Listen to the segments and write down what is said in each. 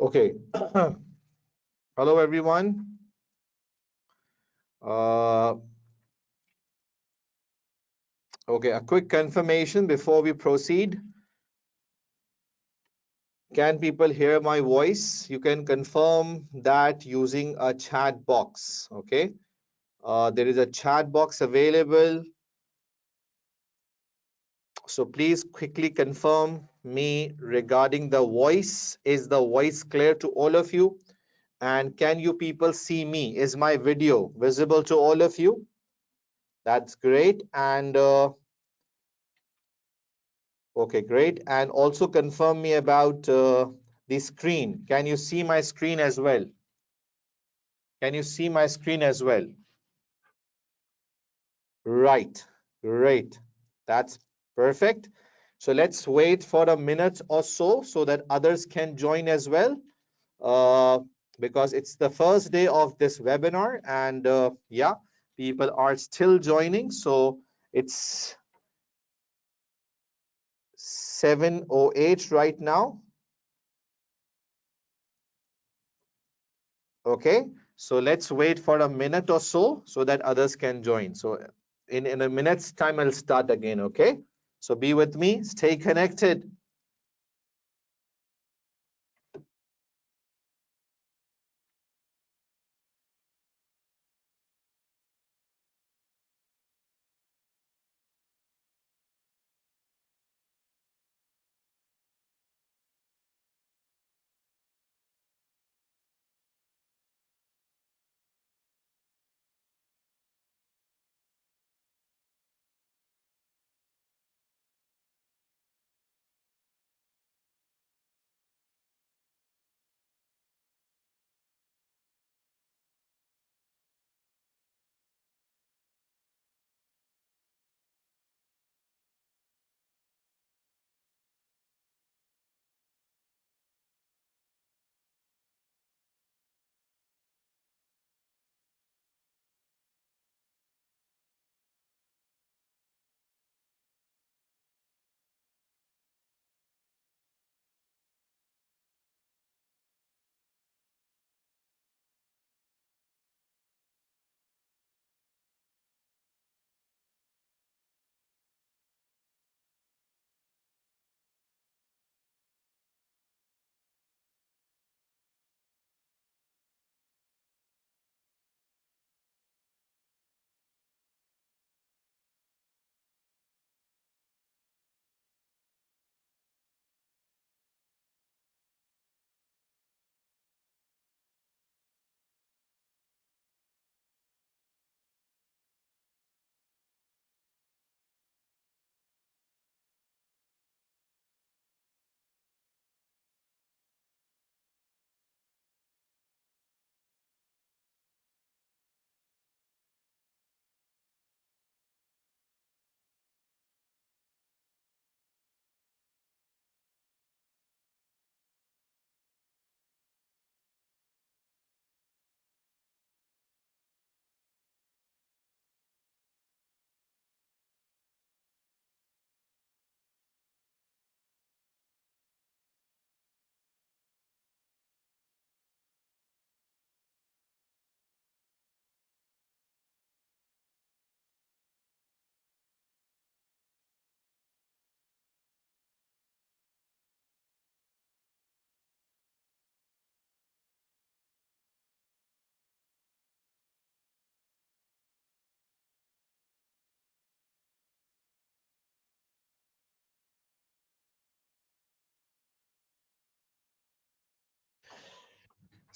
Okay. Hello, everyone. Okay, a quick confirmation before we proceed. Can people hear my voice? You can confirm that using a chat box. Okay. There is a chat box available. So please quickly confirm me regarding the voice. Is the voice clear to all of you? And can you people see me? Is my video visible to all of you? That's great. And okay, great. And also confirm me about the screen. Can you see my screen as well? Can you see my screen as well? Right, great. That's perfect. So let's wait for a minute or so that others can join as well. Because it's the first day of this webinar and yeah, people are still joining. So it's 7:08 right now. Okay, so let's wait for a minute or so that others can join. So in a minute's time, I'll start again. Okay, so be with me, stay connected.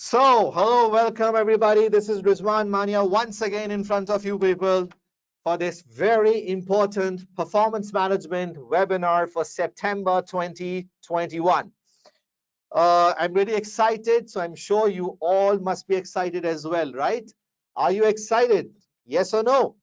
So, hello, welcome everybody. This is Rizwan Mania once again in front of you people for this very important performance management webinar for September 2021. I'm really excited, so I'm sure you all must be excited as well, right? Are you excited? Yes or no?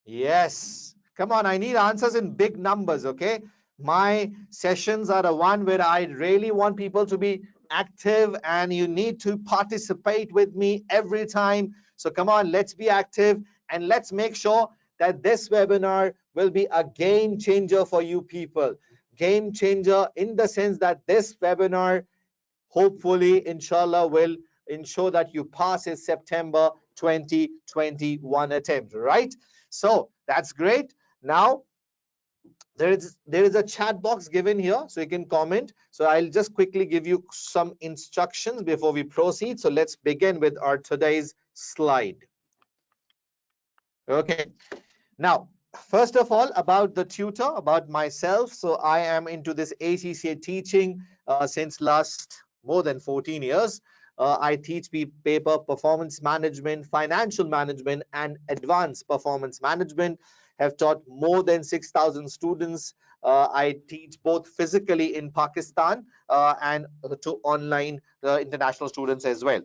Yes. Come on, I need answers in big numbers, okay? My sessions are the one where I really want people to be active and you need to participate with me every time. So come on, let's be active and let's make sure that this webinar will be a game changer for you people. game changer in the sense that this webinar hopefully, inshallah, will ensure that you pass his September 2021 attempt, right? So that's great. Now, there is a chat box given here, so you can comment. So I'll just quickly give you some instructions before we proceed. So let's begin with our today's slide. Okay. Now, first of all, about the tutor, about myself. So I am into this ACCA teaching since last more than 14 years. I teach paper performance management, financial management, and advanced performance management. Have taught more than 6,000 students. I teach both physically in Pakistan and to online international students as well.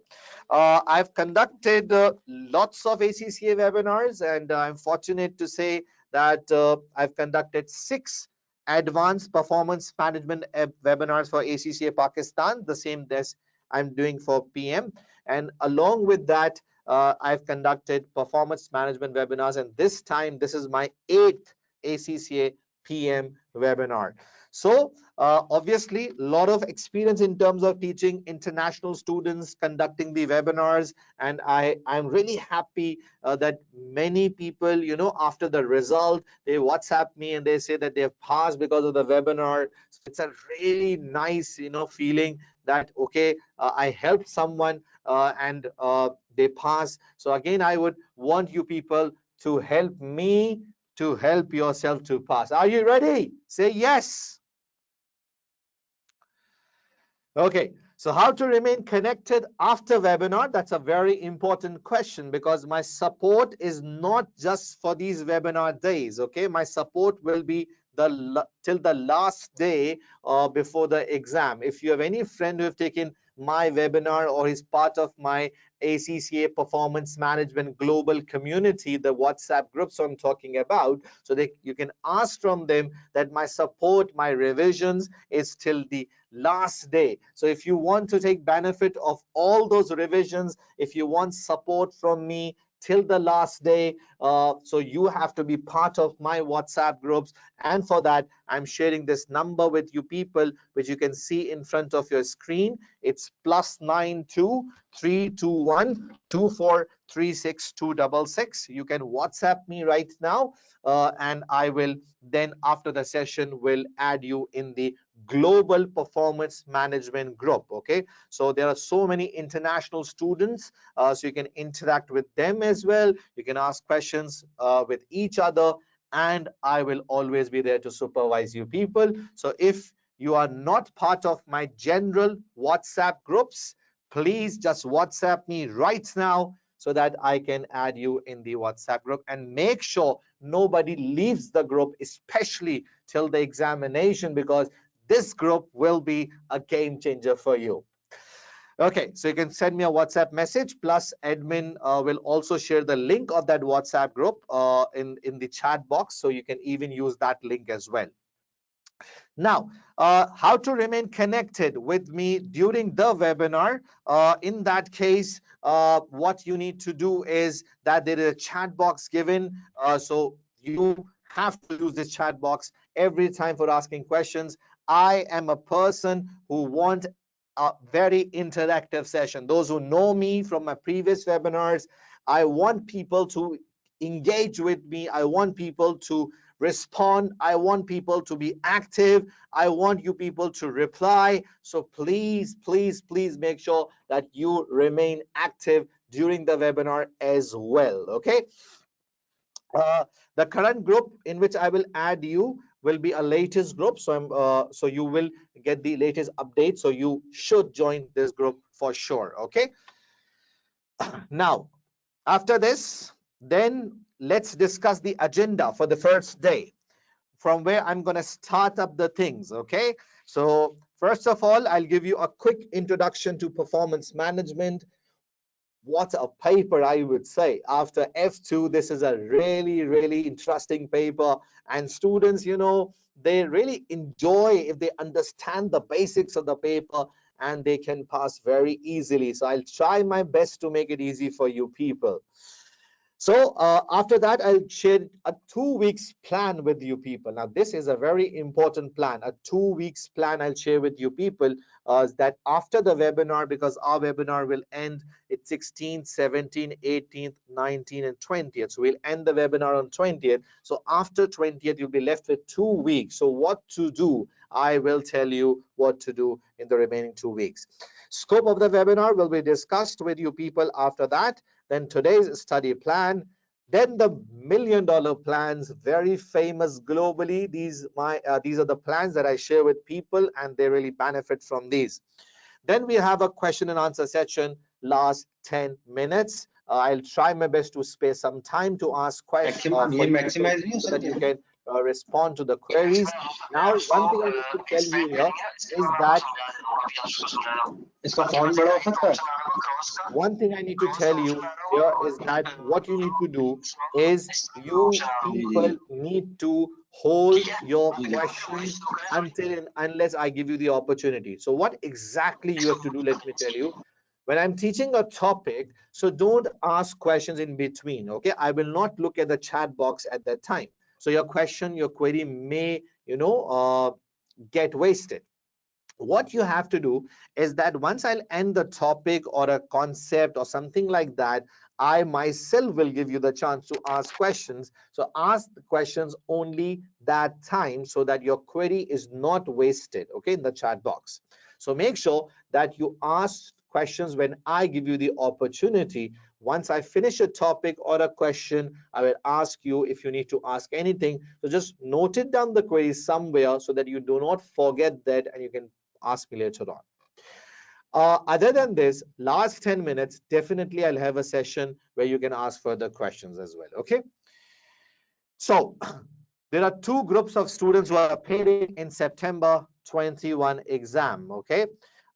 I've conducted lots of ACCA webinars, and I'm fortunate to say that I've conducted 6 advanced performance management webinars for ACCA Pakistan, the same as I'm doing for PM. And along with that, I've conducted performance management webinars, and this time, this is my 8th ACCA PM webinar. So obviously, a lot of experience in terms of teaching international students, conducting the webinars, and I'm really happy that many people, after the result, they WhatsApp me and they say that they have passed because of the webinar. So it's a really nice, feeling that, okay, I helped someone and they pass. So again, I would want you people to help me to help yourself to pass. Are you ready? Say yes. Okay, so how to remain connected after webinar? That's a very important question, because my support is not just for these webinar days. Okay, my support will be till the last day before the exam. If you have any friend who have taken my webinar or is part of my ACCA performance management global community, the WhatsApp groups I'm talking about, so you can ask from them that my support, my revisions is till the last day. So if you want to take benefit of all those revisions, if you want support from me till the last day, so you have to be part of my WhatsApp groups. And for that, I'm sharing this number with you people, which you can see in front of your screen. It's +92 321 2436 266. You can WhatsApp me right now, and I will then, after the session, will add you in the global performance management group. Okay, so there are so many international students, so you can interact with them as well. You can ask questions with each other, and I will always be there to supervise you people. So if you are not part of my general WhatsApp groups, please just WhatsApp me right now so that I can add you in the WhatsApp group, and make sure nobody leaves the group, especially till the examination, because this group will be a game changer for you. Okay, so you can send me a WhatsApp message, plus admin will also share the link of that WhatsApp group in the chat box, so you can even use that link as well. Now, how to remain connected with me during the webinar? In that case, what you need to do is that there is a chat box given. So you have to use this chat box every time for asking questions. I am a person who wants a very interactive session. Those who know me from my previous webinars, I want people to engage with me. I want people to respond. I want people to be active. I want you people to reply. So please, please, please make sure that you remain active during the webinar as well. Okay. The current group in which I will add you will be a latest group. So you will get the latest update. So you should join this group for sure. Okay. Now, after this, then let's discuss the agenda for the first day, from where I'm going to start up the things. Okay, so first of all, I'll give you a quick introduction to performance management. What a paper, I would say. After F2, this is a really, really interesting paper, and students, they really enjoy if they understand the basics of the paper, and they can pass very easily. So I'll try my best to make it easy for you people. So after that, I'll share a 2 weeks plan with you people. Now, this is a very important plan, a 2 weeks plan I'll share with you people, that after the webinar, because our webinar will end at 16th, 17th, 18th, 19th, and 20th. So we'll end the webinar on 20th. So after 20th, you'll be left with 2 weeks. So what to do? I will tell you what to do in the remaining 2 weeks. Scope of the webinar will be discussed with you people after that. Then today's study plan, then the $1,000,000 plans, very famous globally. These are the plans that I share with people, and they really benefit from these. Then we have a question and answer session, last 10 minutes. I'll try my best to spare some time to ask questions ये for you people, maximise नहीं हो so that you सकती? can respond to the queries. Now, one thing I need to tell you here is that इसका font बड़ा हो सकता है? one thing I need to tell you here is that what you need to do is you people need to hold your questions until and unless I give you the opportunity. So what exactly you have to do, let me tell you. When I'm teaching a topic, so don't ask questions in between, okay? I will not look at the chat box at that time. So your question, your query may, get wasted. What you have to do is that once I'll end the topic or a concept or something like that, I myself will give you the chance to ask questions. So ask the questions only that time, so that your query is not wasted, okay, in the chat box. So make sure that you ask questions when I give you the opportunity. Once I finish a topic or a question, I will ask you if you need to ask anything. So just note it down the query somewhere so that you do not forget that, and you can ask me later on. Other than this, last 10 minutes, definitely I'll have a session where you can ask further questions as well, okay? So there are two groups of students who are appearing in September 21 exam, okay?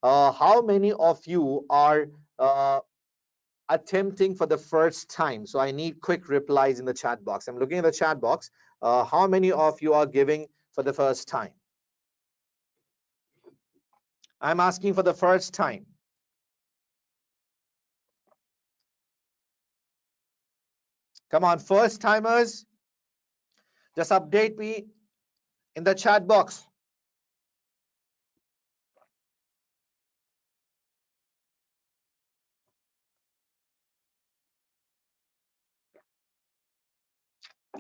How many of you are attempting for the first time? So I need quick replies in the chat box. I'm looking at the chat box. How many of you are giving for the first time? I'm asking for the first time. Come on, first timers, just update me in the chat box.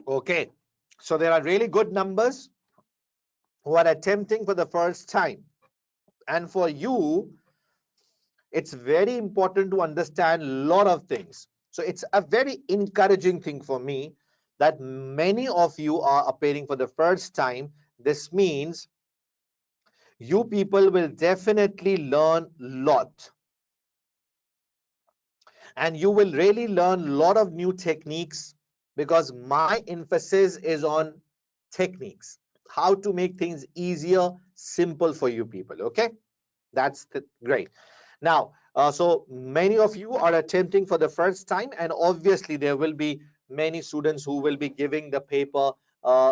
Okay, so there are really good numbers who are attempting for the first time. And for you, it's very important to understand a lot of things. So it's a very encouraging thing for me that many of you are appearing for the first time. This means you people will definitely learn a lot. And you will really learn a lot of new techniques, because my emphasis is on techniques, how to make things easier, simple for you people, okay? That's great. Now, so many of you are attempting for the first time, and obviously there will be many students who will be giving the paper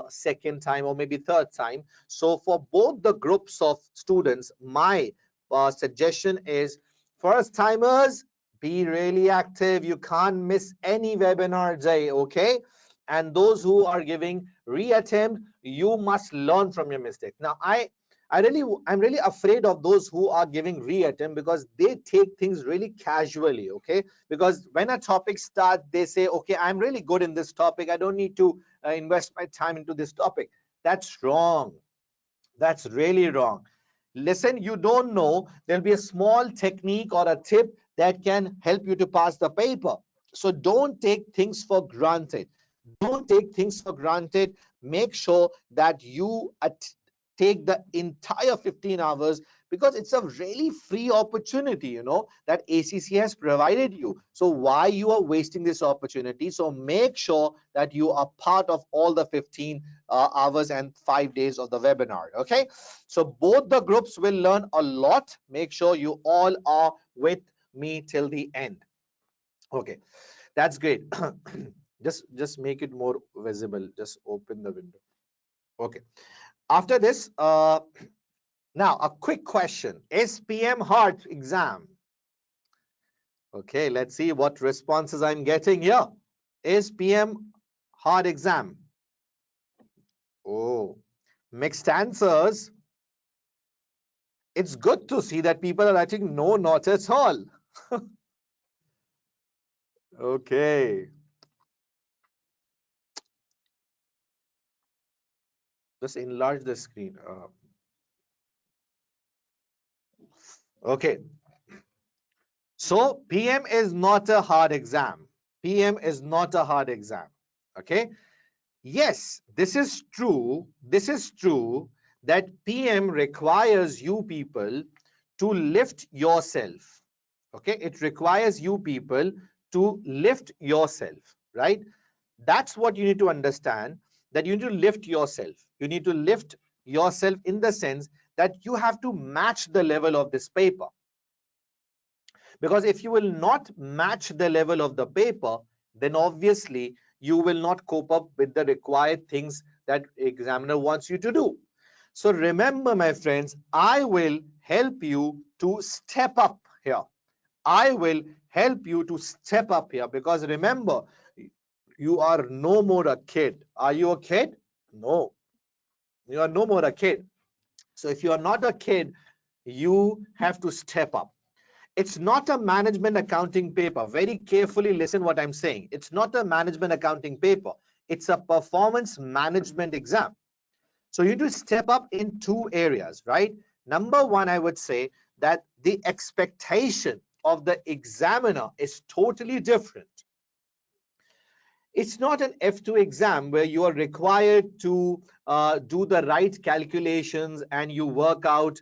second time or maybe third time. So for both the groups of students, my suggestion is, first timers, be really active. You can't miss any webinar day, okay? And those who are giving reattempt, you must learn from your mistake. Now, I'm really afraid of those who are giving reattempt, because they take things really casually, okay? Because when a topic starts, they say, okay, I'm really good in this topic, I don't need to invest my time into this topic. That's wrong. That's really wrong. Listen, you don't know, there'll be a small technique or a tip that can help you to pass the paper. So don't take things for granted. Don't take things for granted. Make sure that you take the entire 15 hours, because it's a really free opportunity, that ACCA has provided you. So why you are wasting this opportunity? So make sure that you are part of all the 15 hours and 5 days of the webinar, okay? So both the groups will learn a lot. Make sure you all are with me till the end. Okay, that's great. Just make it more visible. Just open the window. Okay. After this, now a quick question. SPM Heart exam. Okay, let's see what responses I'm getting here. Is PM hard exam? Oh, mixed answers. It's good to see that people are writing no, not at all. Okay. Just enlarge the screen. Okay. So PM is not a hard exam. PM is not a hard exam. Okay. Yes, this is true. This is true that PM requires you people to lift yourself. Okay. It requires you people to lift yourself, right? That's what you need to understand, that you need to lift yourself. You need to lift yourself in the sense that you have to match the level of this paper. Because if you will not match the level of the paper, then obviously you will not cope up with the required things that examiner wants you to do. So remember, my friends, I will help you to step up here. I will help you to step up here, because remember, you are no more a kid. Are you a kid? No, you are no more a kid. So if you are not a kid, you have to step up. It's not a management accounting paper. Very carefully listen what I'm saying. It's not a management accounting paper. It's a performance management exam. So you need to step up in two areas, right? Number one, I would say that the expectation of the examiner is totally different. It's not an F2 exam where you are required to do the right calculations and you work out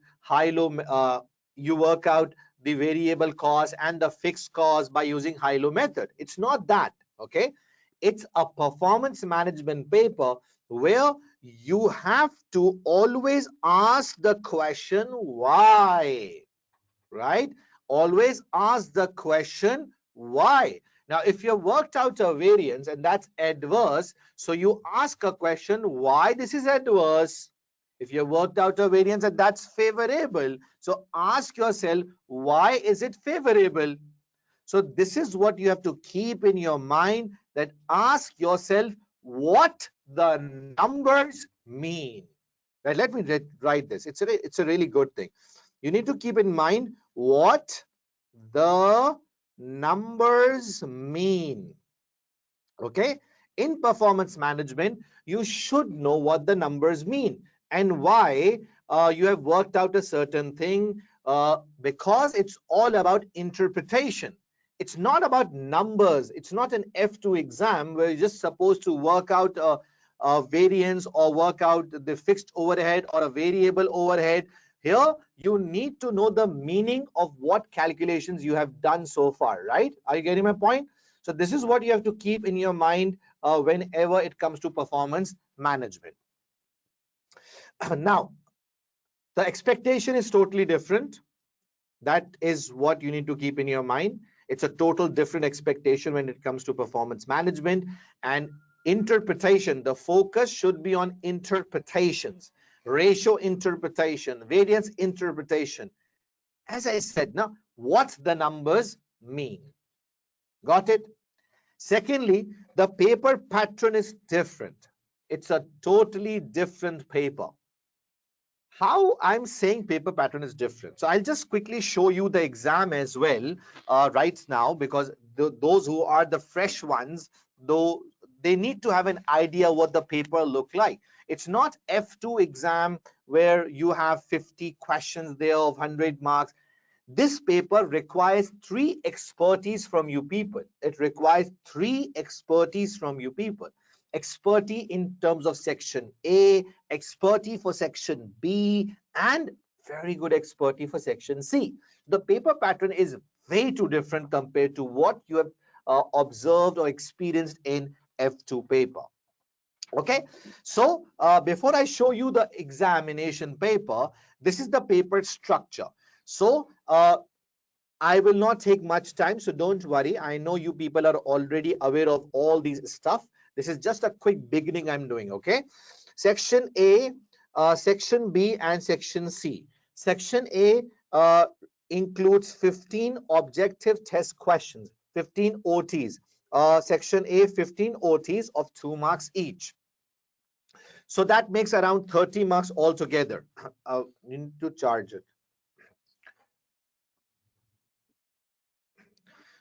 you work out the variable cost and the fixed cost by using high-low method. It's not that, okay? It's a performance management paper where you have to always ask the question why, right? Always ask the question why. Now, if you worked out a variance and that's adverse, so you ask a question why this is adverse. If you worked out a variance and that's favorable, so ask yourself why is it favorable. So this is what you have to keep in your mind, that ask yourself what the numbers mean. Right? Let me write this. It's a really good thing. You need to keep in mind what the numbers mean. Okay? In performance management, you should know what the numbers mean and why you have worked out a certain thing, because it's all about interpretation. It's not about numbers. It's not an F2 exam where you're just supposed to work out a variance or work out the fixed overhead or a variable overhead. Here, you need to know the meaning of what calculations you have done so far, right? Are you getting my point? So this is what you have to keep in your mind whenever it comes to performance management. Now, the expectation is totally different. That is what you need to keep in your mind. It's a total different expectation when it comes to performance management and interpretation. The focus should be on interpretations, ratio interpretation, variance interpretation. As I said, now what the numbers mean. Got it? Secondly, the paper pattern is different. It's a totally different paper. How I'm saying paper pattern is different. So I'll just quickly show you the exam as well right now, because those who are the fresh ones, though, they need to have an idea what the paper look like. It's not F2 exam where you have 50 questions there of 100 marks. This paper requires three expertise from you people. It requires three expertise from you people. Expertise in terms of section A, expertise for section B, and very good expertise for section C. The paper pattern is way too different compared to what you have observed or experienced in F2 paper. Okay, so before I show you the examination paper, this is the paper structure. So I will not take much time, so don't worry. I know you people are already aware of all these stuff. This is just a quick beginning I'm doing, okay? Section A, Section B, and Section C. Section A includes 15 objective test questions, 15 OTs. section A 15 OTs of 2 marks each. So that makes around 30 marks altogether. You need to charge it.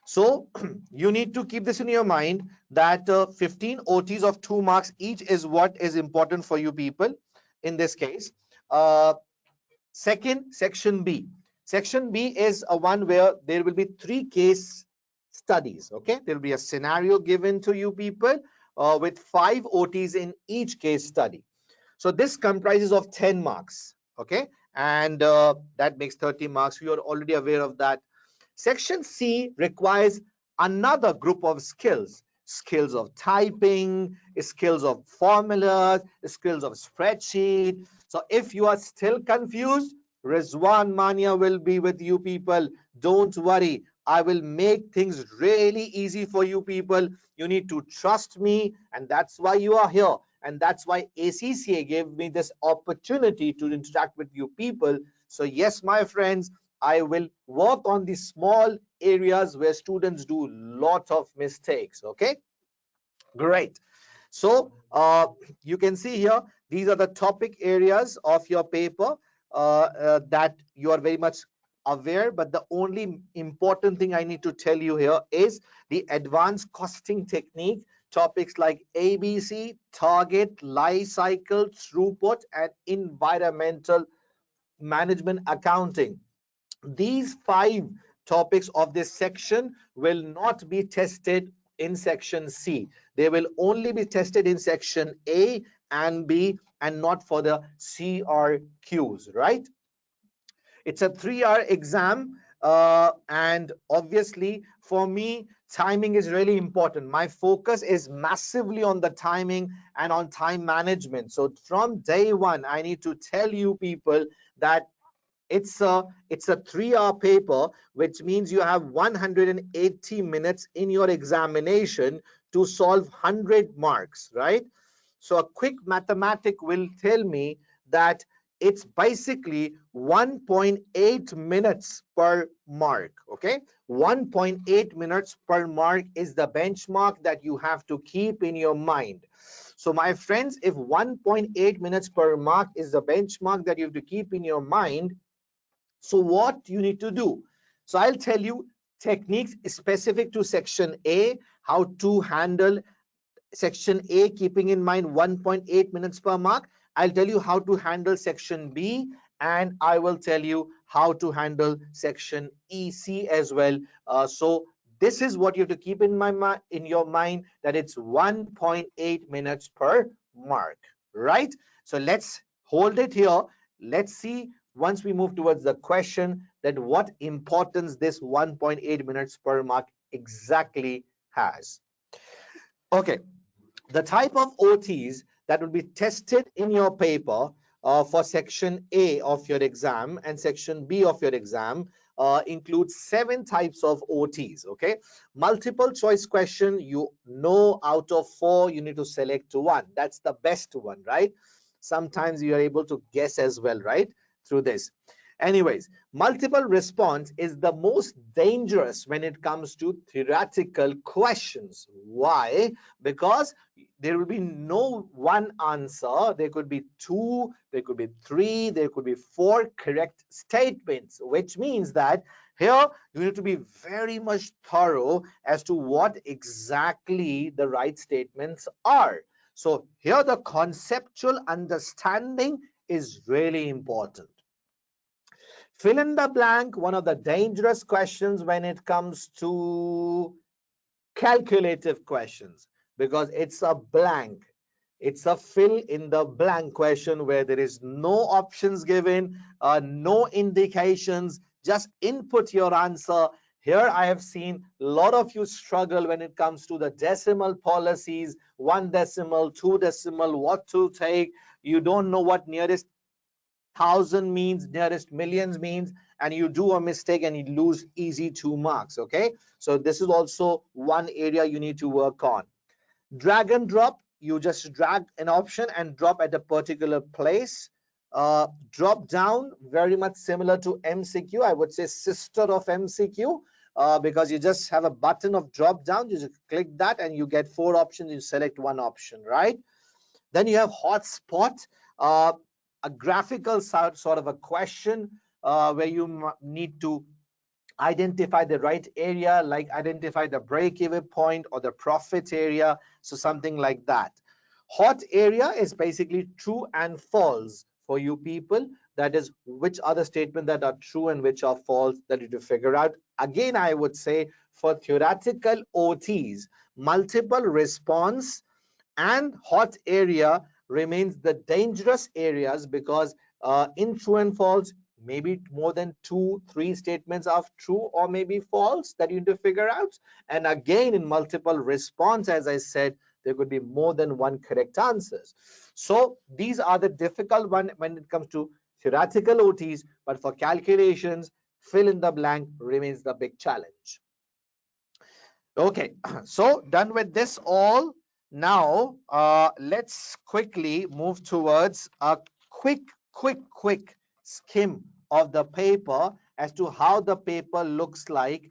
So you need to keep this in your mind that 15 OTs of 2 marks each is what is important for you people in this case. Second, section B. Section B is a one where there will be 3 case studies. Okay, there will be a scenario given to you people with 5 OTs in each case study. So this comprises of 10 marks. Okay, and that makes 30 marks. You are already aware of that. Section C requires another group of skills. Skills of typing, skills of formulas, skills of spreadsheet. So if you are still confused, Rizwan Mania will be with you people. Don't worry. I will make things really easy for you people. You need to trust me, and that's why you are here. And that's why ACCA gave me this opportunity to interact with you people. So yes, my friends, I will work on the small areas where students do lot of mistakes. Okay, great. So you can see here, these are the topic areas of your paper that you are very much aware, but the only important thing I need to tell you here is the advanced costing technique, topics like ABC, target, life cycle, throughput, and environmental management accounting. These 5 topics of this section will not be tested in section C. They will only be tested in section A and B and not for the CRQs, right? It's a 3-hour exam, and obviously for me, timing is really important. My focus is massively on the timing and on time management. So from day one, I need to tell you people that it's a 3-hour paper, which means you have 180 minutes in your examination to solve 100 marks, right? So a quick mathematic will tell me that it's basically 1.8 minutes per mark. Okay, 1.8 minutes per mark is the benchmark that you have to keep in your mind. So my friends, if 1.8 minutes per mark is the benchmark that you have to keep in your mind, so what you need to do? So I'll tell you techniques specific to section A, how to handle section A, keeping in mind 1.8 minutes per mark. I'll tell you how to handle section B, and I will tell you how to handle section EC as well. So this is what you have to keep in your mind, that it's 1.8 minutes per mark, right? So let's hold it here. Let's see once we move towards the question that what importance this 1.8 minutes per mark exactly has. Okay, the type of OTs that will be tested in your paper for section A of your exam and section B of your exam includes 7 types of OTs. Okay, multiple choice question, you know, out of 4 you need to select 1. That's the best one, right? Sometimes you are able to guess as well, right, through this. Anyways, multiple response is the most dangerous when it comes to theoretical questions. Why? Because there will be no one answer. There could be 2, there could be 3, there could be 4 correct statements, which means that here you need to be very much thorough as to what exactly the right statements are. So here the conceptual understanding is really important. Fill in the blank, one of the dangerous questions when it comes to calculative questions, because it's a blank. It's a fill in the blank question where there is no options given, no indications, just input your answer. Here I have seen a lot of you struggle when it comes to the decimal policies, 1 decimal, 2 decimal, what to take. You don't know what nearest thousand means, nearest millions means, and you do a mistake and you lose easy 2 marks. Okay, so this is also one area you need to work on. Drag and drop, you just drag an option and drop at a particular place. Drop down, very much similar to MCQ, I would say sister of MCQ. because you just have a button of drop down. You just click that and you get 4 options. You select one option, right? Then you have hotspot, a graphical sort of a question where you need to identify the right area, like identify the break-even point or the profit area, so something like that. Hot area is basically true and false for you people. That is, which are the statements that are true and which are false that you need to figure out. Again, I would say for theoretical OTs, multiple response and hot area remains the dangerous areas, because in true and false, maybe more than 2-3 statements are true or maybe false that you need to figure out. And again, in multiple response, as I said, there could be more than one correct answers. So these are the difficult one when it comes to theoretical OTs, but for calculations, fill in the blank remains the big challenge. Okay, so done with this all. Now let's quickly move towards a quick skim of the paper as to how the paper looks like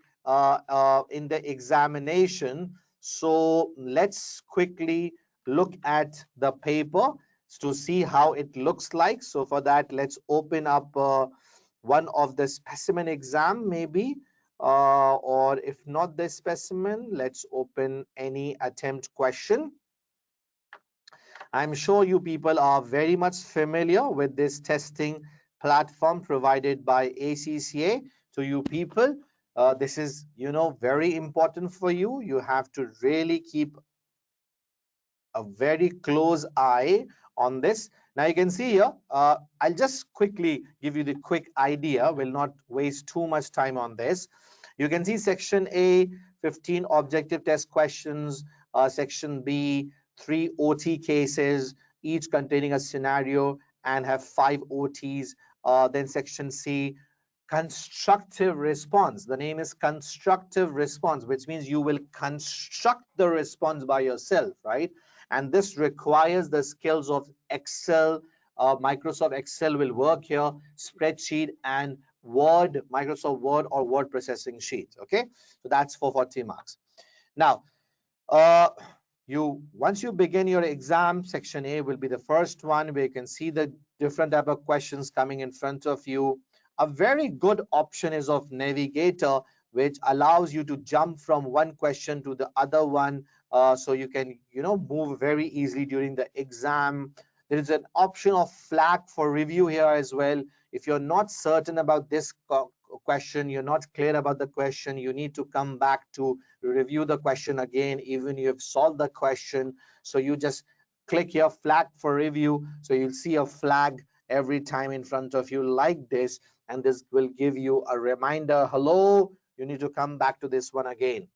in the examination. So let's quickly look at the paper to see how it looks like. So for that, let's open up one of the specimen exam maybe, or if not this specimen, let's open any attempt question. I'm sure you people are very much familiar with this testing platform provided by ACCA to you people. This is, very important for you. You have to really keep a very close eye on this. Now you can see here, I'll just quickly give you the quick idea. We'll not waste too much time on this. You can see section A, 15 objective test questions, section B, 3 OT cases, each containing a scenario and have 5 OTs. Then section C, constructive response. The name is constructive response, which means you will construct the response by yourself, right? And this requires the skills of Excel. Microsoft Excel will work here, spreadsheet and Word, Microsoft Word or word processing sheet. Okay, so that's for 40 marks. Now, once you begin your exam, section A will be the first one where you can see the different type of questions coming in front of you. A very good option is of navigator, which allows you to jump from one question to the other one, so you can move very easily during the exam. There is an option of flag for review here as well. If you're not certain about this question, you're not clear about the question, you need to come back to review the question again, even you have solved the question. So you just click here, flag for review. So you'll see a flag every time in front of you like this, and this will give you a reminder, hello, you need to come back to this one again.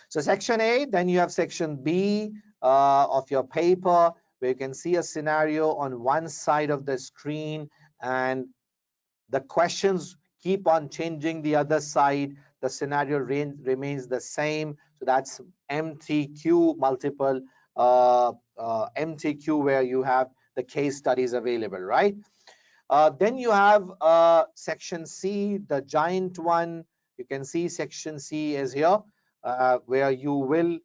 So section A, then you have section B of your paper, where you can see a scenario on one side of the screen and the questions keep on changing the other side. The scenario remains the same. So that's MTQ, multiple MTQ, where you have the case studies available, right? Then you have section C, the giant one. You can see section C is here, where you will,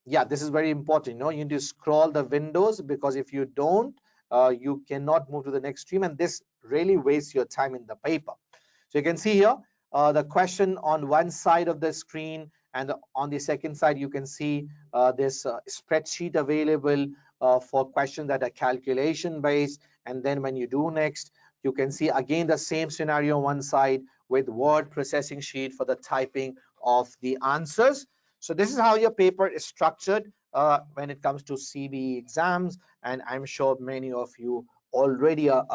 this is very important. You need to scroll the windows, because if you don't, you cannot move to the next stream, and this really wastes your time in the paper. So you can see here the question on one side of the screen, and on the second side you can see this spreadsheet available for questions that are calculation based. And then when you do next, you can see again the same scenario on one side with word processing sheet for the typing of the answers. So this is how your paper is structured when it comes to CBE exams, and I'm sure many of you already are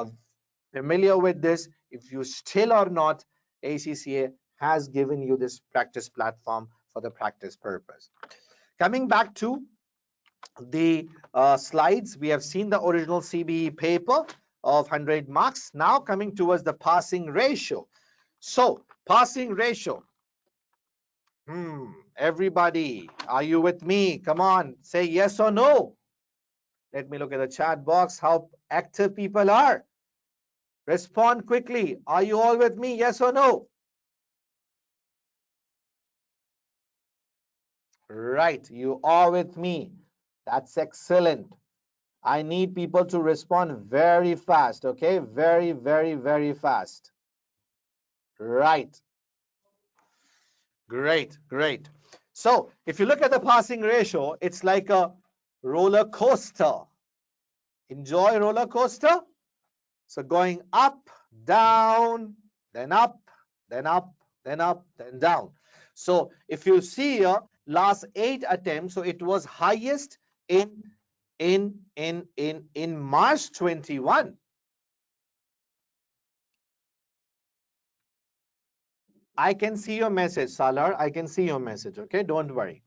familiar with this. If you still are not, ACCA has given you this practice platform for the practice purpose. Coming back to the slides, we have seen the original CBE paper of 100 marks. Now coming towards the passing ratio. So passing ratio. Everybody, are you with me? Come on, say yes or no. Let me look at the chat box, how active people are. Respond quickly. Are you all with me? Yes or no? Right, you are with me. That's excellent. I need people to respond very fast, okay? Very, very, very fast. Right. Great, great. So if you look at the passing ratio, it's like a roller coaster. Enjoy roller coaster? So going up, down, then up, then up, then up, then down. So if you see here, last 8 attempts, so it was highest in March 21. I can see your message, Salar. I can see your message. Okay, don't worry.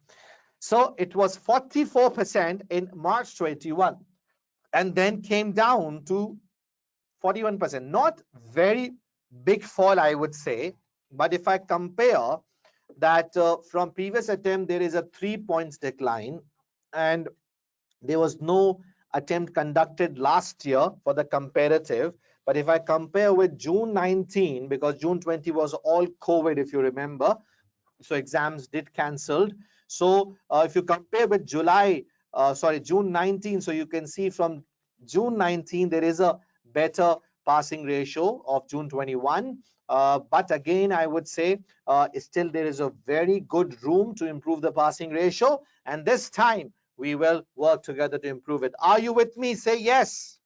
So it was 44% in March 21 and then came down to 41%. Not very big fall, I would say. But if I compare that from previous attempt, there is a 3 points decline and there was no attempt conducted last year for the comparative. But if I compare with June 19, because June 20 was all COVID, if you remember, so exams did cancelled. So if you compare with June 19, so you can see from June 19 there is a better passing ratio of June 21. But again, I would say still there is a very good room to improve the passing ratio, and this time we will work together to improve it. Are you with me? Say yes.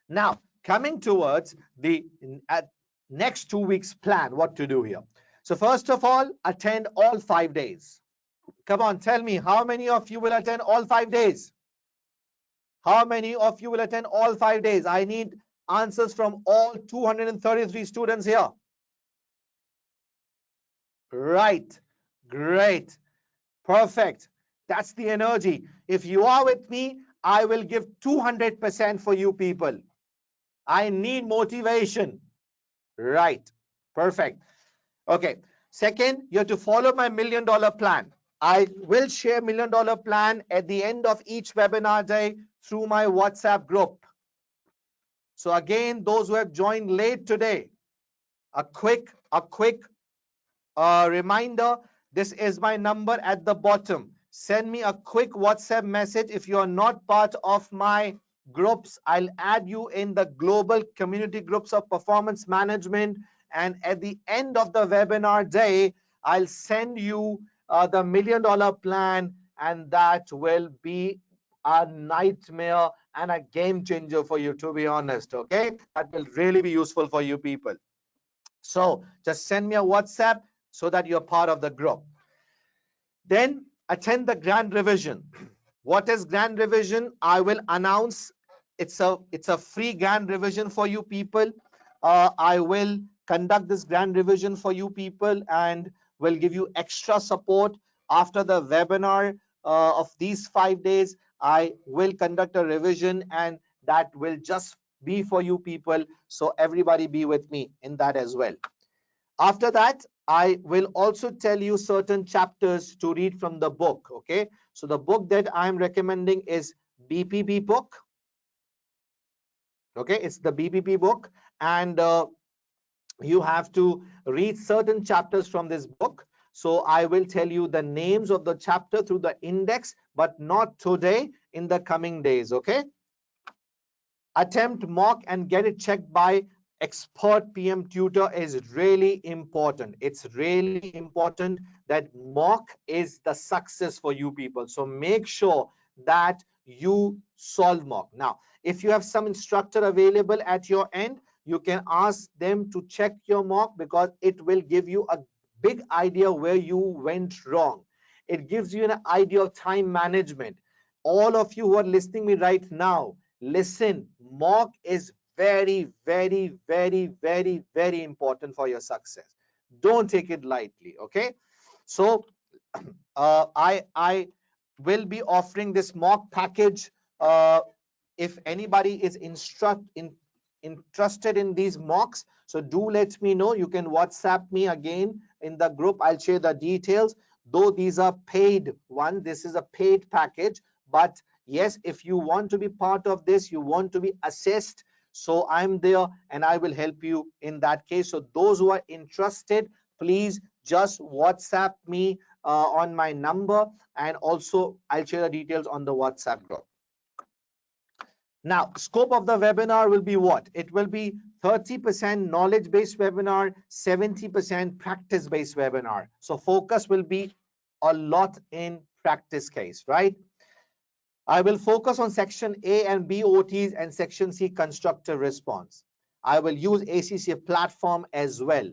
Now, coming towards the next 2 weeks plan, what to do here. So first of all, attend all 5 days. Come on, tell me, how many of you will attend all 5 days? How many of you will attend all 5 days? I need answers from all 233 students here. Right. Great. Perfect. That's the energy. If you are with me, I will give 200% for you people. I need motivation. Right. Perfect. Okay. Second, you have to follow my $1 million plan. I will share $1 million plan at the end of each webinar day through my WhatsApp group. So again, those who have joined late today, a quick reminder, this is my number at the bottom. Send me a quick WhatsApp message. If you are not part of my groups, I'll add you in the global community groups of performance management. And at the end of the webinar day, I'll send you the $1 million plan, and that will be a nightmare and a game changer for you, to be honest. Okay, that will really be useful for you people. So just send me a WhatsApp so that you're part of the group. Then attend the grand revision. What is grand revision? I will announce. It's a free grand revision for you people. I will conduct this grand revision for you people and will give you extra support after the webinar of these 5 days. I will conduct a revision, and that will just be for you people. So everybody be with me in that as well. After that, I will also tell you certain chapters to read from the book. Okay, so the book that I'm recommending is BPP book. Okay, it's the BPP book, and you have to read certain chapters from this book. So I will tell you the names of the chapter through the index, but not today, in the coming days. Okay, attempt mock and get it checked by expert PM tutor is really important. It's really important that mock is the success for you people. So make sure that you solve mock. Now, if you have some instructor available at your end, you can ask them to check your mock, because it will give you a big idea where you went wrong. It gives you an idea of time management. All of you who are listening me right now, listen, mock is very, very, very, very, very important for your success. Don't take it lightly, okay? So I will be offering this mock package. If anybody is interested in these mocks, so do let me know. You can WhatsApp me again in the group. I'll share the details. Though these are paid one, this is a paid package. But yes, if you want to be part of this, you want to be assessed, so I'm there and I will help you in that case. So those who are interested, please just WhatsApp me on my number, and also I'll share the details on the WhatsApp group. Now, scope of the webinar will be what? It will be 30% knowledge-based webinar, 70% practice-based webinar. So focus will be a lot in practice case, right? I will focus on section A and B OTs and section C constructive response. I will use ACCA platform as well.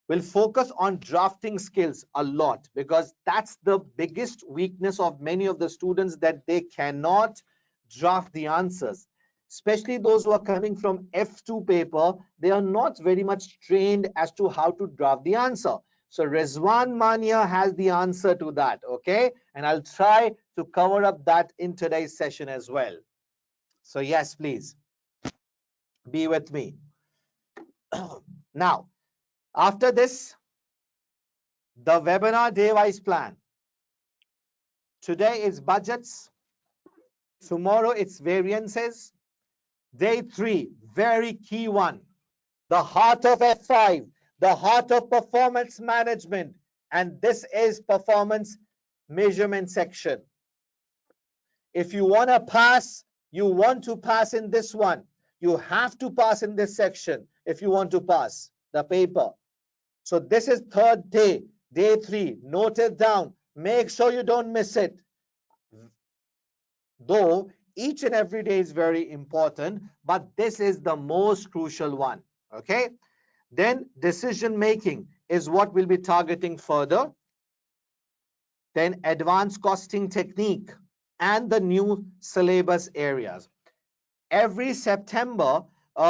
We'll focus on drafting skills a lot because that's the biggest weakness of many of the students, that they cannot draft the answers. Especially those who are coming from F2 paper, they are not very much trained as to how to draft the answer. So Rizwan Mania has the answer to that, okay? And I'll try to cover up that in today's session as well. So yes, please be with me. Now, after this, the webinar day-wise plan. Today is budgets. Tomorrow it's variances. Day 3, very key one. The heart of F5, the heart of performance management. And this is performance measurement section. If you want to pass, you want to pass in this one, you have to pass in this section if you want to pass the paper. So this is third day, day 3. Note it down. Make sure you don't miss it. Though each and every day is very important, but this is the most crucial one. Okay. Then decision making is what we'll be targeting further. Then advanced costing technique and the new syllabus areas. Every September,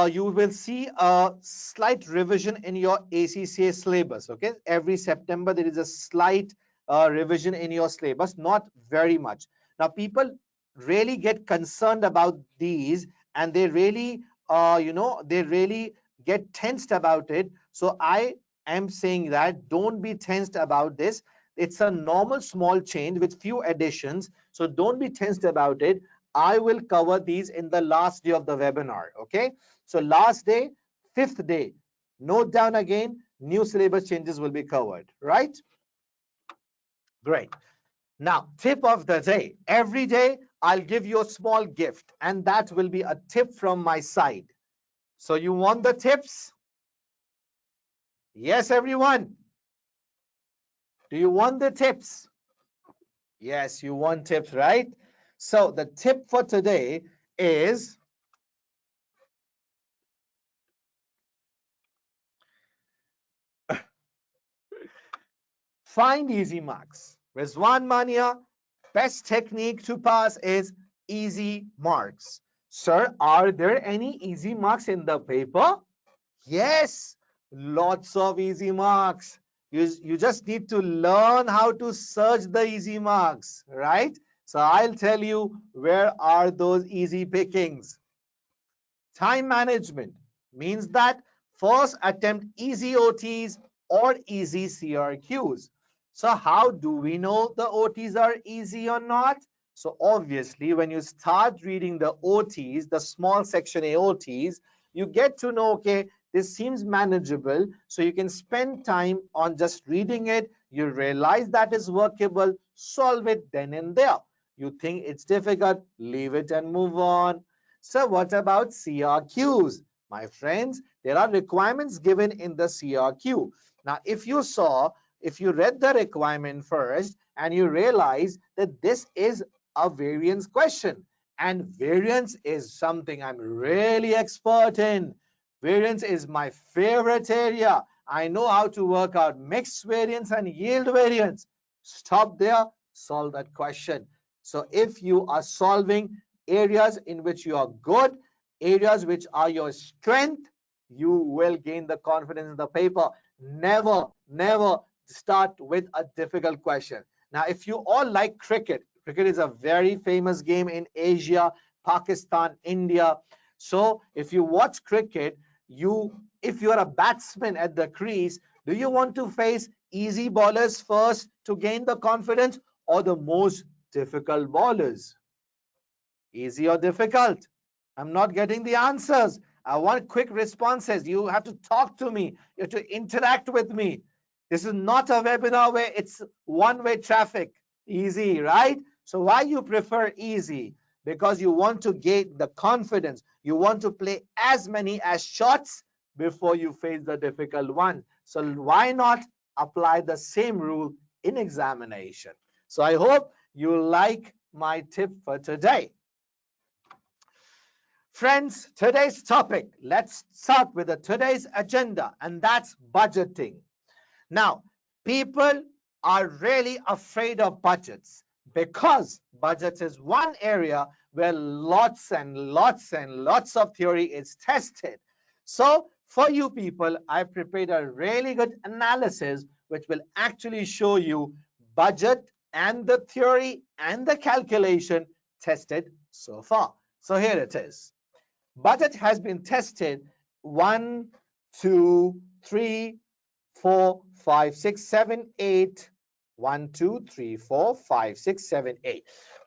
you will see a slight revision in your ACCA syllabus. Okay, every September there is a slight revision in your syllabus, not very much. Now, people really get concerned about these, and they really, they really get tensed about it. So I am saying that don't be tensed about this. It's a normal small change with few additions, so don't be tensed about it. I will cover these in the last day of the webinar. Okay, so last day, 5th day, note down again, new syllabus changes will be covered, right? Great. Now, tip of the day. Every day I'll give you a small gift, and that will be a tip from my side. So you want the tips? Yes, everyone. Do you want the tips? Yes, you want tips, right? So the tip for today is find easy marks. Rizwan Mania, best technique to pass is easy marks. Sir, are there any easy marks in the paper? Yes, lots of easy marks. You just need to learn how to search the easy marks, right? So I'll tell you where are those easy pickings. Time management means that first attempt easy OTs or easy CRQs. So how do we know the OTs are easy or not? So obviously, when you start reading the OTs, the small section A OTs, you get to know, okay, this seems manageable. So you can spend time on just reading it. You realize that is workable, solve it then and there. You think it's difficult, leave it and move on. So what about CRQs? My friends, there are requirements given in the CRQ. Now, if you read the requirement first and you realize that this is a variance question, and variance is something I'm really expert in. Variance is my favorite area. I know how to work out mixed variance and yield variance. Stop there, solve that question. So if you are solving areas in which you are good, areas which are your strength, you will gain the confidence in the paper. Never start with a difficult question. Now, if you all like cricket, cricket is a very famous game in Asia, Pakistan, India. So if you watch cricket, if you are a batsman at the crease, do you want to face easy bowlers first to gain the confidence, or the most difficult bowlers? Easy or difficult? I'm not getting the answers. I want quick responses. You have to talk to me. You have to interact with me. This is not a webinar where it's one-way traffic. Easy, right? So why you prefer easy? Because you want to gain the confidence. You want to play as many as shots before you face the difficult one. So why not apply the same rule in examination? So I hope you like my tip for today. Friends, today's topic, let's start with today's agenda, and that's budgeting. Now, people are really afraid of budgets because budgets is one area where lots and lots and lots of theory is tested. So, for you people, I prepared a really good analysis which will actually show you budget and the theory and the calculation tested so far. So, here it is. Budget has been tested 1, 2, 3, 4, 5, 6, 7, 8. 1, 2, 3, 4, 5, 6, 7, 8.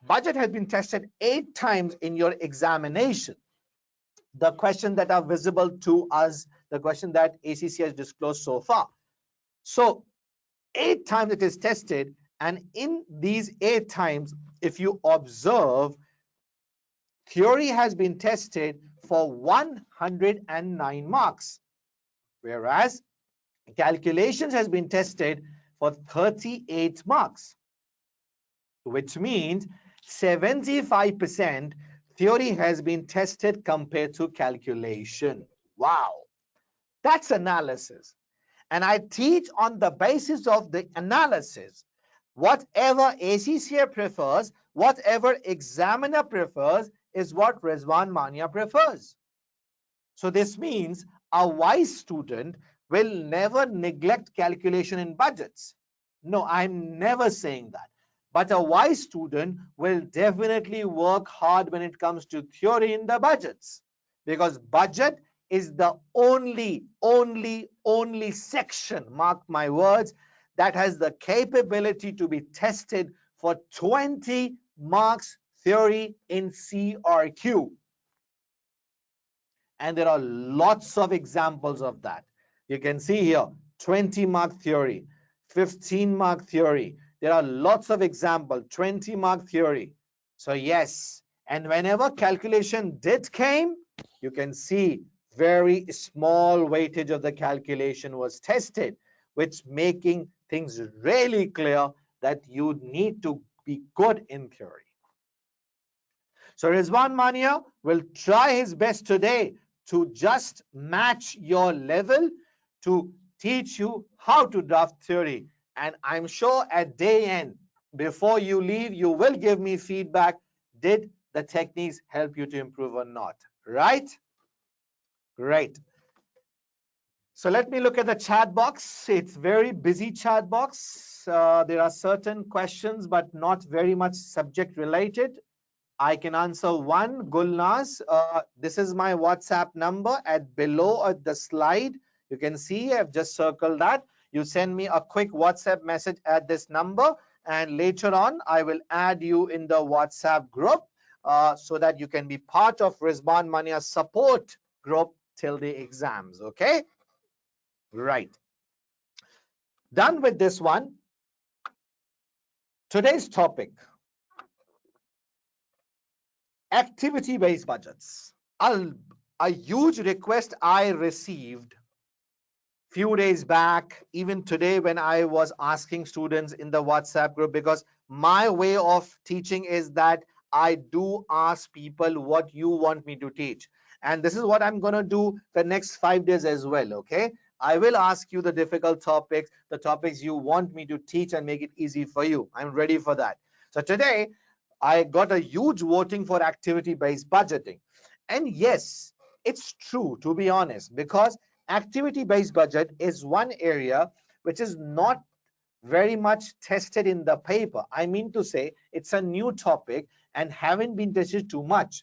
Budget has been tested 8 times in your examination. The questions that are visible to us, the question that ACCA has disclosed so far. So 8 times it is tested, and in these 8 times, if you observe, theory has been tested for 109 marks, whereas calculations has been tested for 38 marks, which means 75% theory has been tested compared to calculation. Wow, that's analysis. And I teach on the basis of the analysis. Whatever ACCA prefers, whatever examiner prefers, is what Rizwan Mania prefers. So this means a wise student will never neglect calculation in budgets. No, I'm never saying that. But a wise student will definitely work hard when it comes to theory in the budgets, because budget is the only section, mark my words, that has the capability to be tested for 20 marks theory in CRQ. And there are lots of examples of that. You can see here 20 mark theory, 15 mark theory. There are lots of examples, 20 mark theory. So yes, and whenever calculation did came, you can see very small weightage of the calculation was tested, which making things really clear that you need to be good in theory. So Rizwan Mania will try his best today to just match your level, to teach you how to draft theory. And I'm sure at day end, before you leave, you will give me feedback. Did the techniques help you to improve or not? Right? Great. So let me look at the chat box. It's very busy chat box. There are certain questions, but not very much subject related. I can answer one. Gulnaz, this is my WhatsApp number at below at the slide. You can see I've just circled that. You send me a quick WhatsApp message at this number, and later on I will add you in the WhatsApp group so that you can be part of Rizwan Mania support group till the exams. Okay, right. Done with this one. Today's topic: activity-based budgets. A huge request I received few days back, even today when I was asking students in the WhatsApp group, because my way of teaching is that I do ask people what you want me to teach. And this is what I'm going to do the next 5 days as well, okay? I will ask you the difficult topics, the topics you want me to teach and make it easy for you. I'm ready for that. So today, I got a huge voting for activity-based budgeting. And yes, it's true, to be honest, because activity-based budget is one area which is not very much tested in the paper. I mean to say, it's a new topic and haven't been tested too much.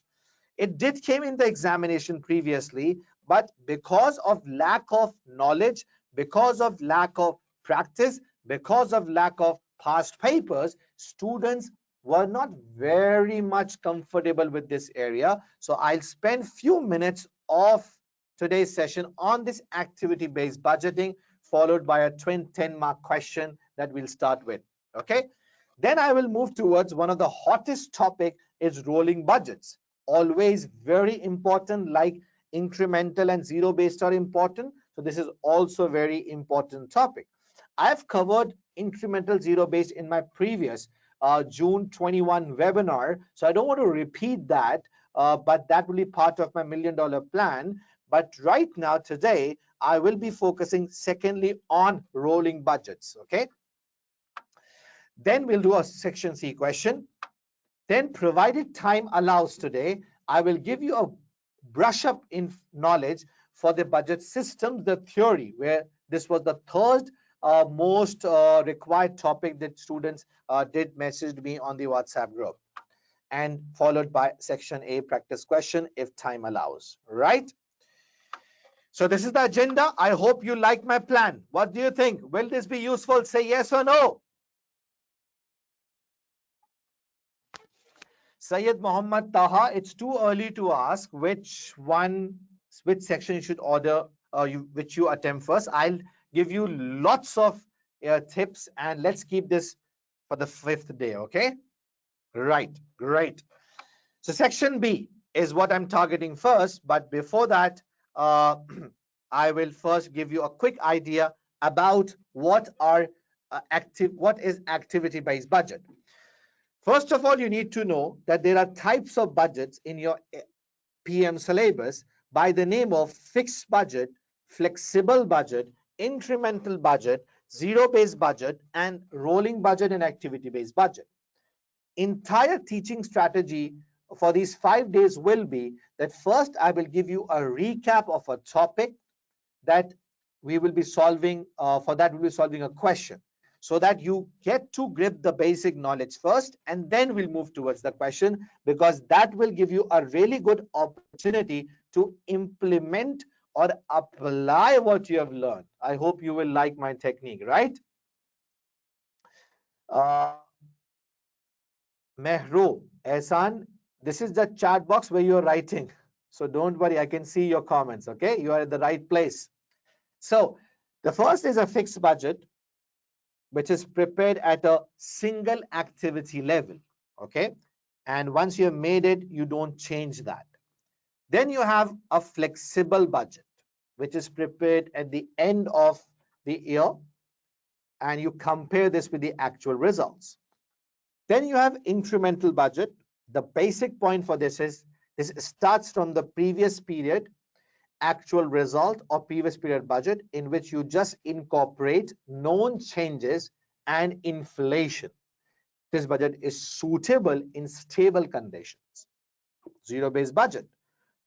It did came in the examination previously, but because of lack of knowledge, because of lack of practice, because of lack of past papers, students were not very much comfortable with this area. So I'll spend few minutes of today's session on this activity-based budgeting followed by a 10-mark question that we'll start with. Okay. Then I will move towards one of the hottest topic is rolling budgets. Always very important, like incremental and zero based are important. So this is also a very important topic. I've covered incremental zero based in my previous June 21 webinar. So I don't want to repeat that, but that will be part of my $1 million plan. But right now, today, I will be focusing secondly on rolling budgets. Okay. Then we'll do a section C question. Then, provided time allows today, I will give you a brush up in knowledge for the budget systems, the theory, where this was the third most required topic that students did message me on the WhatsApp group, and followed by section A practice question if time allows, right? So this is the agenda. I hope you like my plan. What do you think? Will this be useful? Say yes or no. Syed Muhammad Taha, it's too early to ask which section you should order, which you attempt first. I'll give you lots of tips, and let's keep this for the 5th day, okay? Right, great. So section B is what I'm targeting first, but before that, I will first give you a quick idea about what is activity-based budget. First of all, you need to know that there are types of budgets in your PM syllabus by the name of fixed budget, flexible budget, incremental budget, zero-based budget, and rolling budget and activity-based budget. Entire teaching strategy for these 5 days will be that first I will give you a recap of a topic that we will be solving. For that, we'll be solving a question, so that you get to grip the basic knowledge first, and then we'll move towards the question, because that will give you a really good opportunity to implement or apply what you have learned. I hope you will like my technique, right? Mehro, Ehsan, this is the chat box where you're writing. So don't worry, I can see your comments, okay? You are at the right place. So the first is a fixed budget, which is prepared at a single activity level, okay? And once you have made it, you don't change that. Then you have a flexible budget, which is prepared at the end of the year, and you compare this with the actual results. Then you have incremental budget. The basic point for this is this starts from the previous period actual result or previous period budget, in which you just incorporate known changes and inflation. This budget is suitable in stable conditions. Zero-based budget,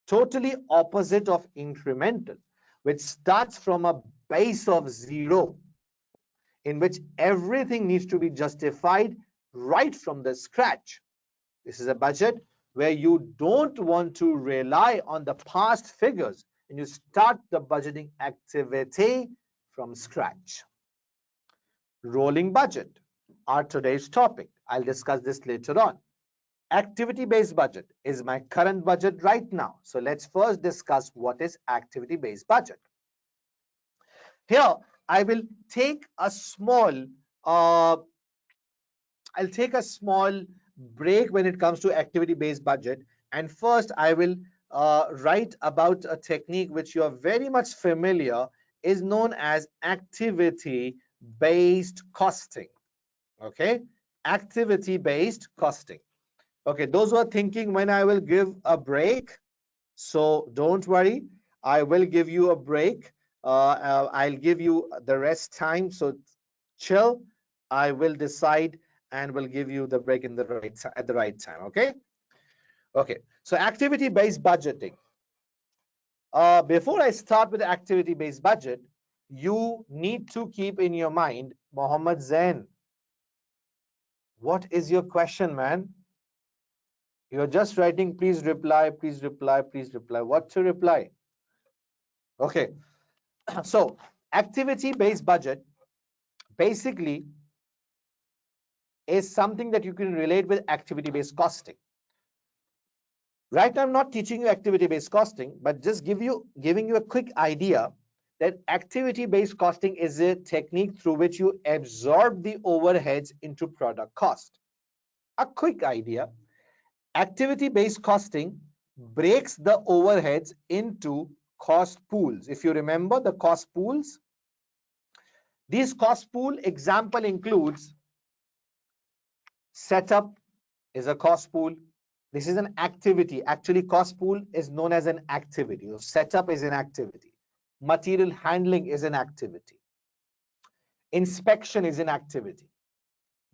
totally opposite of incremental, which starts from a base of zero, in which everything needs to be justified right from the scratch. This is a budget where you don't want to rely on the past figures, and you start the budgeting activity from scratch. Rolling budget, our today's topic. I'll discuss this later on. Activity-based budget is my current budget right now. So let's first discuss what is activity-based budget. Here, I will take a small break when it comes to activity-based budget. And first, I will write about a technique which you are very much familiar, is known as activity-based costing. Okay, activity-based costing. Okay, those who are thinking when I will give a break, so don't worry, I will give you a break. I'll give you the rest time, so chill. I will decide and will give you the break in the at the right time. Okay. Okay. So activity-based budgeting. Before I start with the activity-based budget, you need to keep in your mind, Mohammed Zain. What is your question, man? You're just writing, please reply, please reply, please reply. What to reply? Okay. So activity-based budget basically is something that you can relate with activity-based costing. Right now, I'm not teaching you activity-based costing, but just giving you a quick idea that activity-based costing is a technique through which you absorb the overheads into product cost. A quick idea, activity-based costing breaks the overheads into cost pools. If you remember the cost pools, these cost pool example includes setup is a cost pool. This is an activity. Actually, cost pool is known as an activity. So setup is an activity. Material handling is an activity. Inspection is an activity.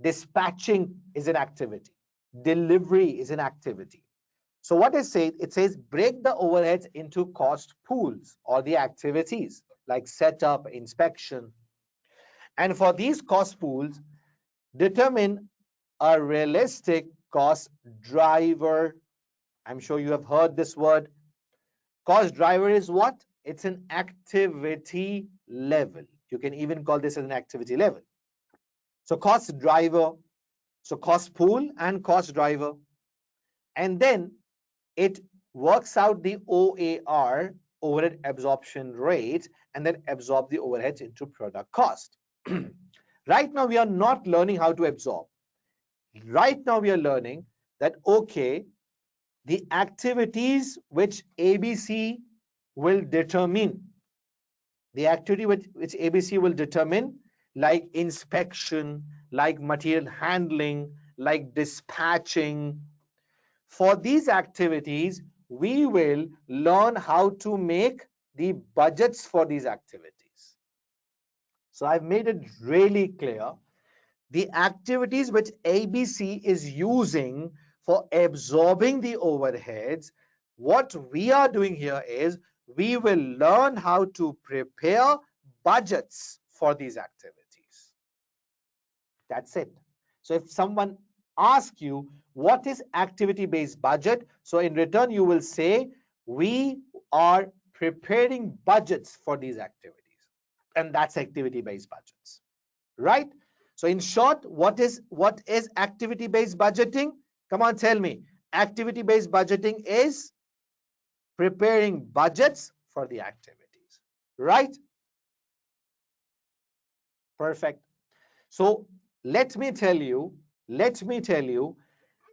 Dispatching is an activity. Delivery is an activity. So what is said? It says break the overheads into cost pools or the activities like setup, inspection. And for these cost pools, determine a realistic cost driver. I'm sure you have heard this word. Cost driver is what? It's an activity level. You can even call this an activity level. So cost driver, so cost pool and cost driver. And then it works out the OAR, overhead absorption rate, and then absorb the overheads into product cost. Right now, we are not learning how to absorb. Right now, we are learning that, okay, the activities which ABC will determine, the activity which ABC will determine, like inspection, like material handling, like dispatching. For these activities, we will learn how to make the budgets for these activities. So I've made it really clear. The activities which ABC is using for absorbing the overheads, what we are doing here is we will learn how to prepare budgets for these activities. That's it. So if someone asks you what is activity-based budget, so in return you will say we are preparing budgets for these activities, and that's activity-based budgets, right? So in short, what is activity-based budgeting? Come on, tell me. Activity-based budgeting is preparing budgets for the activities, right? Perfect. So let me tell you,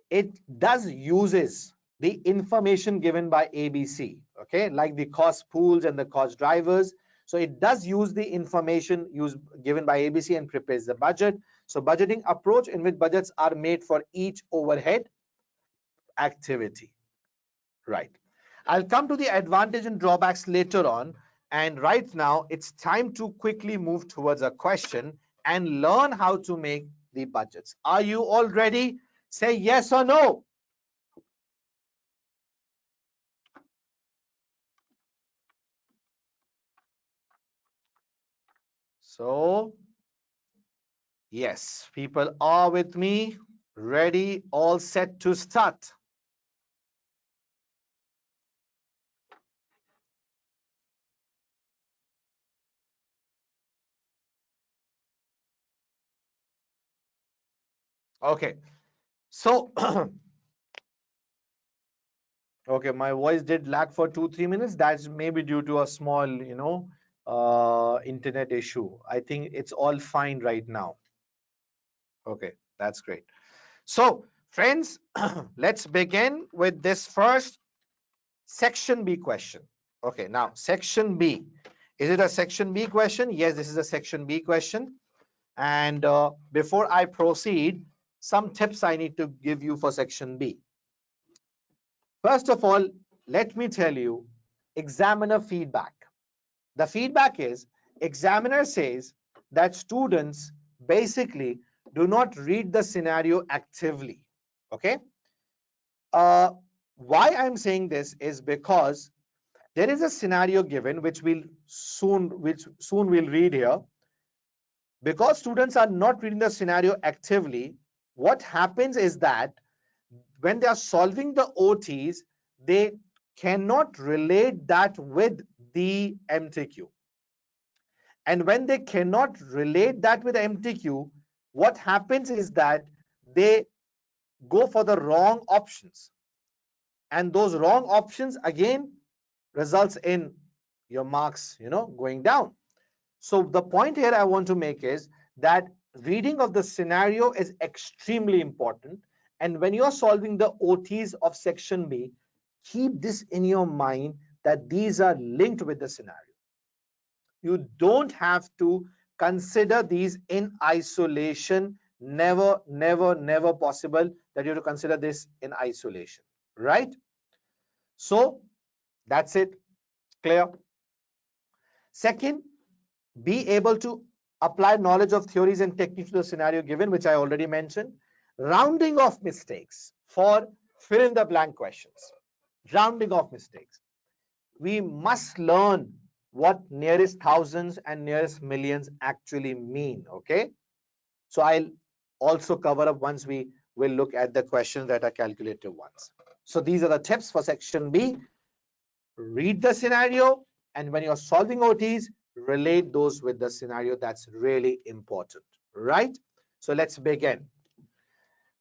it does uses the information given by ABC, okay, like the cost pools and the cost drivers. So it does use the information given by ABC and prepares the budget. So budgeting approach in which budgets are made for each overhead activity, right? I'll come to the advantage and drawbacks later on. And right now, it's time to quickly move towards a question and learn how to make the budgets. Are you all ready? Say yes or no. So, yes, people are with me, ready, all set to start. Okay, so, okay, my voice did lag for 2-3 minutes. That's maybe due to a small, internet issue. I think it's all fine right now. Okay, that's great. So, friends, let's begin with this first section B question. Okay, now section B. Is it a section B question? Yes, this is a section B question. And before I proceed, some tips I need to give you for section B. First of all, let me tell you examiner feedback. The feedback is examiner says that students basically do not read the scenario actively. Okay. Why I'm saying this is because there is a scenario given which soon we'll read here. Because students are not reading the scenario actively, what happens is that when they are solving the OTs, they cannot relate that with the MTQ. And when they cannot relate that with MTQ, what happens is that they go for the wrong options. And those wrong options again results in, your marks, going down. So the point here I want to make is that reading of the scenario is extremely important. And when you're solving the OTs of section B, keep this in your mind that these are linked with the scenario. You don't have to consider these in isolation. Never, never, never possible that you have to consider this in isolation, right? So that's it. Clear? Second, be able to apply knowledge of theories and techniques to the scenario given, which I already mentioned. Rounding off mistakes for fill in the blank questions. Rounding off mistakes. We must learn what nearest thousands and nearest millions actually mean. Okay. So I'll also cover up once we will look at the questions that are calculative ones. So these are the tips for section B. Read the scenario, and when you're solving OTs, relate those with the scenario. That's really important, right? So let's begin.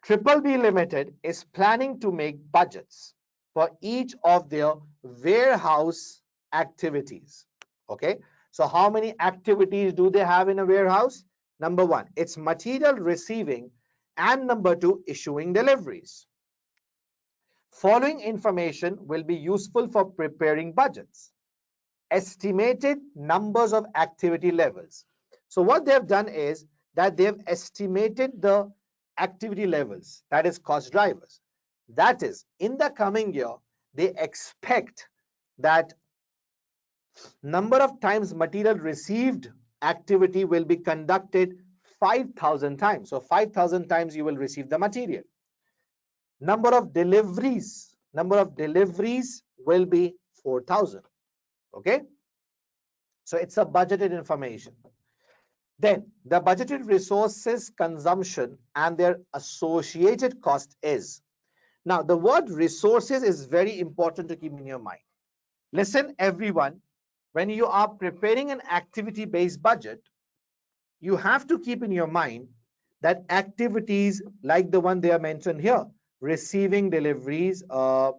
Triple B Limited is planning to make budgets for each of their warehouse activities. Okay, so how many activities do they have in a warehouse? Number one, it's material receiving, and number two, issuing deliveries. Following information will be useful for preparing budgets. Estimated numbers of activity levels. So what they've done is that they've estimated the activity levels, that is cost drivers. That is, in the coming year, they expect that number of times material received activity will be conducted 5,000 times. So 5,000 times you will receive the material. Number of deliveries will be 4,000. Okay. So it's a budgeted information. Then the budgeted resources consumption and their associated cost is. Now the word resources is very important to keep in your mind. Listen everyone, when you are preparing an activity based budget, you have to keep in your mind that activities like the one they are mentioned here, receiving deliveries, the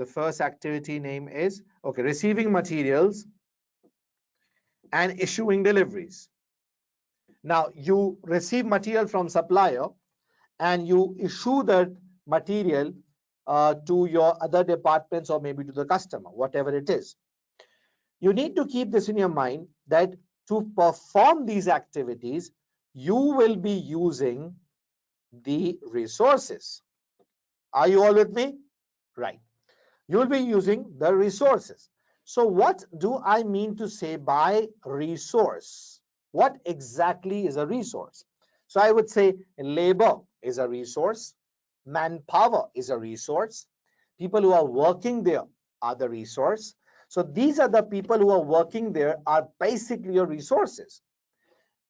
first activity name is, okay, receiving materials and issuing deliveries. Now you receive material from supplier and you issue that material to your other departments or maybe to the customer, whatever it is. You need to keep this in your mind that to perform these activities, you will be using the resources. Are you all with me? Right. You will be using the resources. So what do I mean to say by resource? What exactly is a resource? So I would say labor is a resource, manpower is a resource, people who are working there are the resource. So these are the people who are working there are basically your resources.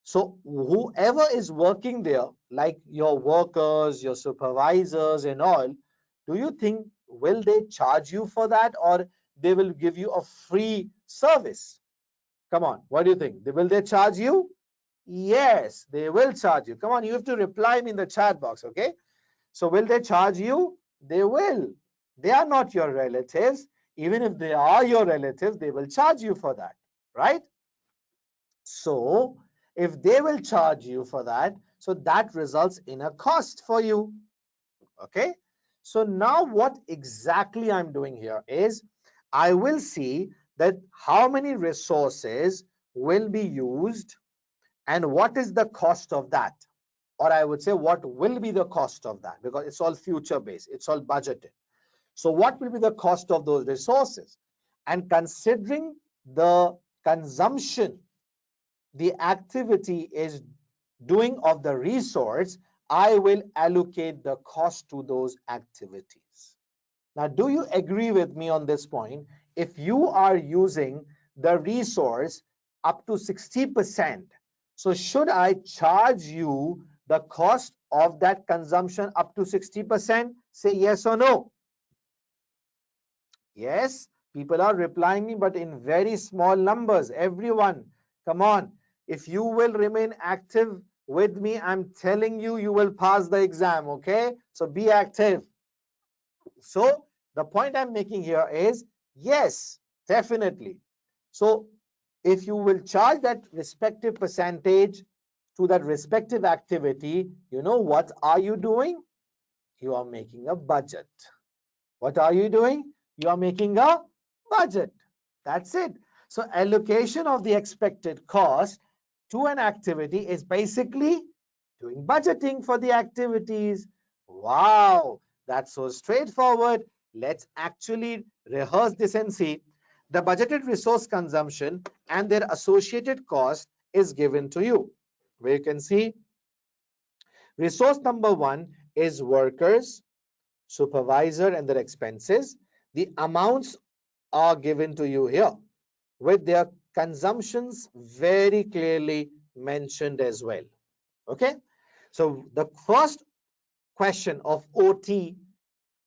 So whoever is working there, like your workers, your supervisors and all, do you think will they charge you for that or they will give you a free service? Come on, what do you think? Will they charge you? Yes, they will charge you. Come on, you have to reply me in the chat box, okay? So will they charge you? They will. They are not your relatives. Even if they are your relatives, they will charge you for that, right? So if they will charge you for that, so that results in a cost for you. Okay. So now what exactly I'm doing here is I will see that how many resources will be used and what is the cost of that. Or I would say what will be the cost of that, because it's all future based, it's all budgeted. So what will be the cost of those resources? And considering the consumption the activity is doing of the resource, I will allocate the cost to those activities. Now, do you agree with me on this point? If you are using the resource up to 60%, so should I charge you the cost of that consumption up to 60%? Say yes or no. Yes, people are replying me, but in very small numbers. Everyone, come on. If you will remain active with me, I'm telling you, you will pass the exam, okay? So be active. So the point I'm making here is, yes, Definitely. So if you will charge that respective percentage to that respective activity, you know what are you doing? You are making a budget. What are you doing? You are making a budget. That's it. So allocation of the expected cost to an activity is basically doing budgeting for the activities. Wow, that's so straightforward. Let's actually rehearse this and see. The budgeted resource consumption and their associated cost is given to you. Where you can see resource number one is workers, supervisor, and their expenses. The amounts are given to you here with their consumptions very clearly mentioned as well. Okay, so the first question of OT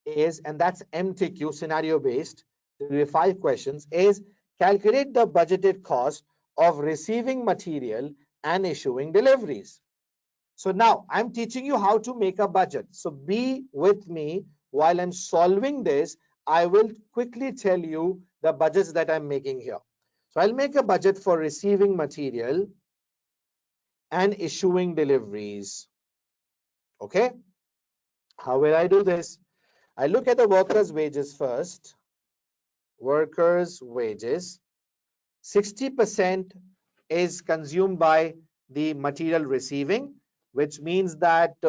is, and that's MTQ, scenario based, there will be 5 questions, is calculate the budgeted cost of receiving material and issuing deliveries. So now I'm teaching you how to make a budget. So be with me while I'm solving this. I will quickly tell you the budgets that I'm making here. So I'll make a budget for receiving material and issuing deliveries. Okay. How will I do this? I look at the workers' wages first. Workers' wages. 60% is consumed by the material receiving, which means that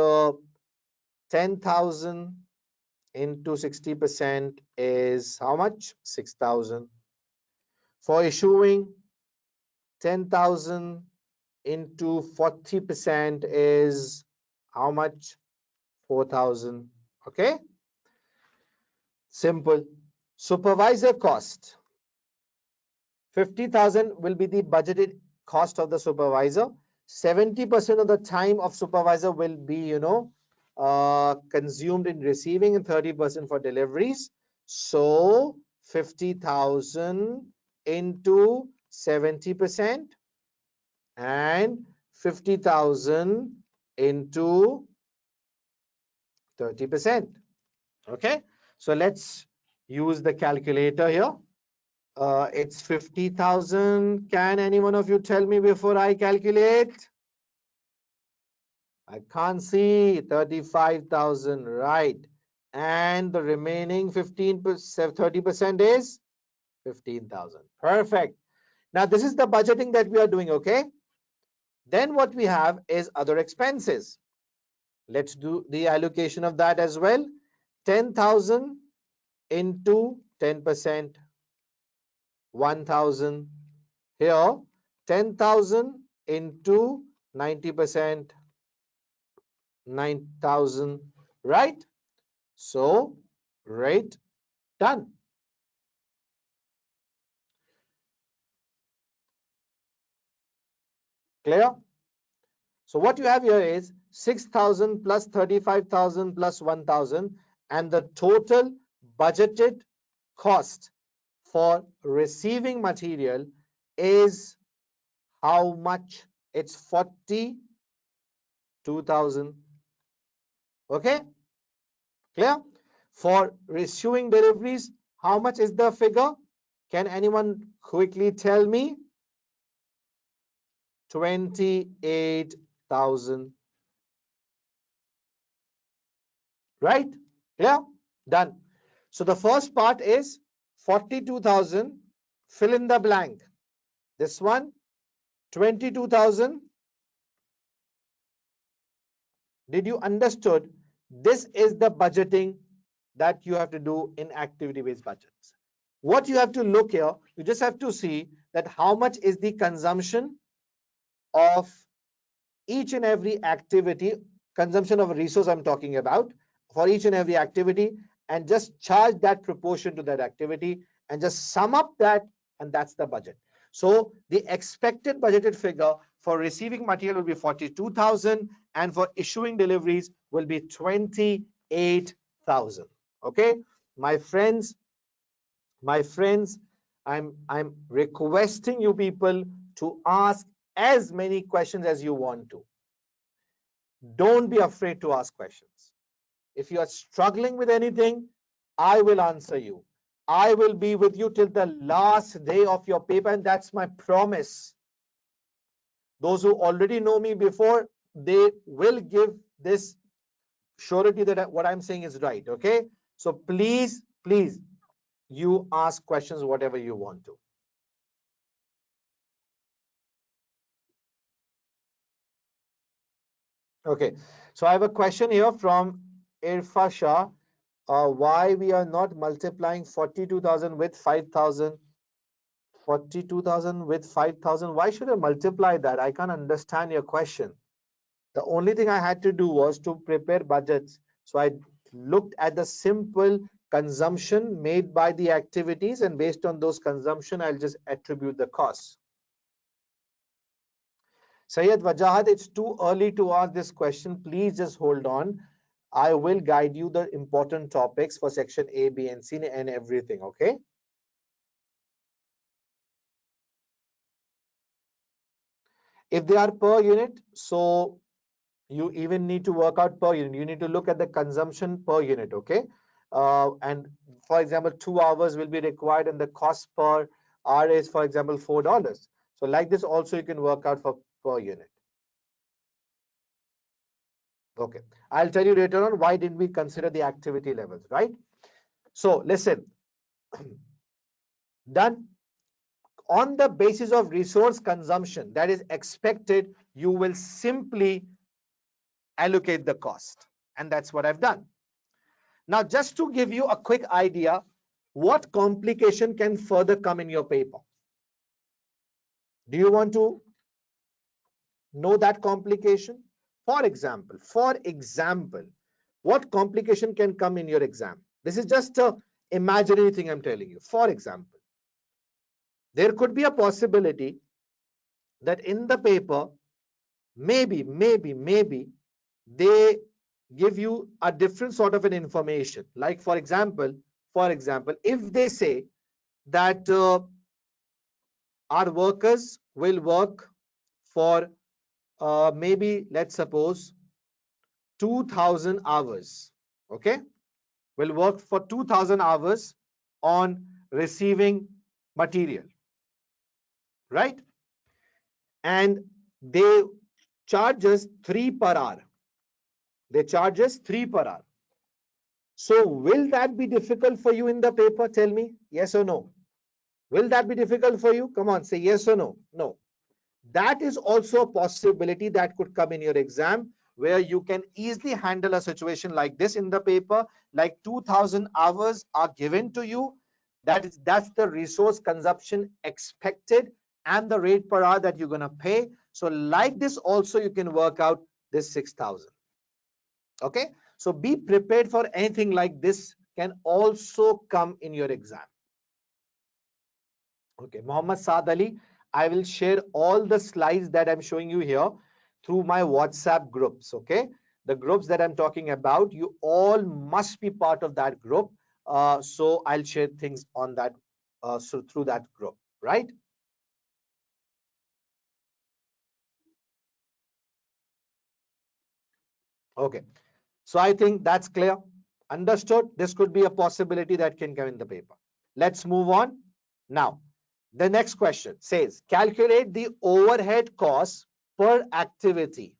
10,000 into 60% is how much? 6,000. For issuing, 10,000 into 40% is how much? 4,000. Okay, simple. Supervisor cost, 50,000 will be the budgeted cost of the supervisor. 70% of the time of supervisor will be, consumed in receiving and 30% for deliveries. So 50,000 into 70% and 50,000 into 30%. Okay, so let's use the calculator here. It's 50,000. Can any one of you tell me before I calculate? I can't see. 35,000, right. And the remaining 15%, 30% is 15,000. Perfect. Now this is the budgeting that we are doing, okay? Then what we have is other expenses. Let's do the allocation of that as well. 10,000 into 10%, 1,000. Here, 10,000 into 90%, 9,000, right? So, right, done. Clear? So what you have here is 6,000 plus 35,000 plus 1,000, and the total budgeted cost for receiving material is how much? It's 42,000. Okay, clear? For issuing deliveries, how much is the figure? Can anyone quickly tell me? 28,000. Right? Clear? Done. So the first part is 42,000. Fill in the blank. This one, 22,000. Did you understood? This is the budgeting that you have to do in activity-based budgets. What you have to look here, you just have to see that how much is the consumption of each and every activity, consumption of a resource I'm talking about, for each and every activity, and just charge that proportion to that activity and just sum up that, and that's the budget. So the expected budgeted figure for receiving material will be 42,000 and for issuing deliveries will be 28,000. Okay, my friends, I'm requesting you people to ask as many questions as you want to. Don't be afraid to ask questions. If you are struggling with anything, I will answer you. I will be with you till the last day of your paper, and that's my promise. Those who already know me before, they will give this surety that what I'm saying is right. Okay. So please, please, you ask questions whatever you want to. Okay. So I have a question here from Irfa Shah. Why we are not multiplying 42,000 with 5,000? 42,000 with 5,000. Why should I multiply that? I can't understand your question. The only thing I had to do was to prepare budgets. So I looked at the simple consumption made by the activities, and based on those consumption, I'll just attribute the costs. Sayyid Wajahat, it's too early to ask this question. Please just hold on. I will guide you the important topics for section A, B, and C and everything, okay? If they are per unit, so you even need to work out per unit. You need to look at the consumption per unit, okay? And for example, 2 hours will be required and the cost per hour is, for example, $4. So like this also you can work out for per unit. Okay, I'll tell you later on why didn't we consider the activity levels, right? So listen, done. On the basis of resource consumption that is expected, you will simply allocate the cost. And that's what I've done. Now, just to give you a quick idea, what complication can further come in your paper? Do you want to know that complication? For example, what complication can come in your exam? This is just a imaginary thing I'm telling you. For example, there could be a possibility that in the paper, maybe they give you a different sort of an information. Like for example, if they say that our workers will work for maybe let's suppose 2,000 hours, okay, will work for 2,000 hours on receiving material, right? And they charge us 3 per hour. They charge us 3 per hour. So will that be difficult for you in the paper? Tell me yes or no. Will that be difficult for you? Come on, say yes or no. No. That is also a possibility that could come in your exam, where you can easily handle a situation like this in the paper, like 2,000 hours are given to you. That's the resource consumption expected and the rate per hour that you're going to pay. So like this also you can work out this 6,000. Okay. So be prepared for anything like this can also come in your exam. Okay, Mohammed Saad Ali, I will share all the slides that I'm showing you here through my WhatsApp groups. Okay, the groups that I'm talking about, you all must be part of that group. So I'll share things on that, so through that group, right? Okay, so I think that's clear. Understood? This could be a possibility that can come in the paper. Let's move on. Now, the next question says, calculate the overhead costs per activity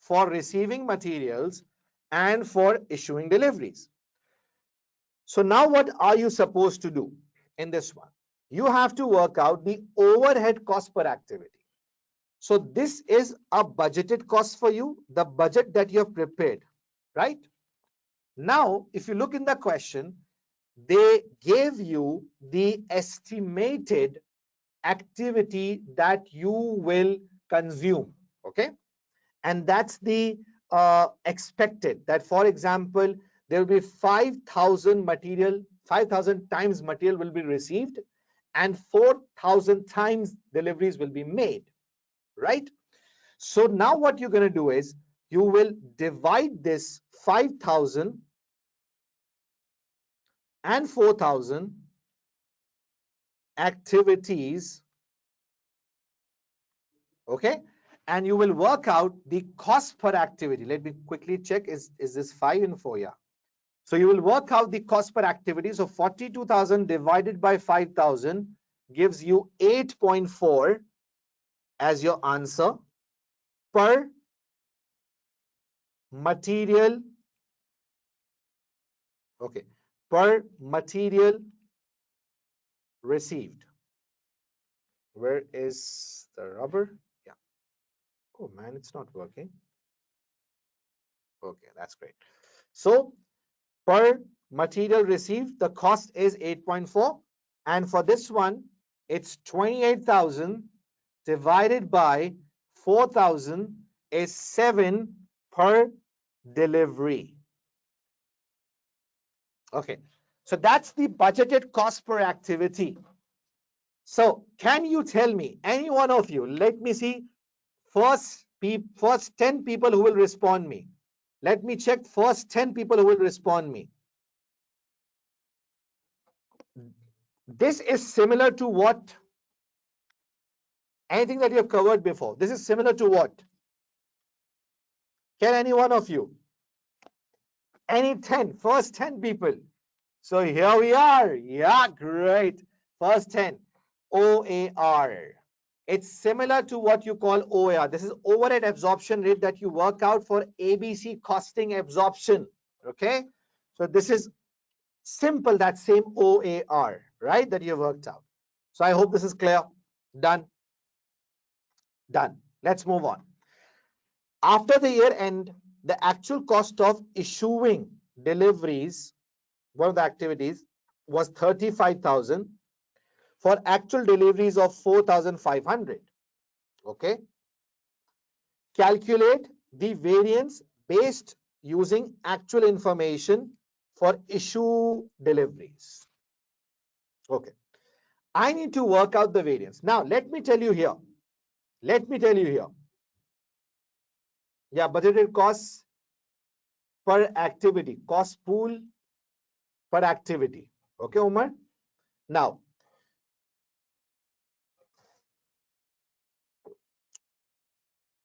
for receiving materials and for issuing deliveries. So now what are you supposed to do in this one? You have to work out the overhead cost per activity. So this is a budgeted cost for you, the budget that you have prepared, right? Now, if you look in the question, they gave you the estimated activity that you will consume, okay? And that's the expected, that for example, there will be 5,000 material, 5,000 times material will be received and 4,000 times deliveries will be made, right? So now what you're going to do is you will divide this 5,000 and 4,000 activities, okay, and you will work out the cost per activity. Let me quickly check, is this 5 and 4? Yeah, So you will work out the cost per activity. So 42,000 divided by 5,000 gives you 8.4 as your answer per material. Okay, per material received. Where is the rubber? Yeah. Oh man, it's not working. Okay, that's great. So per material received, the cost is 8.4. And for this one, it's 28,000 divided by 4,000 is 7 per delivery. Okay, so that's the budgeted cost per activity. So can you tell me, any one of you, let me see first 10 people who will respond me. Let me check first 10 people who will respond me. This is similar to what? Anything that you have covered before. This is similar to what? Can any one of you? Any 10, first 10 people. So here we are. Yeah, great. First 10. OAR. It's similar to what you call OAR. This is overhead absorption rate that you work out for ABC costing absorption. Okay. So this is simple, that same OAR, right? That you worked out. So I hope this is clear. Done. Done. Let's move on. After the year end, the actual cost of issuing deliveries, one of the activities, was 35,000 for actual deliveries of 4,500. Okay. Calculate the variance based using actual information for issue deliveries. Okay. I need to work out the variance. Now, let me tell you here. Let me tell you here. Yeah, budgeted costs per activity, cost pool per activity. Okay, Umar? Now,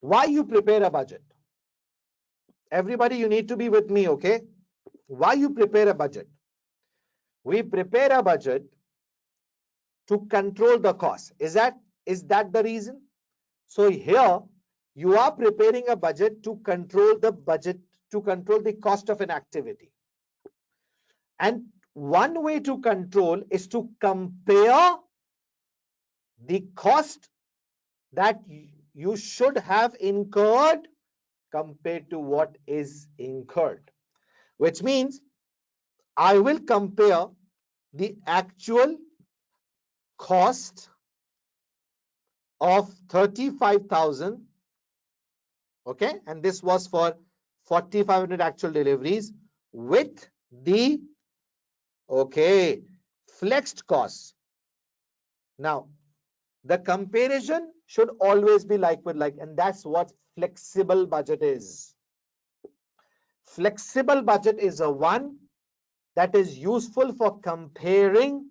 why you prepare a budget? Everybody, you need to be with me, okay? Why you prepare a budget? We prepare a budget to control the cost. Is that the reason? So here you are preparing a budget to control the budget, to control the cost of an activity. And one way to control is to compare the cost that you should have incurred compared to what is incurred, which means I will compare the actual cost of 35,000, okay, and this was for 4,500 actual deliveries with the, okay, flexed costs. Now, the comparison should always be like with like, and that's what flexible budget is. Flexible budget is a one that is useful for comparing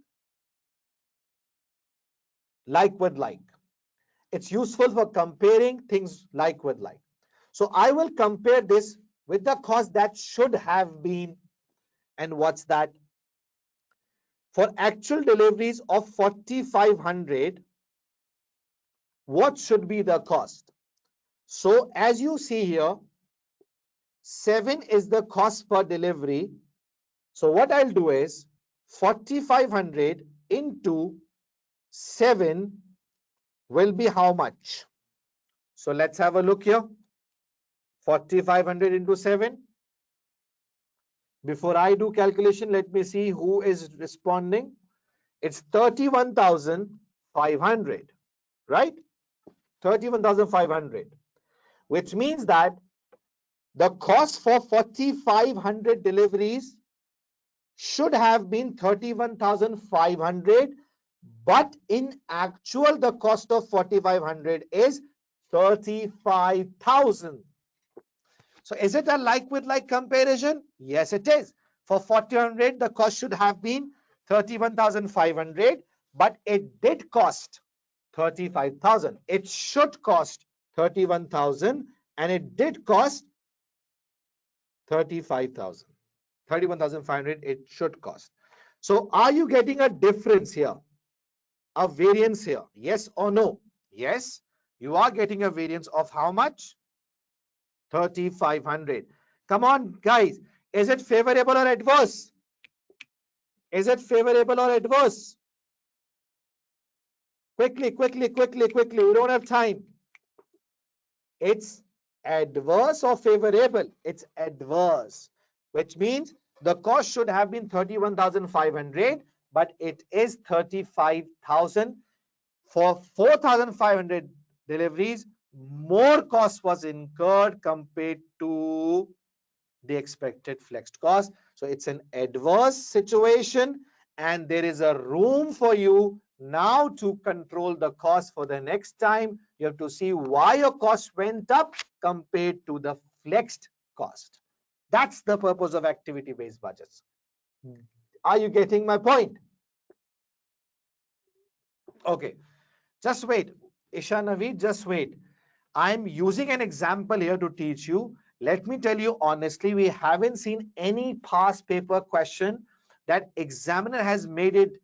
like with like. It's useful for comparing things like with like. So I will compare this with the cost that should have been. And what's that? For actual deliveries of 4,500, what should be the cost? So as you see here, 7 is the cost per delivery. So what I'll do is 4,500 into 7 will be how much? So let's have a look here. 4,500 into 7. Before I do calculation, let me see who is responding. It's 31,500, right? 31,500, which means that the cost for 4,500 deliveries should have been 31,500, but in actual, the cost of 4,500 is 35,000. So is it a like with like comparison? Yes, it is. For 4,500, the cost should have been 31,500, but it did cost 35,000. It should cost 31,000 and it did cost 35,000. 31,500 it should cost. So are you getting a difference here? A variance here? Yes or no? Yes, you are getting a variance of how much? 3,500. Come on, guys. Is it favorable or adverse? Is it favorable or adverse? Quickly, quickly, quickly, quickly. We don't have time. It's adverse or favorable? It's adverse, which means the cost should have been 31,500, but it is 35,000. For 4,500 deliveries, more cost was incurred compared to the expected flexed cost. So it's an adverse situation, and there is a room for you now to control the cost for the next time. You have to see why your cost went up compared to the flexed cost. That's the purpose of activity-based budgets. Are you getting my point? Okay, just wait. Isha Naveed, just wait. I'm using an example here to teach you. Let me tell you honestly, we haven't seen any past paper question that examiner has made it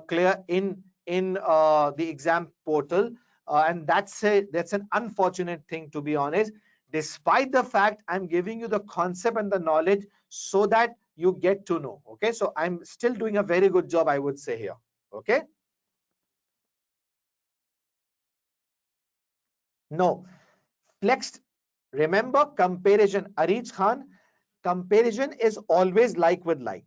clear in the exam portal, and that's an unfortunate thing, to be honest. Despite the fact I'm giving you the concept and the knowledge so that you get to know. Okay, so I'm still doing a very good job, I would say here. Okay, no. Flexed, remember comparison, Arij Khan, comparison is always like with like.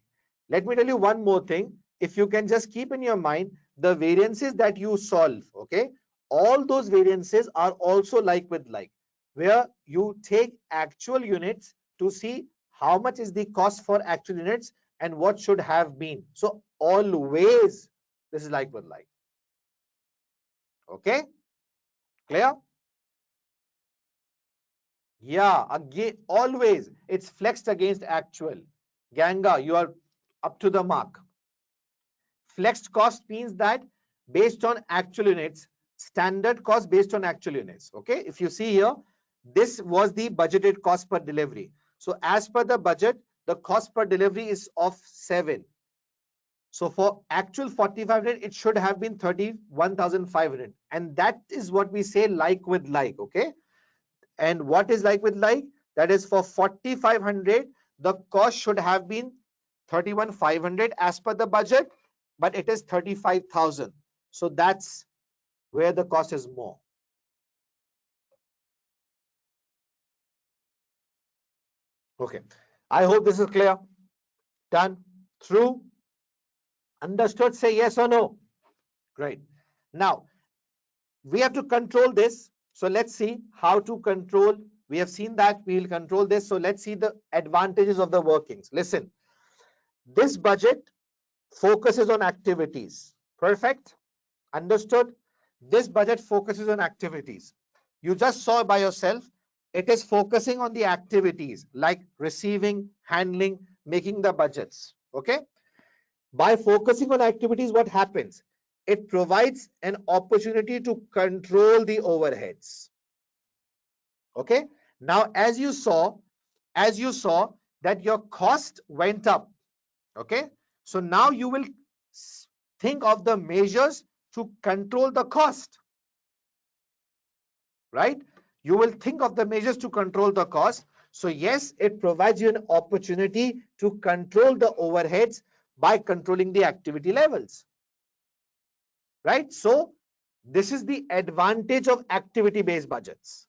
Let me tell you one more thing. If you can just keep in your mind the variances that you solve, okay? All those variances are also like with like, where you take actual units to see how much is the cost for actual units and what should have been. So always this is like with like. Okay? Clear? Yeah, again, always it's flexed against actual. Ganga, you are up to the mark. Flexed cost means that based on actual units, standard cost based on actual units. Okay, if you see here, this was the budgeted cost per delivery. So as per the budget, the cost per delivery is of 7. So for actual 4,500, it should have been 31,500. And that is what we say like with like. Okay. And what is like with like? That is for 4,500, the cost should have been 31,500 as per the budget, but it is 35,000. So that's where the cost is more. Okay. I hope this is clear. Done. Through. Understood? Say yes or no. Great. Now, we have to control this. So let's see how to control. We have seen that we will control this. So let's see the advantages of the workings. Listen, this budget focuses on activities. Perfect. Understood? This budget focuses on activities. You just saw by yourself, it is focusing on the activities like receiving, handling, making the budgets. Okay? By focusing on activities, what happens? It provides an opportunity to control the overheads. Okay? Now, as you saw that your cost went up. Okay? So now you will think of the measures to control the cost. Right? You will think of the measures to control the cost. So yes, it provides you an opportunity to control the overheads by controlling the activity levels. Right? So this is the advantage of activity-based budgets.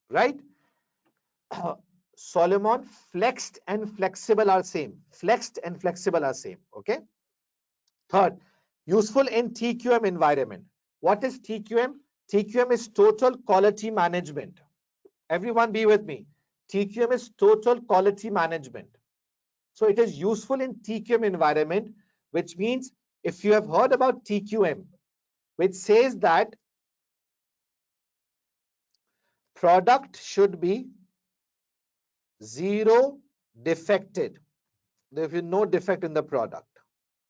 Right? Solomon, flexed and flexible are same. Flexed and flexible are same. Okay? Third, useful in TQM environment. What is TQM? TQM is total quality management. Everyone be with me. TQM is total quality management. So it is useful in TQM environment, which means if you have heard about TQM, which says that product should be zero defected. There will be no defect in the product.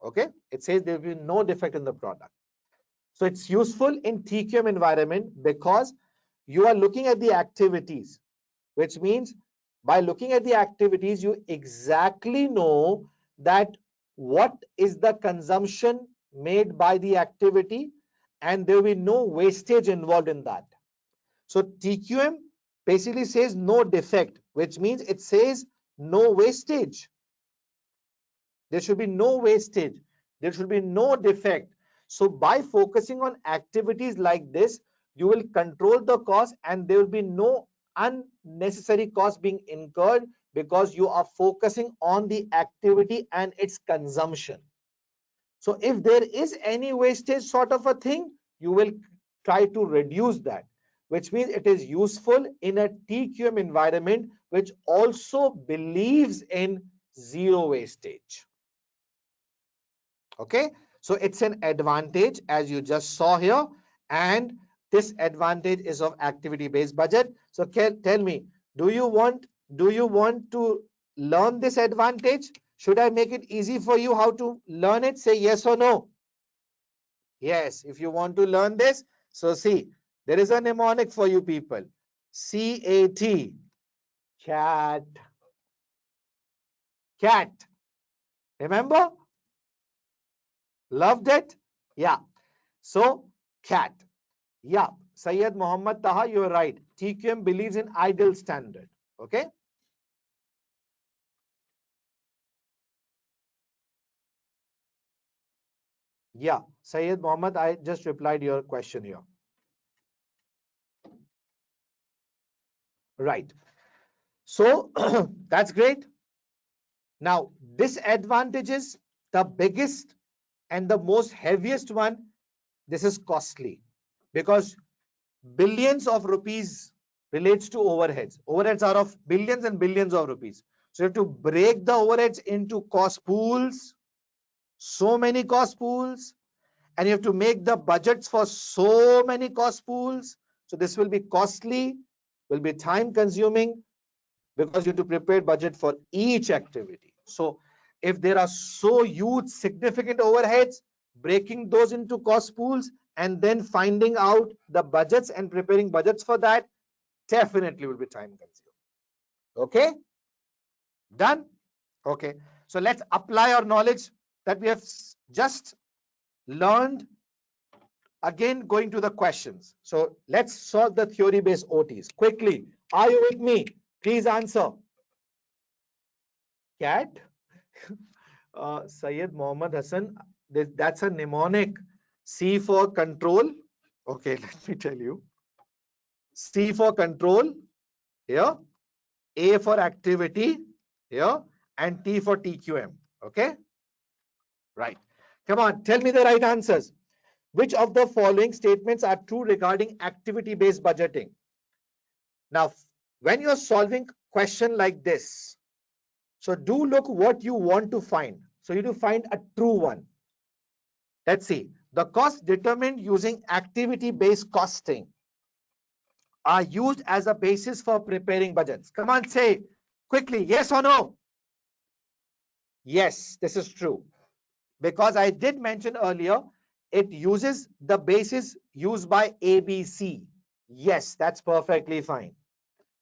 Okay? It says there will be no defect in the product. So it's useful in TQM environment because you are looking at the activities, which means By looking at the activities, you exactly know that what is the consumption made by the activity, and there will be no wastage involved in that. So TQM basically says no defect, which means it says no wastage. There should be no wastage. There should be no defect. So by focusing on activities like this, you will control the cost and there will be no unnecessary cost being incurred because you are focusing on the activity and its consumption. So if there is any wastage sort of a thing, you will try to reduce that, which means it is useful in a TQM environment which also believes in zero wastage. Okay, so it's an advantage as you just saw here, and this advantage is of activity based budget. So tell me, do you want to learn this advantage? Should I make it easy for you how to learn it? Say yes or no. Yes, if you want to learn this, so see, there is a mnemonic for you people. CAT, cat, cat. Remember? Loved it? Yeah. So cat. Yeah, Syed Muhammad Taha, you're right. TQM believes in ideal standard. Okay. Yeah, Syed Muhammad, I just replied your question here. Right. So that's great. Now, disadvantages, the biggest and the most heaviest one, this is costly because billions of rupees relates to overheads. Overheads are of billions and billions of rupees. So you have to break the overheads into cost pools, so many cost pools, and you have to make the budgets for so many cost pools. So this will be costly, will be time consuming because you have to prepare budget for each activity. So if there are so huge significant overheads, breaking those into cost pools and then finding out the budgets and preparing budgets for that definitely will be time consuming. Okay, done. Okay, so let's apply our knowledge that we have just learned. Again, going to the questions. So let's solve the theory based OTs quickly. Are you with me? Please answer. Cat. Syed Mohammad Hassan, that's a mnemonic. C for control. Okay, let me tell you. C for control here, A for activity here, and T for TQM. Okay, right. Come on, tell me the right answers. Which of the following statements are true regarding activity-based budgeting? Now, when you're solving question like this, so do look what you want to find. So you do find a true one. Let's see. The cost determined using activity-based costing are used as a basis for preparing budgets. Come on, say quickly, yes or no? Yes, this is true. Because I did mention earlier, it uses the basis used by ABC. Yes, that's perfectly fine.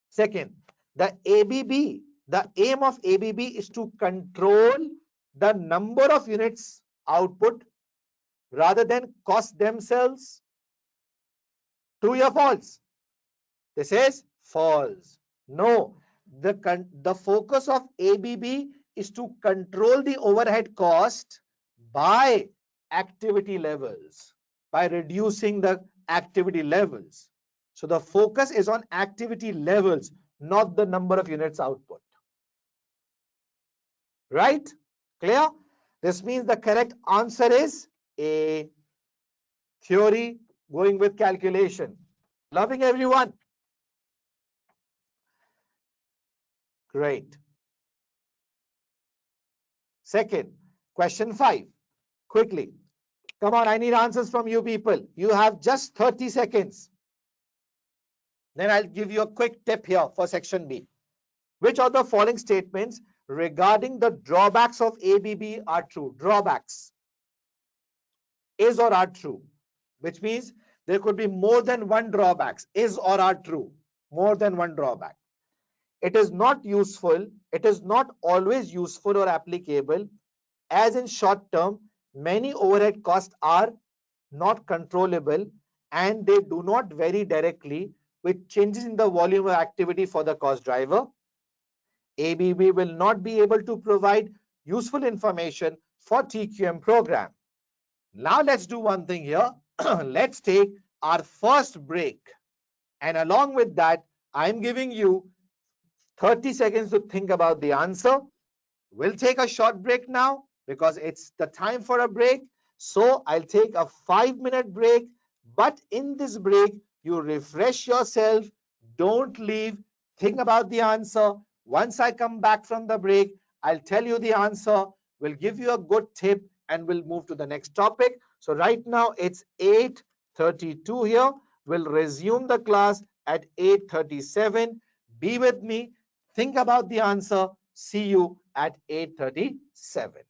Second, the ABB, the aim of ABB is to control the number of units output rather than cost themselves. True or false? This is false. No, the focus of ABB is to control the overhead cost by activity levels, by reducing the activity levels. So the focus is on activity levels, not the number of units output. Right? Clear? This means the correct answer is A. Theory going with calculation. Loving everyone? Great. Second, question 5. Quickly. Come on, I need answers from you people. You have just 30 seconds. Then I'll give you a quick tip here for section B. Which of the following statements regarding the drawbacks of ABB are true? Drawbacks. Is or are true. Which means there could be more than one drawbacks. Is or are true. More than one drawback. it is not useful, it is not always useful or applicable, as in short term, many overhead costs are not controllable and they do not vary directly with changes in the volume of activity for the cost driver. ABB will not be able to provide useful information for TQM program. Now let's do one thing here. Let's take our first break. And along with that, I'm giving you 30 seconds to think about the answer. We'll take a short break now because it's the time for a break. So I'll take a 5-minute break. But in this break, you refresh yourself. Don't leave. Think about the answer. Once I come back from the break, I'll tell you the answer. We'll give you a good tip and we'll move to the next topic. So right now it's 8:32 here. We'll resume the class at 8:37. Be with me. Think about the answer. See you at 8:37.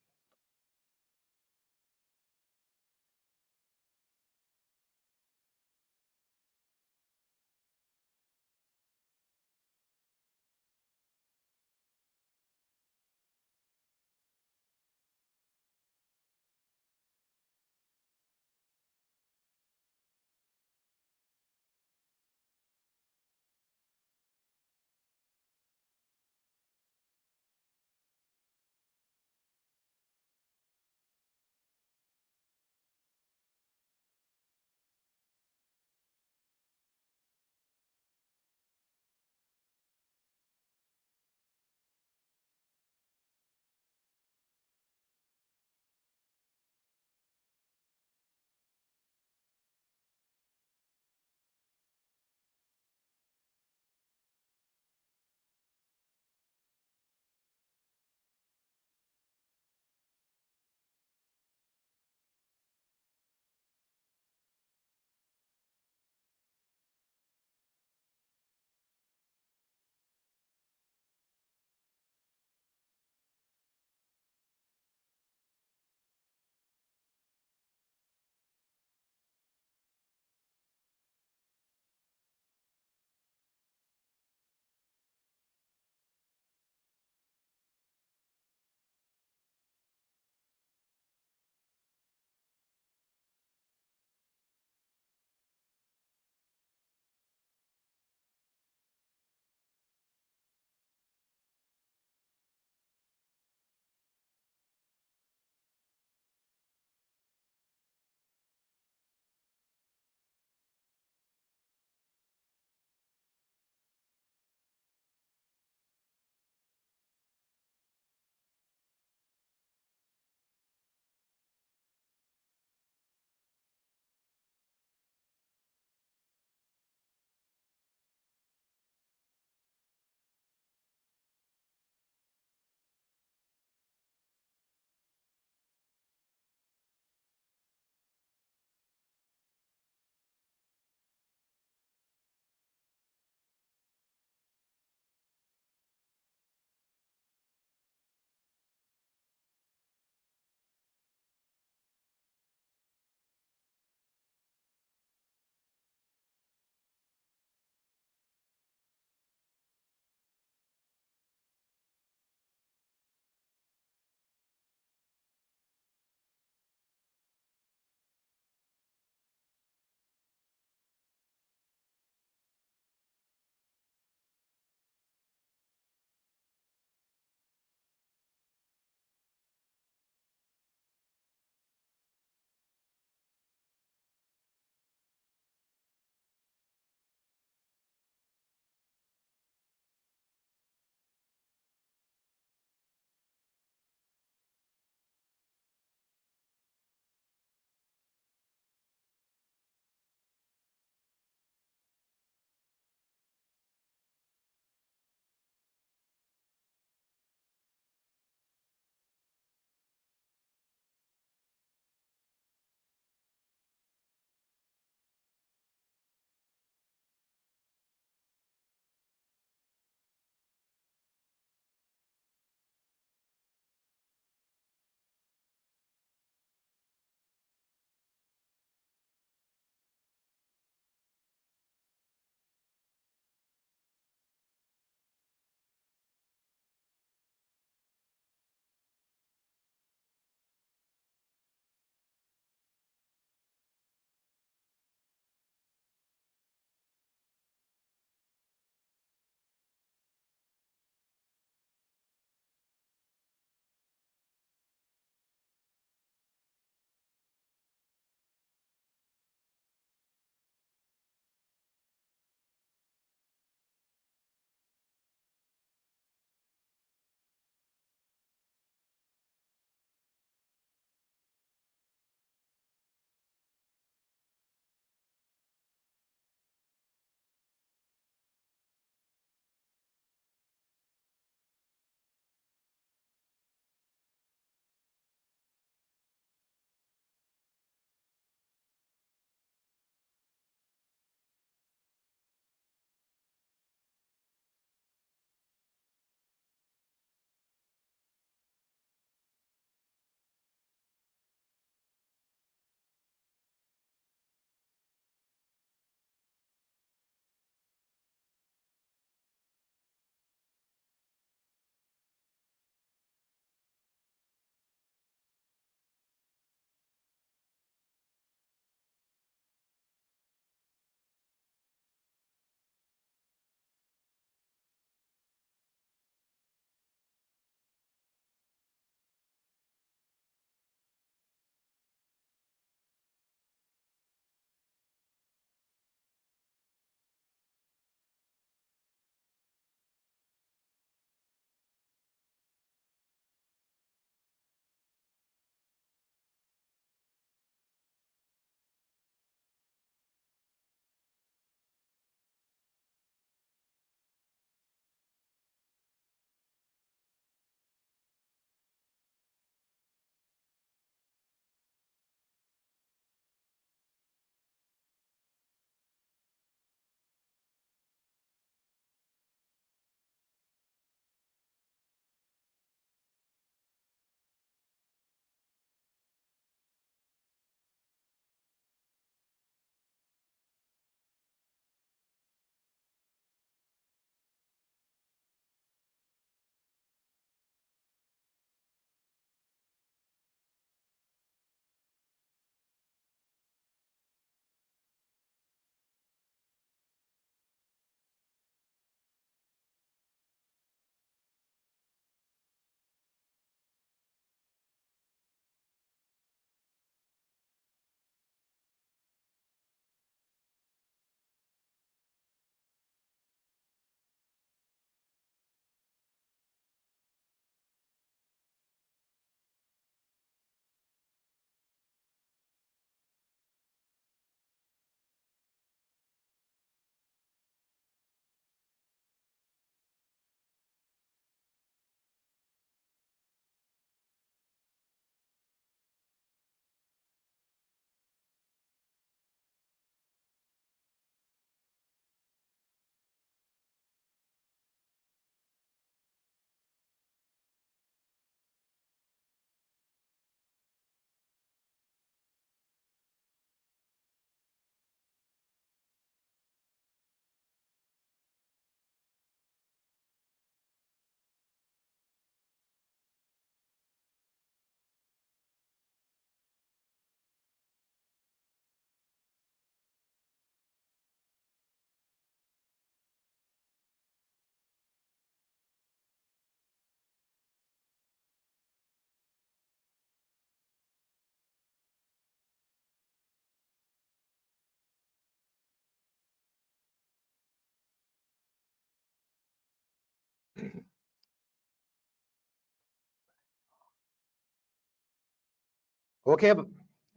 Okay,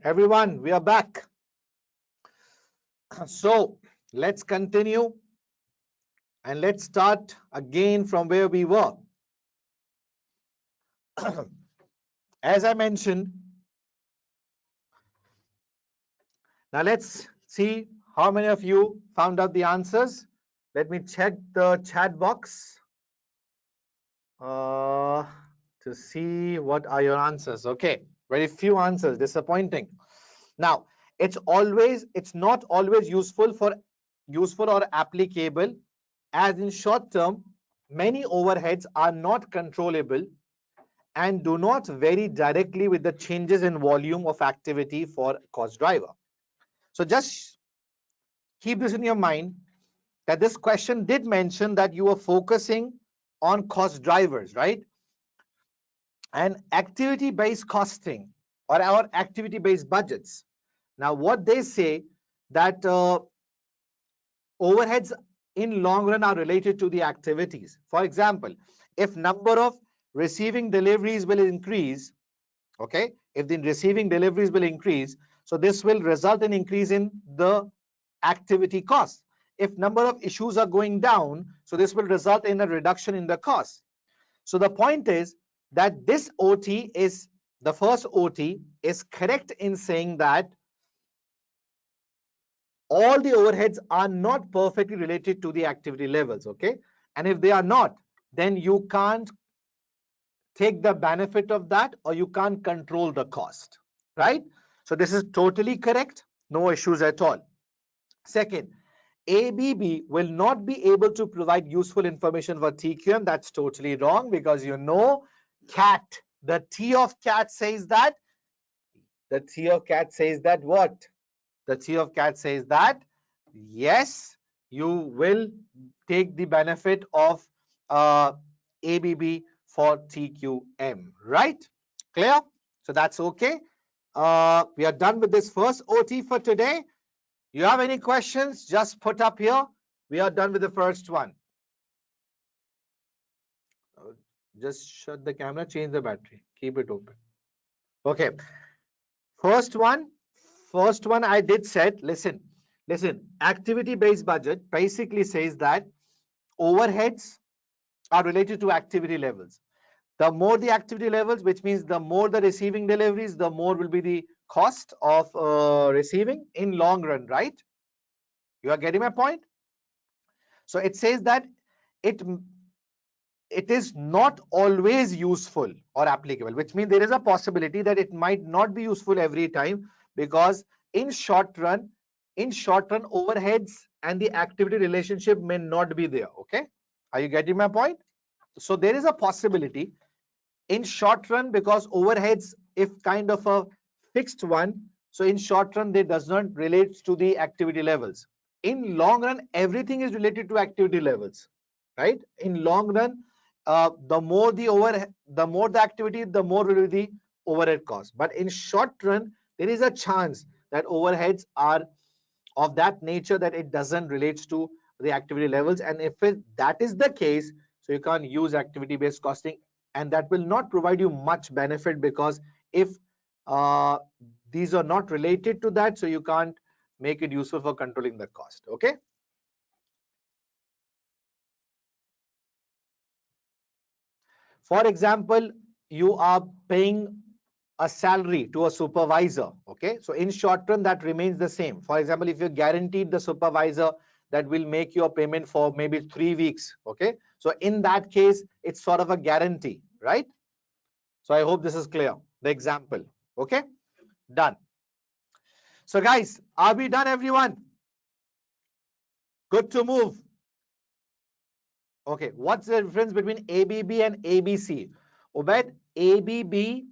everyone, we are back. So let's continue and let's start again from where we were. As I mentioned, now let's see how many of you found out the answers. Let me check the chat box to see what are your answers. Okay, very few answers, disappointing. Now, it's not always useful or applicable, as in short term, many overheads are not controllable and do not vary directly with the changes in volume of activity for cost driver. So just keep this in your mind that this question did mention that you are focusing on cost drivers, right? And activity-based costing or our activity-based budgets. Now, what they say that overheads in long run are related to the activities. For example, if number of receiving deliveries will increase, okay, if the receiving deliveries will increase, so this will result in increase in the activity cost. If number of issues are going down, so this will result in a reduction in the cost. So the point is that this OT is, the first OT is correct in saying that all the overheads are not perfectly related to the activity levels, okay? And if they are not, then you can't take the benefit of that or you can't control the cost, right? So this is totally correct, no issues at all. Second, ABB will not be able to provide useful information for TQM. That's totally wrong because you know cat, the T of cat says that, the T of cat says that what? The T of cat says that yes, you will take the benefit of ABB for TQM, right? Clear? So that's okay. We are done with this first OT for today. You have any questions? Just put up here. We are done with the first one. Just shut the camera, change the battery, keep it open. Okay. First one I did said, listen, activity-based budget basically says that overheads are related to activity levels. The more the activity levels, which means the more the receiving deliveries, the more will be the cost of receiving in long run, right? You are getting my point? So it says that it is not always useful or applicable, which means there is a possibility that it might not be useful every time, because in short run overheads and the activity relationship may not be there. Okay, are you getting my point? So there is a possibility in short run, because overheads, if kind of a fixed one, so in short run they does not relate to the activity levels. In long run everything is related to activity levels, right? In long run, the more the activity, the more will be the overhead cost. But in short run there is a chance that overheads are of that nature that it doesn't relate to the activity levels, and if that is the case, so you can't use activity based costing, and that will not provide you much benefit, because if uh, these are not related to that, so you can't make it useful for controlling the cost. Okay, for example, you are paying a salary to a supervisor. Okay, so in short term that remains the same. For example, if you guaranteed the supervisor that will make your payment for maybe 3 weeks, okay, so in that case it's sort of a guarantee, right? So I hope this is clear, the example. Okay, done. So guys, are we done, everyone? Good to move. Okay, what's the difference between ABB and ABC? Obed, ABB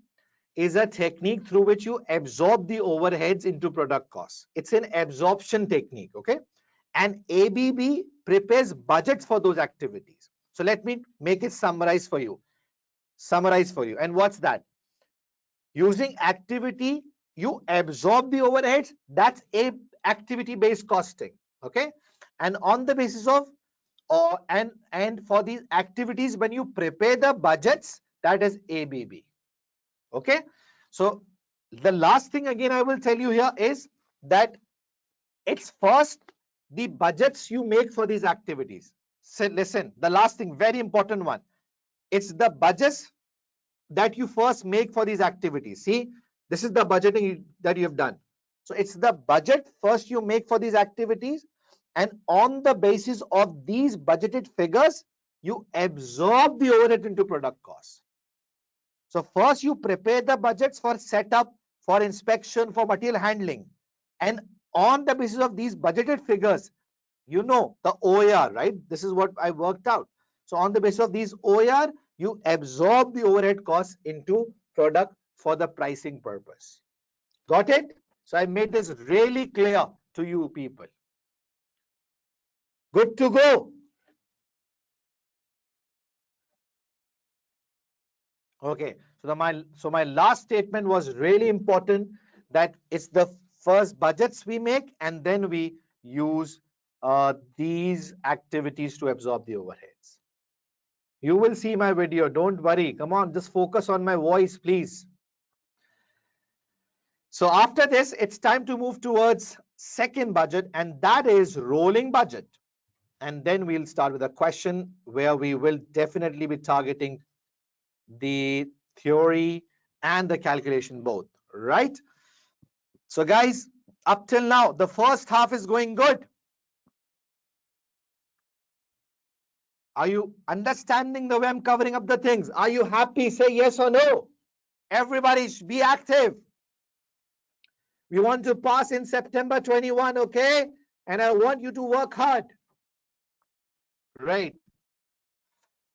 is a technique through which you absorb the overheads into product costs. It's an absorption technique, okay? And ABB prepares budgets for those activities. So let me make it summarize for you. And what's that? Using activity, you absorb the overheads. That's a activity-based costing, okay? And on the basis of and for these activities, when you prepare the budgets, that is ABB. Okay, so the last thing again I will tell you here is that it's first the budgets you make for these activities. So listen, the last thing, very important one. It's the budgets that you first make for these activities. See, this is the budgeting that you have done. So it's the budget first you make for these activities, and on the basis of these budgeted figures, you absorb the overhead into product costs. So first you prepare the budgets for setup, for inspection, for material handling. And on the basis of these budgeted figures, you know the OAR, right? This is what I worked out. So on the basis of these OAR, you absorb the overhead costs into product for the pricing purpose. Got it? So I made this really clear to you people. Good to go. Okay, so my last statement was really important, that it's the first budgets we make and then we use these activities to absorb the overheads. You will see my video, don't worry. Come on, just focus on my voice, please. So after this, it's time to move towards second budget, and that is rolling budget. And then we'll start with a question where we will definitely be targeting the theory and the calculation both, right? So guys, up till now, the first half is going good. Are you understanding the way I'm covering up the things? Are you happy? Say yes or no. Everybody be active. We want to pass in September 21, okay? And I want you to work hard. Right.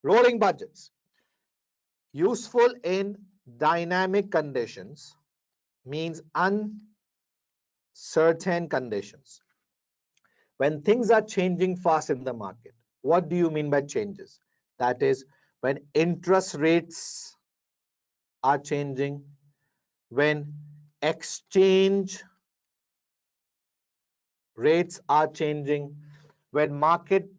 Rolling budgets. Useful in dynamic conditions means uncertain conditions. When things are changing fast in the market, what do you mean by changes? That is when interest rates are changing, when exchange rates are changing, when market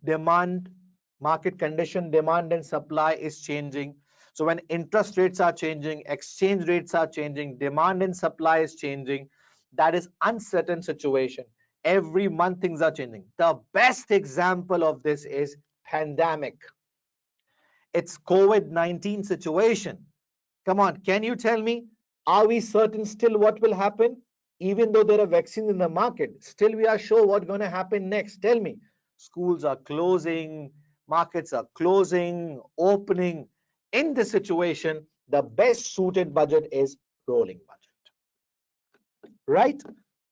condition, demand and supply is changing. So when interest rates are changing, exchange rates are changing, demand and supply is changing, that is uncertain situation. Every month things are changing. The best example of this is pandemic. It's COVID-19 situation. Come on, can you tell me, are we certain still what will happen? Even though there are vaccines in the market, still we are sure what's going to happen next. Tell me. Schools are closing, markets are closing, opening. In this situation, the best suited budget is rolling budget. Right?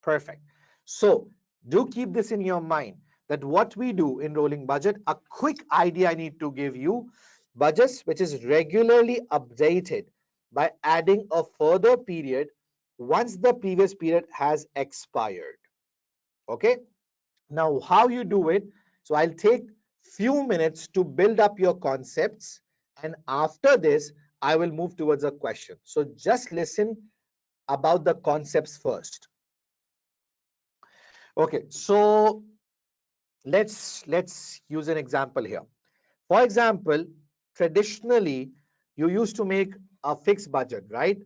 Perfect. So do keep this in your mind, that what we do in rolling budget, a quick idea I need to give you, budgets which is regularly updated by adding a further period once the previous period has expired. Okay, now how you do it? So I'll take few minutes to build up your concepts, and after this I will move towards a question. So just listen about the concepts first. Okay, so let's use an example here. For example, traditionally you used to make a fixed budget, right?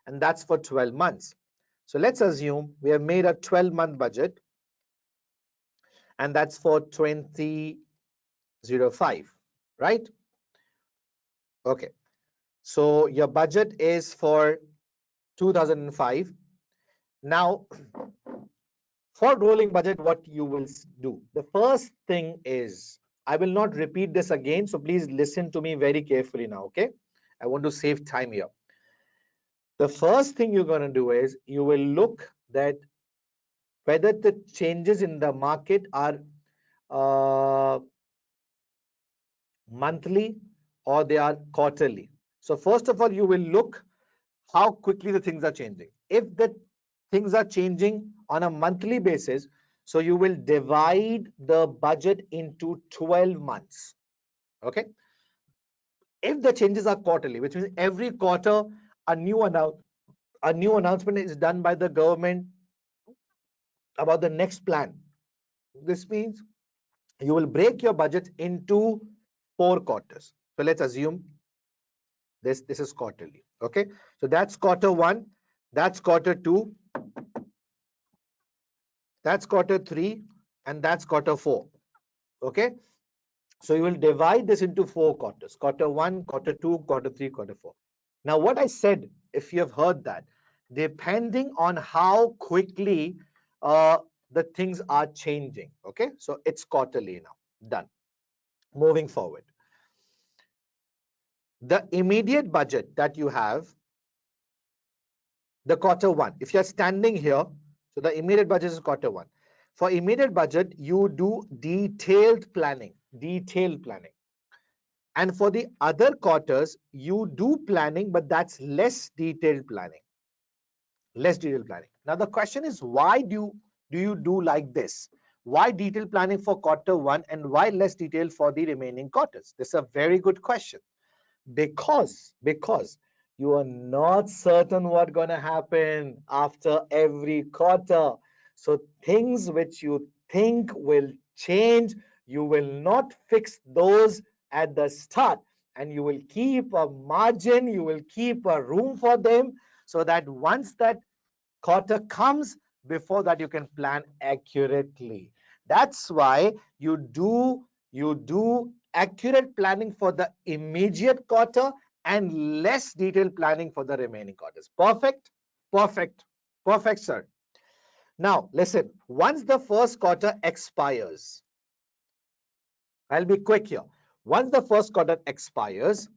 And that's for 12 months. So let's assume we have made a 12-month budget, and that's for 2005, right? Okay, so your budget is for 2005. Now for rolling budget, what you will do, the first thing is, I will not repeat this again, so please listen to me very carefully now. Okay, I want to save time here. The first thing you're going to do is you will look that whether the changes in the market are monthly or they are quarterly. So first of all, you will look how quickly the things are changing. If the things are changing on a monthly basis, so you will divide the budget into 12 months. Okay. If the changes are quarterly, which means every quarter a new announcement is done by the government about the next plan. This means you will break your budget into 4 quarters. So let's assume this is quarterly. Okay, so that's quarter 1. That's quarter 2, that's quarter 3, and that's quarter 4. Okay, so you will divide this into 4 quarters: quarter 1, quarter 2, quarter 3, quarter 4. Now, what I said, if you have heard that, depending on how quickly uh, the things are changing. Okay, so it's quarterly now. Done. Moving forward, the immediate budget that you have, the quarter 1, if you're standing here, so the immediate budget is quarter 1. For immediate budget, you do detailed planning. And for the other quarters, you do planning, but that's less detailed planning. Now the question is, why do you do like this? Why detailed planning for quarter 1 and why less detailed for the remaining quarters? This is a very good question. Because you are not certain what's going to happen after every quarter. So things which you think will change, you will not fix those at the start, and you will keep a margin, you will keep a room for them, so that once that quarter comes, before that you can plan accurately. That's why you do accurate planning for the immediate quarter and less detailed planning for the remaining quarters. Perfect, sir. Now listen, once the first quarter expires, I'll be quick here. Once the first quarter expires,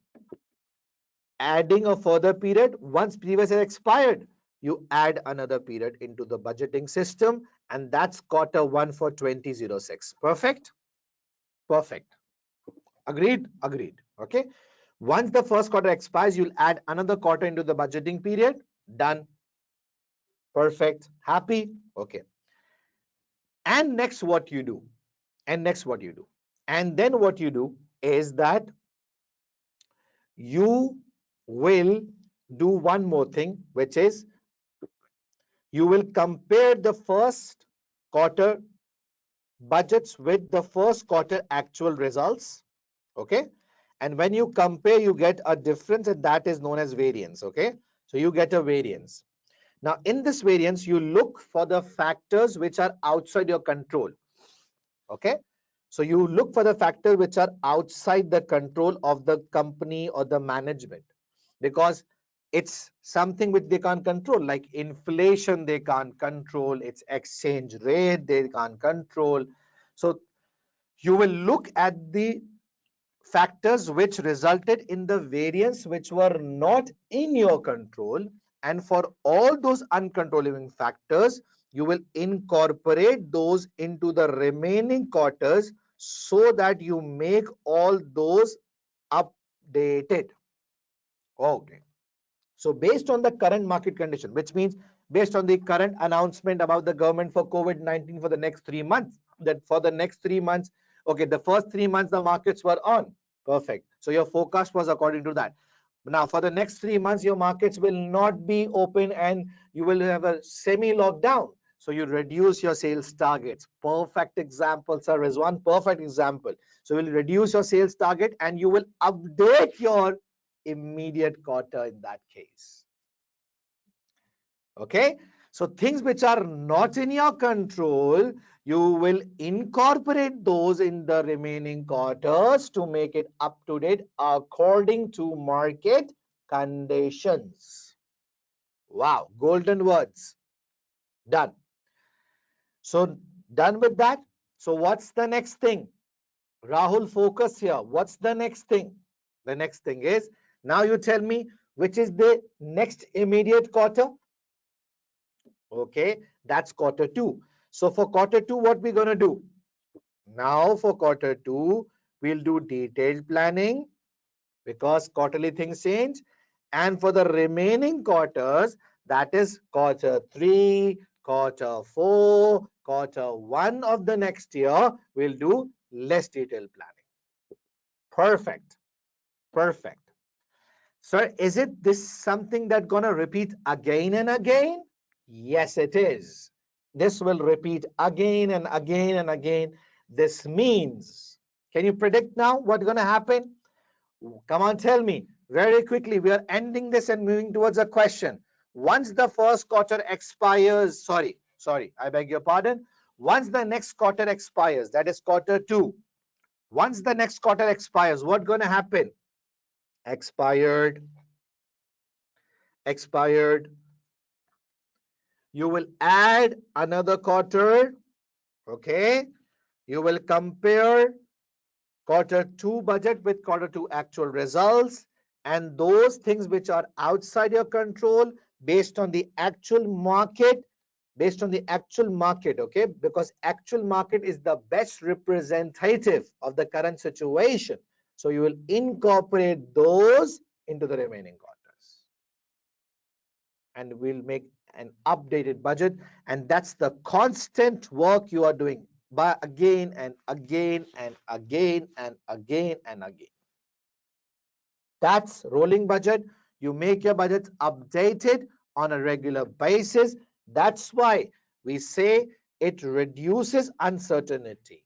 adding a further period, once previous year expired, you add another period into the budgeting system, and that's quarter 1 for 2006. Perfect. Agreed. Okay, once the first quarter expires, you'll add another quarter into the budgeting period. Done. Perfect. Happy. Okay, and next what you do, and then what you do is that you will do one more thing, which is you will compare the first quarter budgets with the first quarter actual results. Okay, and when you compare, you get a difference, and that is known as variance. Okay, so you get a variance. Now in this variance, you look for the factors which are outside your control. Okay, so you look for the factors which are outside the control of the company or the management, because it's something which they can't control, like inflation they can't control, its exchange rate they can't control. So you will look at the factors which resulted in the variance which were not in your control, and for all those uncontrollable factors, you will incorporate those into the remaining quarters, so that you make all those updated. Okay, so based on the current market condition, which means based on the current announcement about the government for COVID-19 for the next 3 months, that for the next 3 months, okay, the first 3 months the markets were on. Perfect. So your forecast was according to that. Now for the next 3 months, your markets will not be open and you will have a semi-lockdown. So you reduce your sales targets. Perfect example, sir, is one perfect example. So you will reduce your sales target and you will update your immediate quarter in that case. Okay, so things which are not in your control, you will incorporate those in the remaining quarters to make it up to date according to market conditions. Wow, golden words. Done. So done with that. So what's the next thing? Rahul, focus here. What's the next thing? The next thing is, now you tell me which is the next immediate quarter. Okay, that's quarter 2. So for quarter 2, what we're going to do? Now for quarter 2, we'll do detailed planning, because quarterly things change. And for the remaining quarters, that is quarter 3, quarter 4, quarter 1 of the next year, we'll do less detailed planning. Perfect. Sir, is it this something that gonna repeat again and again? Yes, it is. This will repeat again and again and again. This means, can you predict now what's gonna happen? Come on, tell me very quickly. We are ending this and moving towards a question. once the first quarter expires, sorry, I beg your pardon, once the next quarter expires, that is quarter 2, once the next quarter expires, what's going to happen? Expired, you will add another quarter, okay? You will compare quarter 2 budget with quarter 2 actual results, and those things which are outside your control based on the actual market, okay, because actual market is the best representative of the current situation, so you will incorporate those into the remaining quarters and we'll make an updated budget, and that's the constant work you are doing by again and again and again and again and again. That's rolling budget. You make your budgets updated on a regular basis. That's why we say it reduces uncertainty.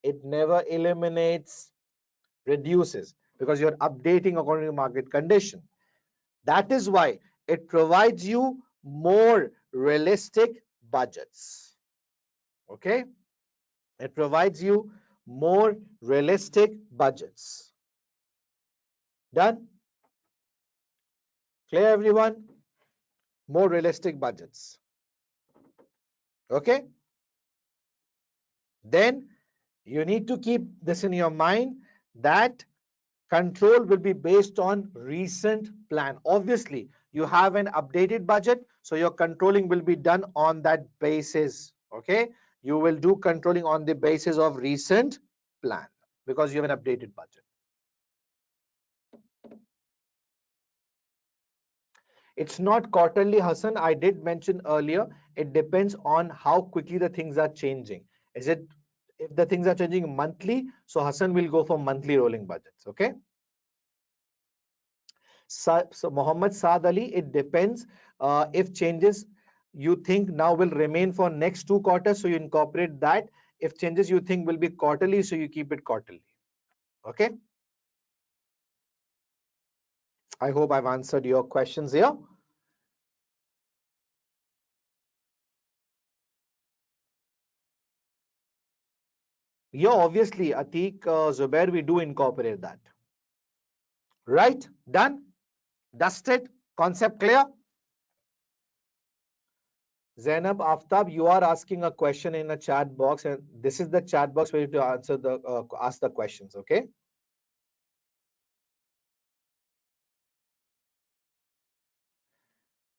It never eliminates, reduces, because you're updating according to market condition. That is why it provides you more realistic budgets. Okay? It provides you more realistic budgets. Done? Clear, everyone? More realistic budgets. Okay? Then you need to keep this in your mind that control will be based on recent plan. Obviously, you have an updated budget, so your controlling will be done on that basis. Okay? You will do controlling on the basis of recent plan because you have an updated budget. It's not quarterly, Hassan. I did mention earlier, it depends on how quickly the things are changing. Is it, if the things are changing monthly, so Hassan will go for monthly rolling budgets. Okay? So Mohammed Saad Ali, it depends. If changes you think now will remain for next 2 quarters, so you incorporate that. If changes you think will be quarterly, so you keep it quarterly. Okay? I hope I've answered your questions here. Yeah, obviously, Atiq, Zubair, we do incorporate that. Right? Done? Dusted? Concept clear? Zainab Aftab, you are asking a question in a chat box, and this is the chat box where you to answer the ask the questions. Okay?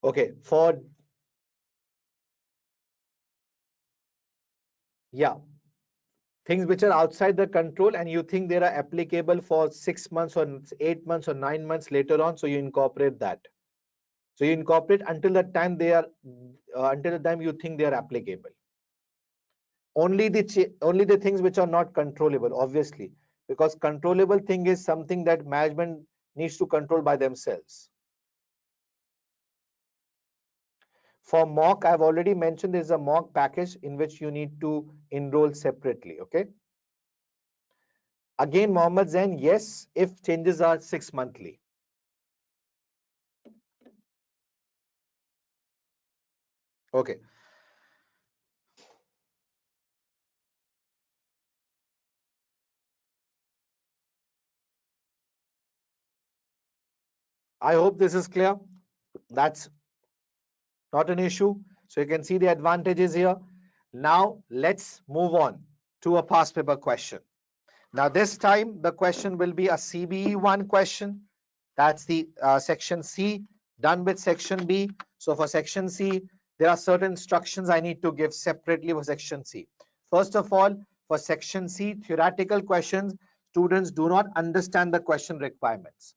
Okay. For yeah, things which are outside the control and you think they are applicable for 6 months or 8 months or 9 months later on, so you incorporate that. So you incorporate until the time they are until the time you think they are applicable. Only the things which are not controllable, obviously, because controllable thing is something that management needs to control by themselves. For mock, I've already mentioned there's a mock package in which you need to enroll separately. Okay. Again, Mohammed Zain, yes, if changes are 6 monthly. Okay. I hope this is clear. That's not an issue. So you can see the advantages here. Now let's move on to a past paper question. Now this time the question will be a CBE1 question. That's the section C, done with section B. So for section C, there are certain instructions I need to give separately for section C. First of all, for section C, theoretical questions, students do not understand the question requirements.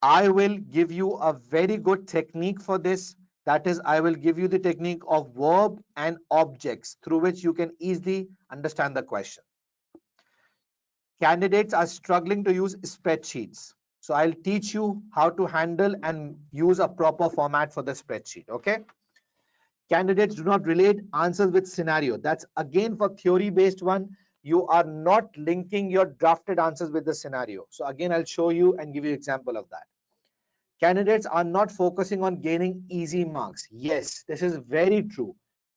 I will give you a very good technique for this. That is, I will give you the technique of verb and objects through which you can easily understand the question. Candidates are struggling to use spreadsheets. So I'll teach you how to handle and use a proper format for the spreadsheet. Okay. Candidates do not relate answers with scenario. That's again for theory based one. You are not linking your drafted answers with the scenario. So again, I'll show you and give you example of that. candidates are not focusing on gaining easy marks. Yes, this is very true.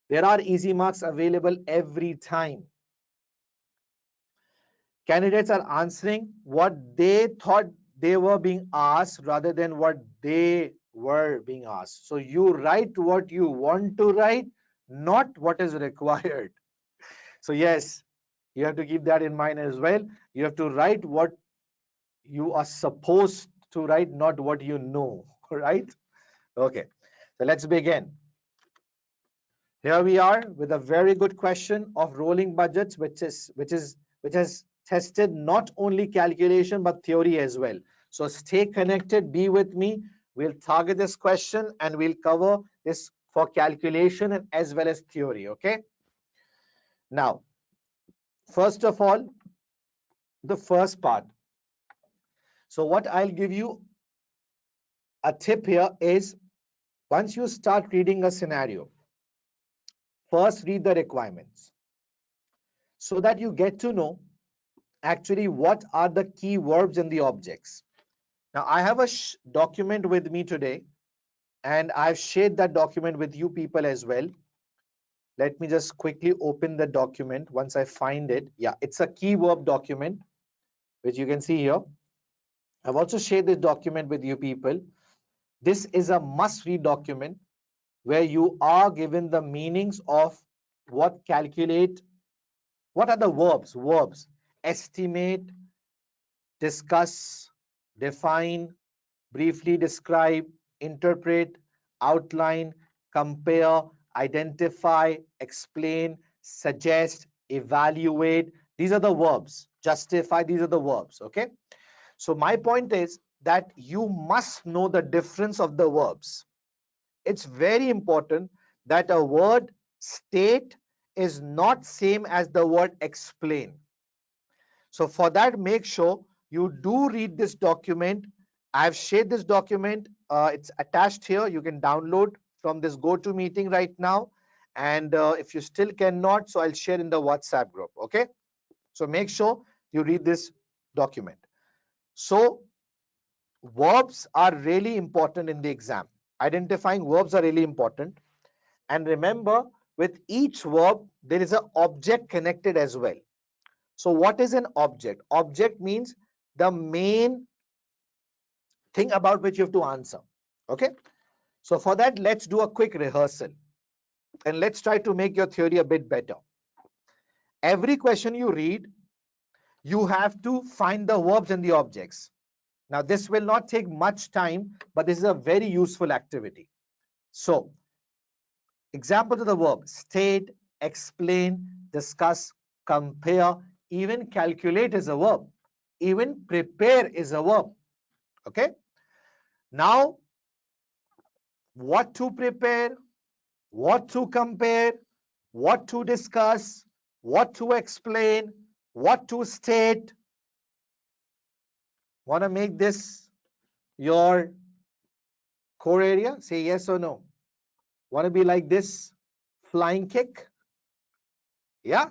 There are easy marks available every time. Candidates are answering what they thought they were being asked rather than what they were being asked. So you write what you want to write, not what is required. So yes, you have to keep that in mind as well. You have to write what you are supposed to write, not what you know, right? Okay, so let's begin. Here we are with a very good question of rolling budgets, which has tested not only calculation but theory as well. So stay connected, be with me. We'll target this question and we'll cover this for calculation and as well as theory. Okay. Now, first of all, the first part. So what I'll give you a tip here is once you start reading a scenario, first read the requirements so that you get to know actually what are the key verbs and the objects. Now I have a document with me today and I've shared that document with you people as well. Let me just quickly open the document once I find it. Yeah, it's a key verb document which you can see here. I've also shared this document with you people. This is a must read document where you are given the meanings of what calculate, what are the verbs? Verbs estimate, discuss, define, briefly describe, interpret, outline, compare, identify, explain, suggest, evaluate. These are the verbs. Justify, these are the verbs. Okay. So my point is that you must know the difference of the verbs. It's very important that a word state is not same as the word explain. So for that, make sure you do read this document. I've shared this document. It's attached here. You can download from this GoToMeeting right now. And if you still cannot, so I'll share in the WhatsApp group. Okay. So make sure you read this document. So verbs are really important in the exam. Identifying verbs are really important. And remember, with each verb, there is an object connected as well. So what is an object? Object means the main thing about which you have to answer. Okay. So for that, let's do a quick rehearsal and let's try to make your theory a bit better. Every question you read, you have to find the verbs and the objects. Now, this will not take much time, but this is a very useful activity. So, example of the verb state, explain, discuss, compare, even calculate is a verb. Even prepare is a verb. Okay. Now, what to prepare, what to compare, what to discuss, what to explain, what to state. Want to make this your core area? Say yes or no. Want to be like this? Flying kick? Yeah?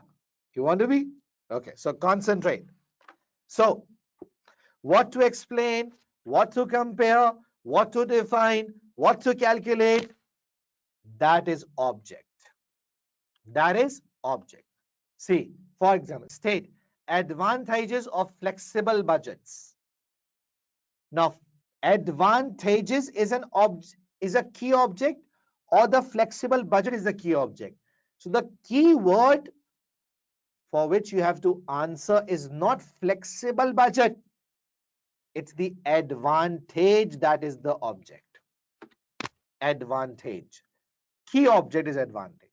You want to be? Okay, so concentrate. So, what to explain, what to compare, what to define, what to calculate, that is object. That is object. See, for example, state advantages of flexible budgets. Now, advantages is a key object, or the flexible budget is the key object. So the key word for which you have to answer is not flexible budget. It's the advantage that is the object. Advantage. Key object is advantage.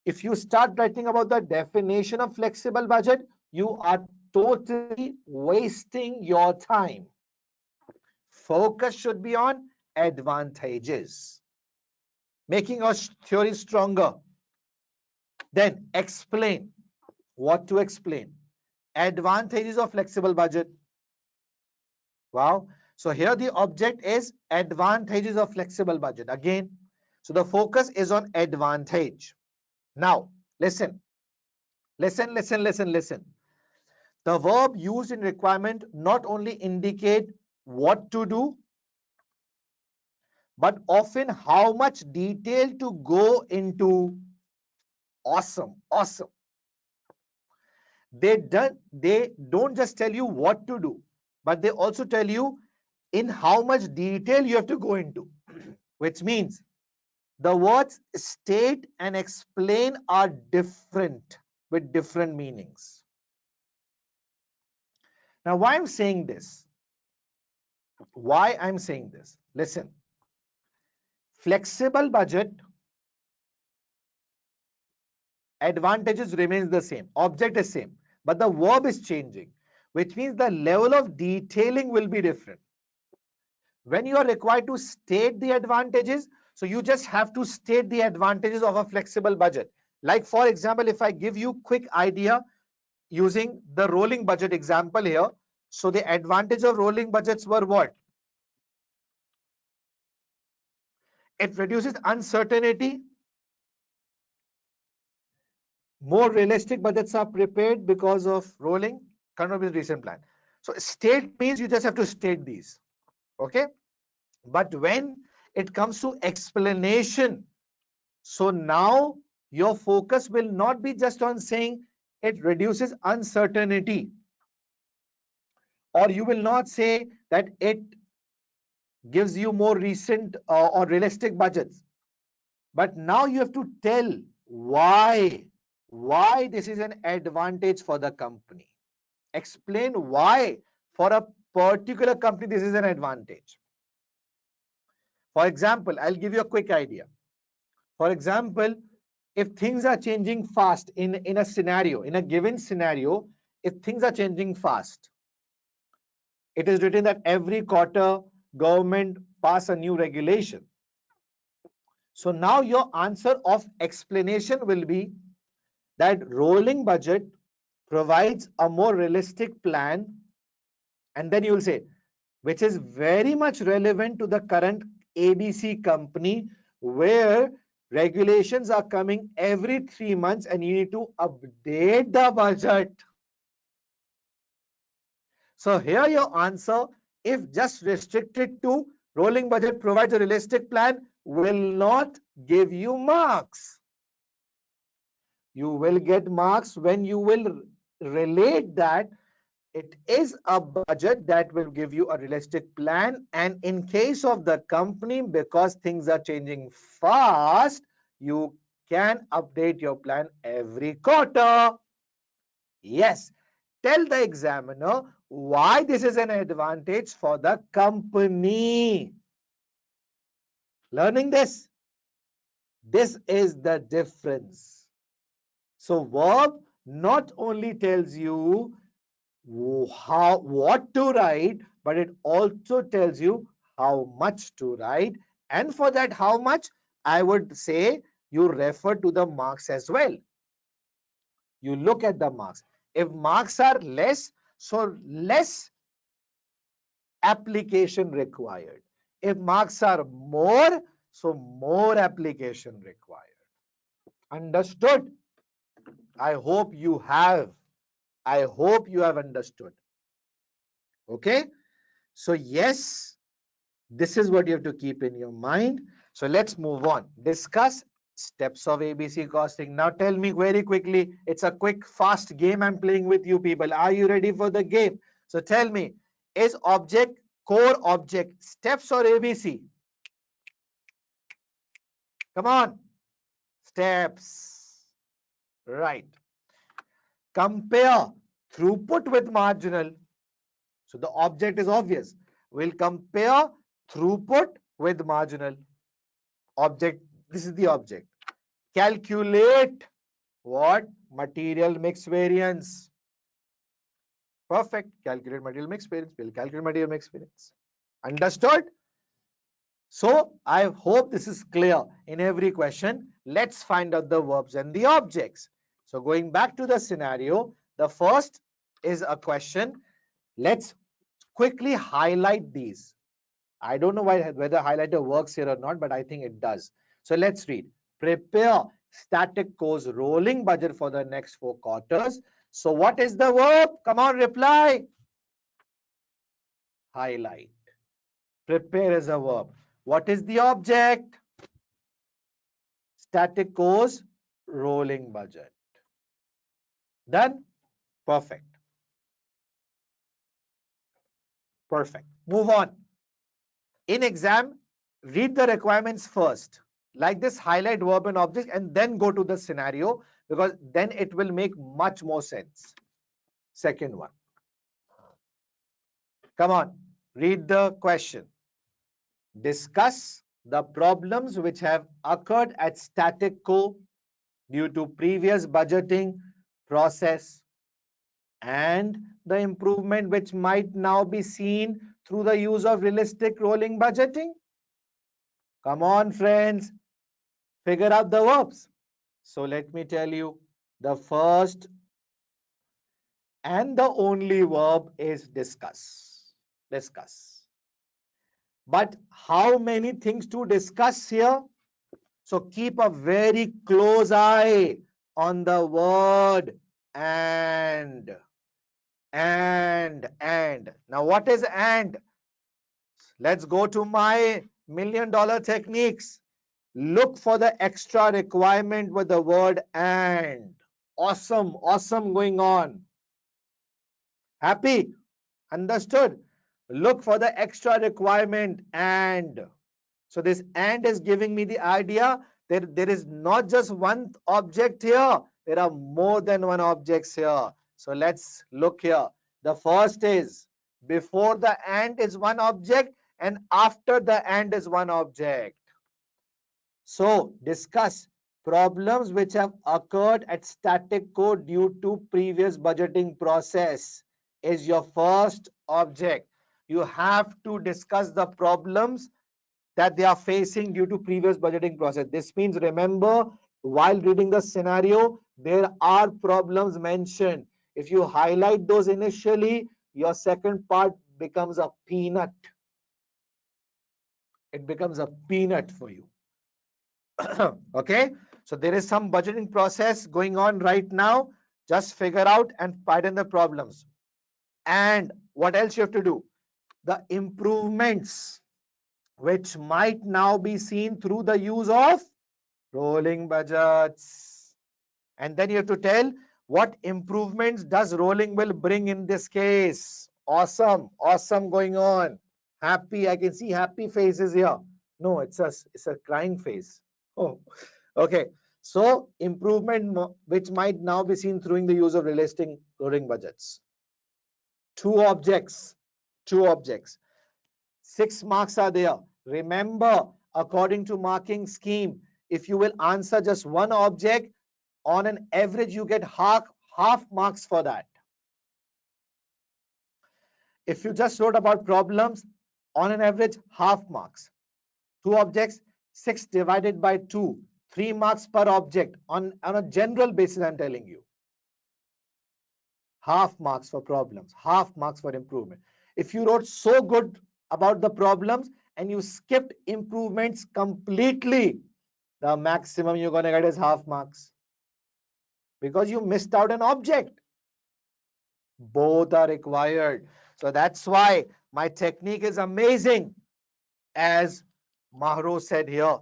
If you start writing about the definition of flexible budget, you are totally wasting your time. Focus should be on advantages, making our theory stronger. Then explain. What to explain? Advantages of flexible budget. Wow. So here the object is advantages of flexible budget. Again, so the focus is on advantage. Now, listen. Listen, listen, listen, listen. The verb used in requirement not only indicate what to do, but often how much detail to go into. Awesome, awesome. They don't just tell you what to do, but they also tell you in how much detail you have to go into, which means the words state and explain are different with different meanings. Now, why I'm saying this? Why I'm saying this? Listen, flexible budget advantages remains the same, object is same, but the verb is changing, which means the level of detailing will be different. When you are required to state the advantages, so you just have to state the advantages of a flexible budget. Like for example, if I give you quick idea using the rolling budget example here, so the advantage of rolling budgets were what? It reduces uncertainty. More realistic budgets are prepared because of rolling. Come up with recent plan. So state means you just have to state these. Okay. But when it comes to explanation, so now your focus will not be just on saying it reduces uncertainty, or you will not say that it gives you more recent or realistic budgets. But now you have to tell why this is an advantage for the company. Explain why for a particular company this is an advantage. For example, I'll give you a quick idea. For example, if things are changing fast in a scenario, in a given scenario, if things are changing fast, it is written that every quarter government pass a new regulation. So now your answer of explanation will be that rolling budget provides a more realistic plan, and then you will say, which is very much relevant to the current ABC company, where regulations are coming every 3 months and you need to update the budget. So here your answer, if just restricted to rolling budget provides a realistic plan, will not give you marks. You will get marks when you will relate that it is a budget that will give you a realistic plan, and in case of the company, because things are changing fast, you can update your plan every quarter. Yes, tell the examiner why this is an advantage for the company. Learning this is the difference. So verb not only tells you what to write, but it also tells you how much to write, and for that how much, I would say you refer to the marks as well. You look at the marks. If marks are less, so less application required. If marks are more, so more application required. Understood? I hope you have. I hope you have understood. Okay, so yes, this is what you have to keep in your mind. So let's move on. Discuss steps of ABC costing. Now tell me very quickly. It's a quick, fast game I'm playing with you people. Are you ready for the game? So tell me, is object, core object, steps or ABC? Come on. Steps. Right. Compare throughput with marginal. So the object is obvious. We'll compare throughput with marginal. Object, this is the object. Calculate what? Material mix variance. Perfect. Calculate material mix variance. We'll calculate material mix variance. Understood? So I hope this is clear in every question. Let's find out the verbs and the objects. So going back to the scenario, the first is a question. Let's quickly highlight these. I don't know whether highlighter works here or not, but I think it does. So let's read. Prepare static course rolling budget for the next 4 quarters. So what is the verb? Come on, reply. Highlight. Prepare is a verb. What is the object? Static course rolling budget. Done? Perfect. Perfect. Move on. In exam, read the requirements first. Like this, highlight verb and object and then go to the scenario, because then it will make much more sense. Second one. Come on, read the question. Discuss the problems which have occurred at static co due to previous budgeting process and the improvement which might now be seen through the use of realistic rolling budgeting. Come on, friends, figure out the verbs. So let me tell you, the first and the only verb is discuss. Discuss. But how many things to discuss here? So keep a very close eye on the word and. Now what is and? Let's go to my $1,000,000 techniques. Look for the extra requirement with the word and. Awesome, awesome going on. Happy? Understood? Look for the extra requirement and. So this and is giving me the idea that there is not just one object here. There are more than one objects here. So let's look here. The first is before the and is one object and after the and is one object. So discuss problems which have occurred at static code due to previous budgeting process is your first object. You have to discuss the problems that they are facing due to previous budgeting process. This means, remember, while reading the scenario, there are problems mentioned. If you highlight those initially, your second part becomes a peanut. It becomes a peanut for you. Okay, so there is some budgeting process going on right now. Just figure out and find the problems. And what else you have to do? The improvements which might now be seen through the use of rolling budgets. And then you have to tell what improvements does rolling will bring in this case. Awesome, awesome going on. Happy, I can see happy faces here. No, it's a crying face. Oh, okay. So improvement which might now be seen through the use of realistic rolling budgets. Two objects. 6 marks are there. Remember, according to marking scheme, if you will answer just one object, on an average you get half marks for that. If you just wrote about problems, on an average half marks. 2 objects, 6 divided by 2, 3 marks per object. On a general basis, I'm telling you. Half marks for problems, half marks for improvement. If you wrote so good about the problems and you skipped improvements completely, the maximum you're going to get is half marks, because you missed out an object. Both are required. So that's why my technique is amazing. As Mahro said here,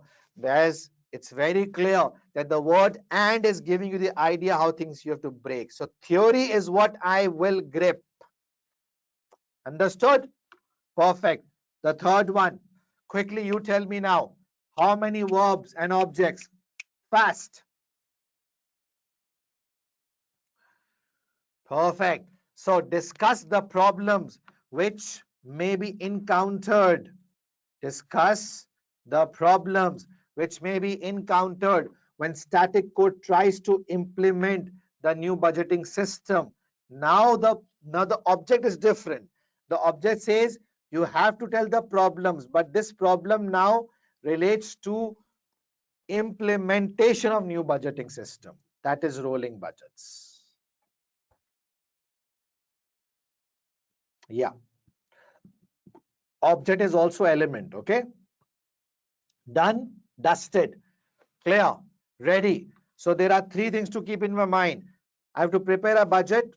it's very clear that the word and is giving you the idea how things you have to break. So theory is what I will grip. Understood? Perfect. The third one. Quickly, you tell me now. How many verbs and objects? Fast. Perfect. So discuss the problems which may be encountered. Discuss the problems which may be encountered when static code tries to implement the new budgeting system. Now the object is different. The object says you have to tell the problems, but this problem now relates to implementation of new budgeting system. That is rolling budgets. Yeah. Object is also element. Okay. Done, dusted, clear, ready. So there are 3 things to keep in my mind. I have to prepare a budget.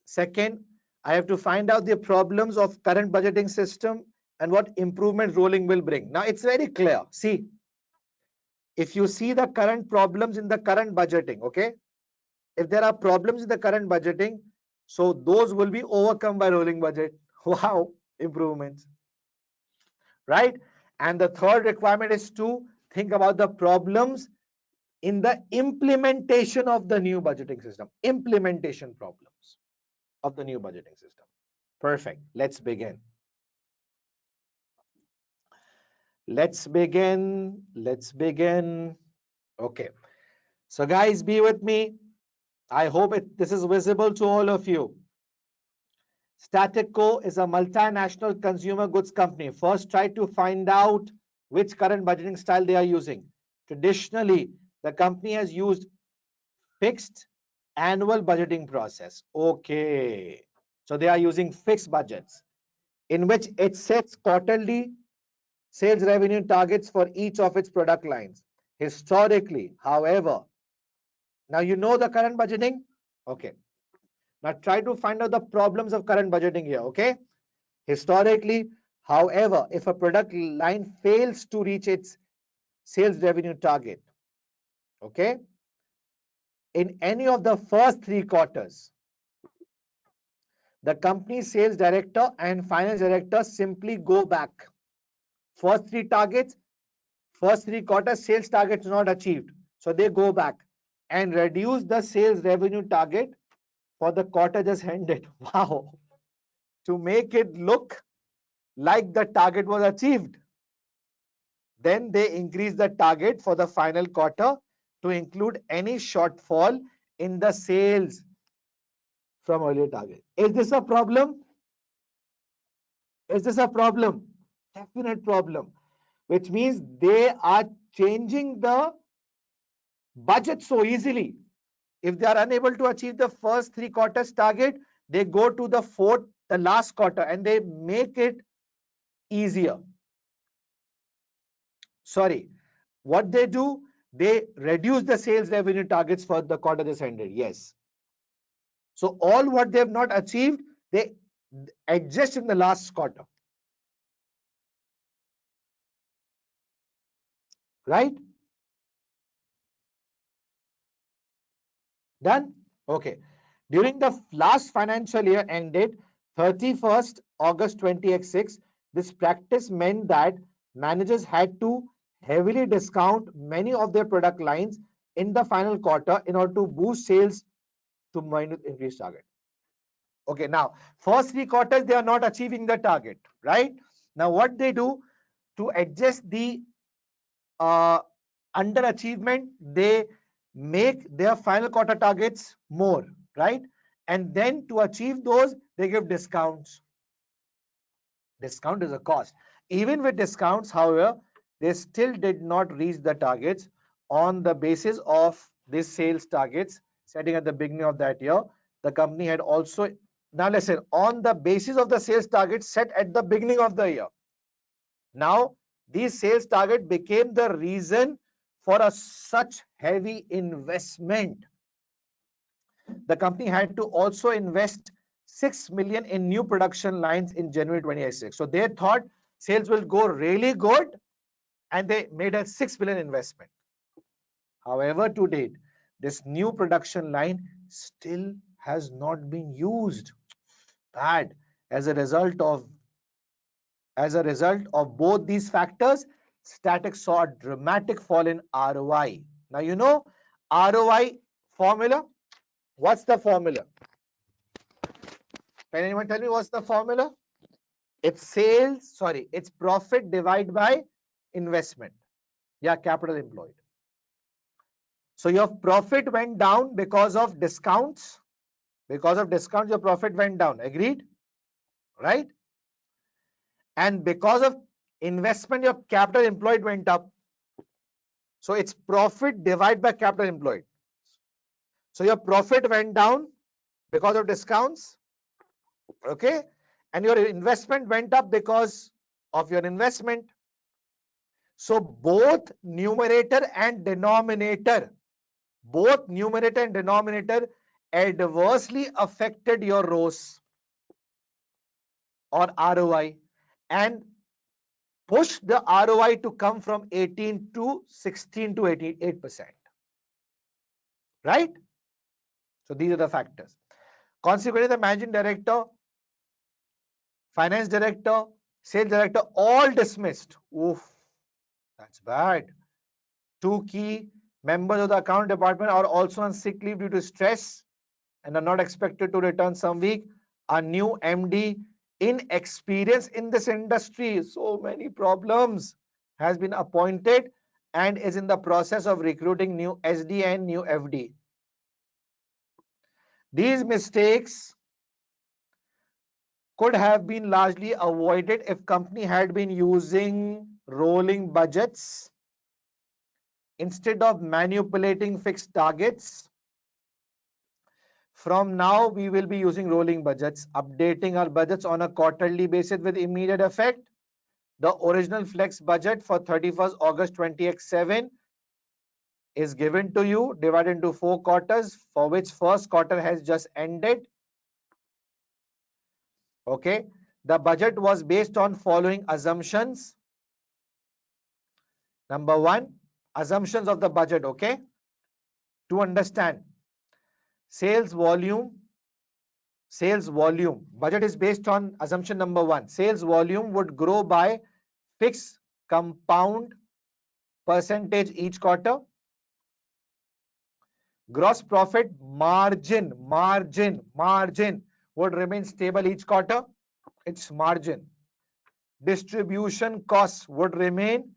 Second, I have to find out the problems of current budgeting system and what improvement rolling will bring. Now it's very clear. See, if you see the current problems in the current budgeting, okay? If there are problems in the current budgeting, so those will be overcome by rolling budget. Wow, improvements, right? And the third requirement is to think about the problems in the implementation of the new budgeting system. Implementation problems of the new budgeting system. Perfect. Let's begin. Let's begin. Let's begin. Okay. So guys, be with me. I hope this is visible to all of you. Statico is a multinational consumer goods company. First, try to find out which current budgeting style they are using. Traditionally, the company has used fixed annual budgeting process. Okay. So they are using fixed budgets in which it sets quarterly sales revenue targets for each of its product lines. Historically, however, now you know the current budgeting? Okay. Now try to find out the problems of current budgeting here, okay? Historically, however, if a product line fails to reach its sales revenue target, okay, in any of the first 3 quarters, the company's sales director and finance director simply go back. First 3 quarters, sales targets not achieved. So they go back and reduce the sales revenue target for the quarter just ended. Wow. To make it look like the target was achieved. Then they increase the target for the final quarter to include any shortfall in the sales from earlier target. Is this a problem? Is this a problem? Definite problem. Which means they are changing the budget so easily. If they are unable to achieve the first 3 quarters target, they go to the last quarter, and they make it easier. Sorry, what they do, they reduce the sales revenue targets for the quarter just ended. Yes. So all what they have not achieved, they adjust in the last quarter. Right? Done? Okay. During the last financial year ended 31st August 2006, this practice meant that managers had to heavily discount many of their product lines in the final quarter in order to boost sales to minus increased target. Okay, now first 3 quarters they are not achieving the target, right? Now what they do to adjust the underachievement, they make their final quarter targets more, right? And then to achieve those, they give discounts. Discount is a cost. Even with discounts, however, they still did not reach the targets on the basis of these sales targets setting at the beginning of that year. The company had also, now listen, on the basis of the sales targets set at the beginning of the year. Now, these sales target became the reason for such heavy investment. The company had to also invest 6 million in new production lines in January 2006. So they thought sales will go really good, and they made a 6 million investment. However, to date, this new production line still has not been used. Bad. As a result of both these factors, Static saw a dramatic fall in ROI. Now you know ROI formula. What's the formula? Can anyone tell me what's the formula? It's profit divided by investment. Yeah, capital employed. So your profit went down because of discounts. Because of discounts, your profit went down. Agreed? Right? And because of investment, your capital employed went up. So it's profit divided by capital employed. So your profit went down because of discounts. Okay? And your investment went up because of your investment. So both numerator and denominator adversely affected your ROS or ROI, and push the ROI to come from 18 to 16 to 88%. Right? So these are the factors. Consequently, the managing director, finance director, sales director, all dismissed. Oof, that's bad. Two key members of the account department are also on sick leave due to stress and are not expected to return some week. A new MD, inexperienced in this industry, so many problems, has been appointed and is in the process of recruiting new SD and new FD. These mistakes could have been largely avoided if company had been using rolling budgets instead of manipulating fixed targets. From now, we will be using rolling budgets, updating our budgets on a quarterly basis with immediate effect. The original flex budget for 31st August 20x7 is given to you, divided into 4 quarters, for which first quarter has just ended. Okay. The budget was based on following assumptions. Number 1, assumptions of the budget, okay? To understand, sales volume, budget is based on assumption number 1. Sales volume would grow by fixed compound percentage each quarter. Gross profit margin would remain stable each quarter. It's margin. Distribution costs would remain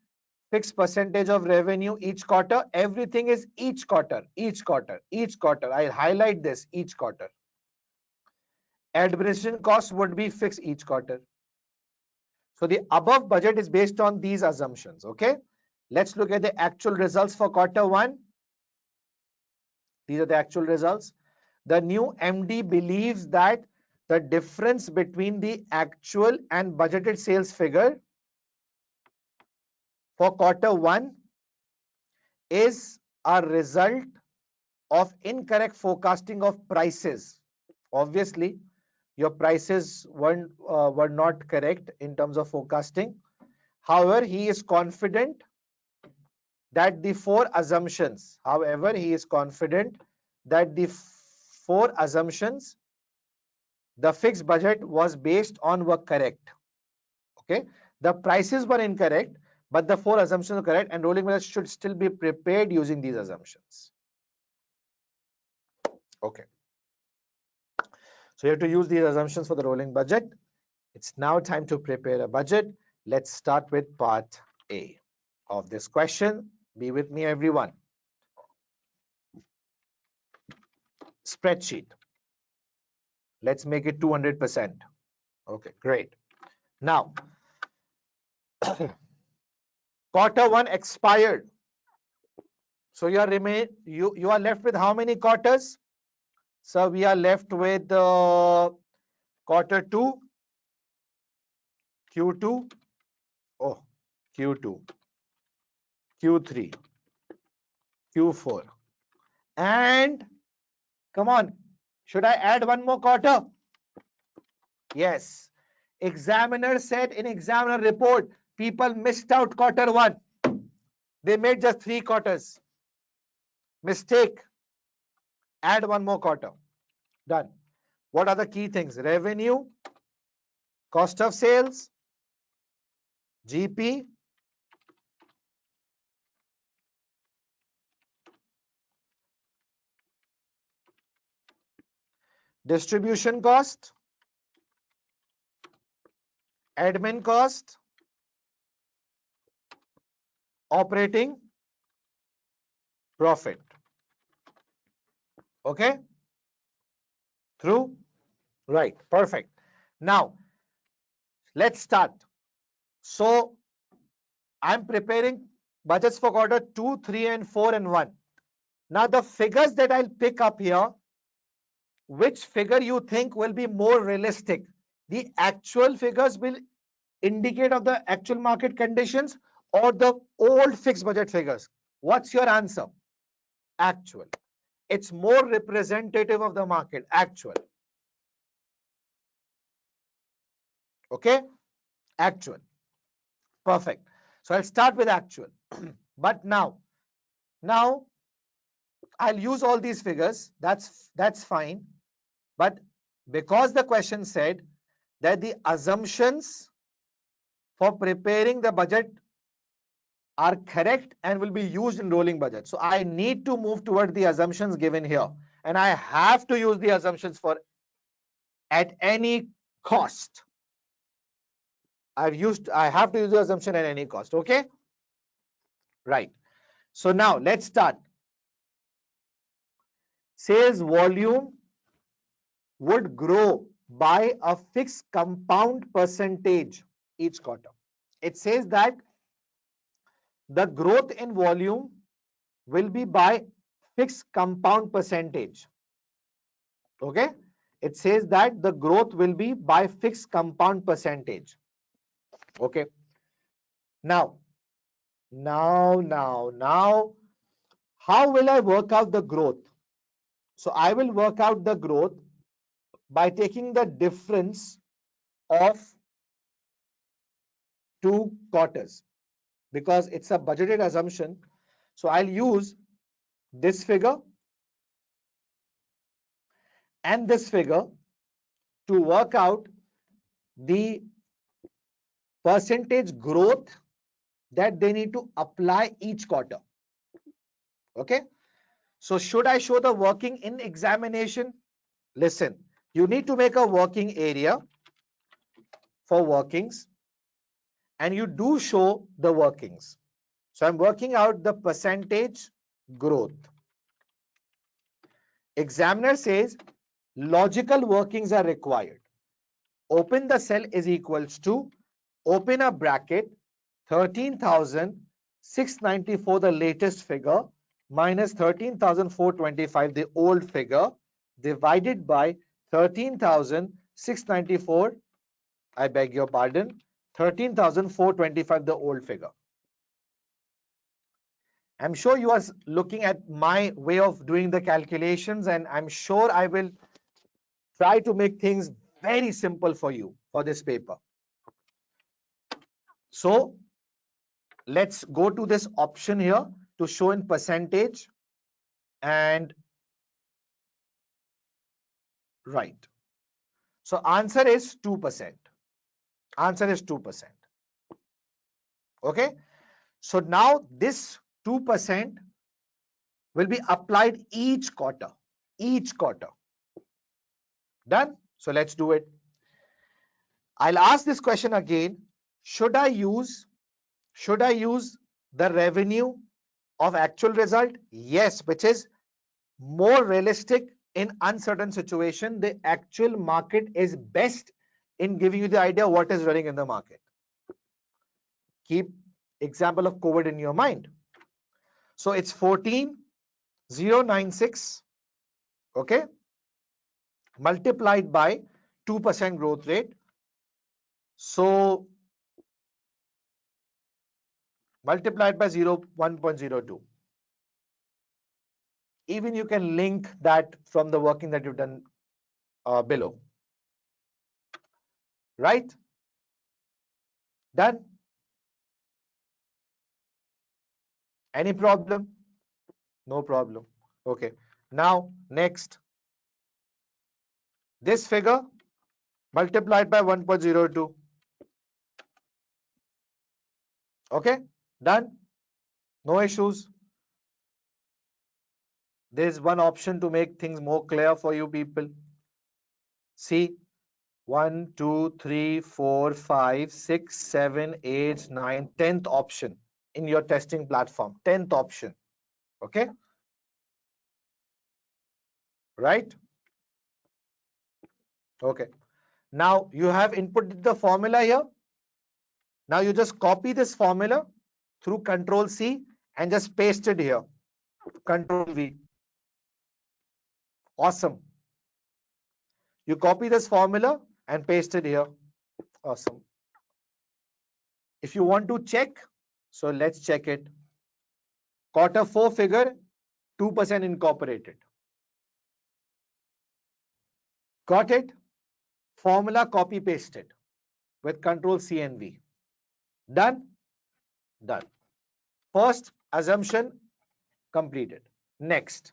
fixed percentage of revenue each quarter. Everything is each quarter. I'll highlight this, each quarter. Administration costs would be fixed each quarter. So the above budget is based on these assumptions. Okay. Let's look at the actual results for quarter 1. These are the actual results. The new MD believes that the difference between the actual and budgeted sales figure for quarter 1 is a result of incorrect forecasting of prices. Obviously, your prices were not correct in terms of forecasting. However, he is confident that the 4 assumptions, the fixed budget was based on were correct. Okay, the prices were incorrect, but the 4 assumptions are correct, and rolling budget should still be prepared using these assumptions. Okay, so you have to use these assumptions for the rolling budget. It's now time to prepare a budget. Let's start with part A of this question. Be with me, everyone. Spreadsheet. Let's make it 200%. Okay, great. Now, quarter 1 expired. So you are left with how many quarters? So we are left with quarter 2, Q2, Q2, Q3, Q4, and come on, should I add one more quarter? Yes. Examiner said in examiner report, people missed out quarter 1. They made just 3 quarters. Mistake. Add one more quarter. Done. What are the key things? Revenue, cost of sales, GP, distribution cost, admin cost, operating profit. Okay? Through? Right. Perfect. Now, let's start. So, I'm preparing budgets for quarter 2, 3, and 4, and 1. Now, the figures that I'll pick up here, which figure you think will be more realistic? The actual figures will indicate of the actual market conditions or the old fixed budget figures? What's your answer? Actual. It's more representative of the market. Actual. Okay? Actual. Perfect. So I'll start with actual. But now I'll use all these figures. That's fine. But because the question said that the assumptions for preparing the budget are correct and will be used in rolling budget. So I need to move toward the assumptions given here. And I have to use the assumptions for at any cost. I have to use the assumption at any cost. Okay? Right. So now let's start. Sales volume would grow by a fixed compound percentage each quarter. It says that the growth in volume will be by fixed compound percentage. Okay? It says that the growth will be by fixed compound percentage. Okay? Now, how will I work out the growth? So I will work out the growth by taking the difference of two quarters because it's a budgeted assumption. So I'll use this figure and this figure to work out the percentage growth that they need to apply each quarter. Okay. So should I show the working in examination? Listen, you need to make a working area for workings and you do show the workings. So I'm working out the percentage growth. Examiner says logical workings are required. Open the cell is equals to, open a bracket, 13,694 the latest figure minus 13,425 the old figure divided by 13,694, I beg your pardon, 13,425 the old figure. I'm sure you are looking at my way of doing the calculations and I'm sure I will try to make things very simple for you for this paper. So let's go to this option here to show in percentage and right. So answer is 2%. Answer is 2%. Okay. So now this 2% will be applied each quarter. Each quarter. Done? So let's do it. I'll ask this question again. Should I use the revenue of actual result? Yes, which is more realistic in uncertain situation. The actual market is best in giving you the idea what is running in the market. Keep example of COVID in your mind. So it's 14,096, okay, multiplied by 2% growth rate. So multiplied by 1.02. Even you can link that from the working that you've done below. Right? Done? Any problem? No problem. Okay. Now, next. This figure multiplied by 1.02. Okay? Done? No issues. There's one option to make things more clear for you people. See, 1, 2, 3, 4, 5, 6, 7, 8, 9, 10th option in your testing platform. 10th option. Okay? Right? Okay. Now you have inputted the formula here. Now you just copy this formula through Control C and just paste it here. Control V. Awesome. You copy this formula and paste it here. Awesome. If you want to check, so let's check it. Quarter 4 figure, 2% incorporated. Got it? Formula copy pasted with Control C and V. Done? Done. First assumption completed. Next,